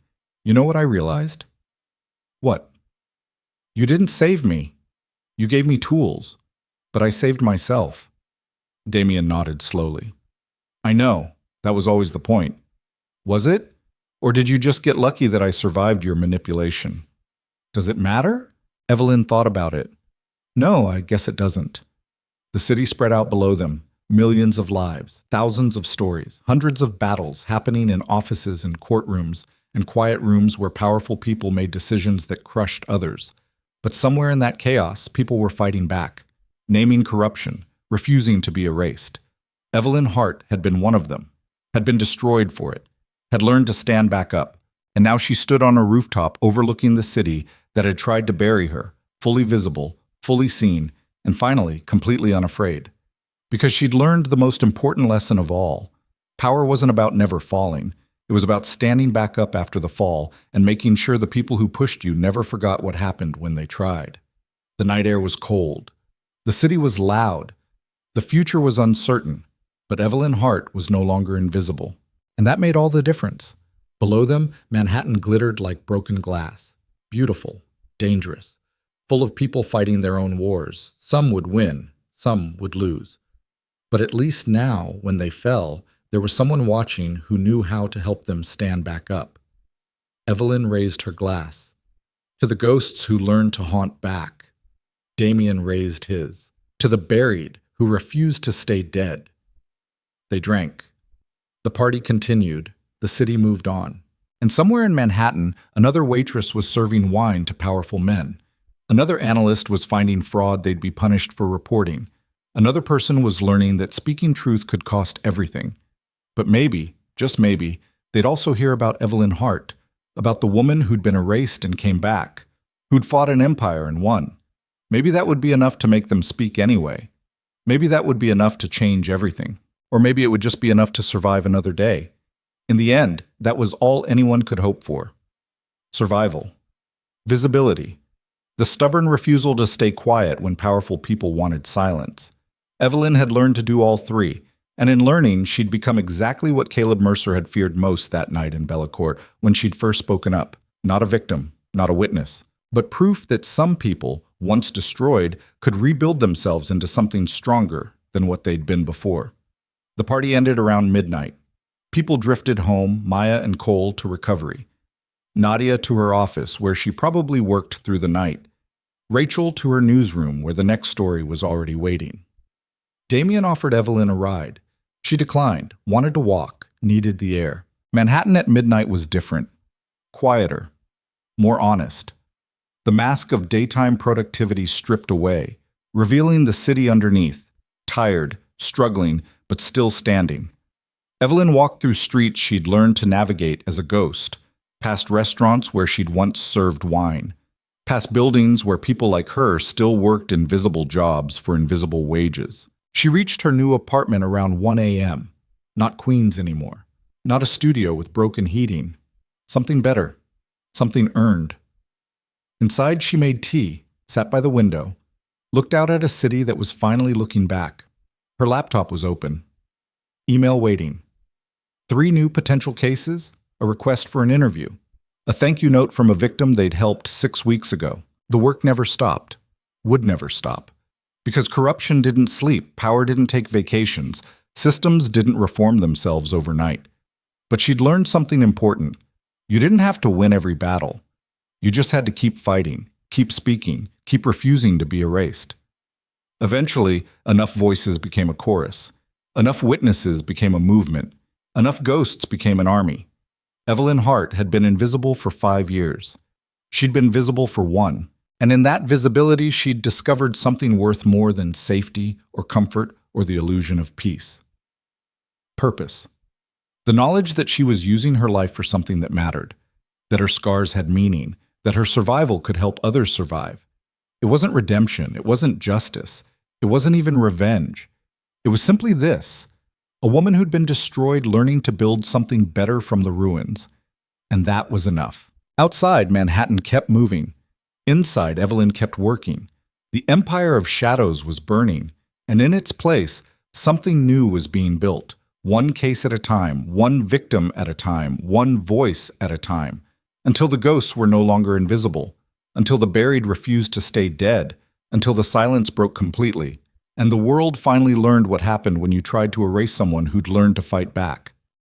Speaker 1: "You know what I realized?" "What?" "You didn't save me. You gave me tools. But I saved myself." Damien nodded slowly. "I know. That was always the point. Was it? Or did you just get lucky that I survived your manipulation?" "Does it matter?" Evelyn thought about it. "No, I guess it doesn't." The city spread out below them, millions of lives, thousands of stories, hundreds of battles happening in offices and courtrooms and quiet rooms where powerful people made decisions that crushed others. But somewhere in that chaos, people were fighting back, naming corruption, refusing to be erased. Evelyn Hart had been one of them, had been destroyed for it, had learned to stand back up, and now she stood on a rooftop overlooking the city that had tried to bury her, fully visible, fully seen, and finally, completely unafraid. Because she'd learned the most important lesson of all. Power wasn't about never falling. It was about standing back up after the fall and making sure the people who pushed you never forgot what happened when they tried. The night air was cold. The city was loud. The future was uncertain. But Evelyn Hart was no longer invisible. And that made all the difference. Below them, Manhattan glittered like broken glass. Beautiful, dangerous, full of people fighting their own wars. Some would win, some would lose. But at least now, when they fell, there was someone watching who knew how to help them stand back up. Evelyn raised her glass. To the ghosts who learned to haunt back. Damien raised his. to the buried who refused to stay dead. They drank. The party continued. The city moved on. And somewhere in Manhattan, another waitress was serving wine to powerful men. Another analyst was finding fraud they'd be punished for reporting. Another person was learning that speaking truth could cost everything. But maybe, just maybe, they'd also hear about Evelyn Hart, about the woman who'd been erased and came back, who'd fought an empire and won. Maybe that would be enough to make them speak anyway. Maybe that would be enough to change everything. Or maybe it would just be enough to survive another day. In the end, that was all anyone could hope for. Survival. Visibility. The stubborn refusal to stay quiet when powerful people wanted silence. Evelyn had learned to do all three, and in learning, she'd become exactly what Caleb Mercer had feared most that night in Bellacourt when she'd first spoken up. Not a victim, not a witness, but proof that some people, once destroyed, could rebuild themselves into something stronger than what they'd been before. The party ended around midnight. People drifted home, Maya and Cole to recovery. Nadia to her office, where she probably worked through the night. Rachel to her newsroom, where the next story was already waiting. Damien offered Evelyn a ride. She declined, wanted to walk, needed the air. Manhattan at midnight was different. Quieter. More honest. The mask of daytime productivity stripped away, revealing the city underneath, tired, struggling, but still standing. Evelyn walked through streets she'd learned to navigate as a ghost, past restaurants where she'd once served wine, past buildings where people like her still worked invisible jobs for invisible wages. She reached her new apartment around 1 a.m. Not Queens anymore. Not a studio with broken heating. Something better. Something earned. Inside, she made tea, sat by the window, looked out at a city that was finally looking back. Her laptop was open. Email waiting. 3 new potential cases, a request for an interview, a thank you note from a victim they'd helped 6 weeks ago. The work never stopped. Would never stop. Because corruption didn't sleep, power didn't take vacations, systems didn't reform themselves overnight. But she'd learned something important. You didn't have to win every battle. You just had to keep fighting, keep speaking, keep refusing to be erased. Eventually, enough voices became a chorus. Enough witnesses became a movement. Enough ghosts became an army. Evelyn Hart had been invisible for 5 years. She'd been visible for 1. And in that visibility, she'd discovered something worth more than safety or comfort or the illusion of peace. Purpose. The knowledge that she was using her life for something that mattered, that her scars had meaning, that her survival could help others survive. It wasn't redemption. It wasn't justice. It wasn't even revenge. It was simply this: a woman who'd been destroyed learning to build something better from the ruins. And that was enough. Outside, Manhattan kept moving. Inside, Evelyn kept working. The empire of shadows was burning, and in its place, something new was being built. One case at a time, one victim at a time, one voice at a time, until the ghosts were no longer invisible, until the buried refused to stay dead, until the silence broke completely, and the world finally learned what happened when you tried to erase someone who'd learned to fight back.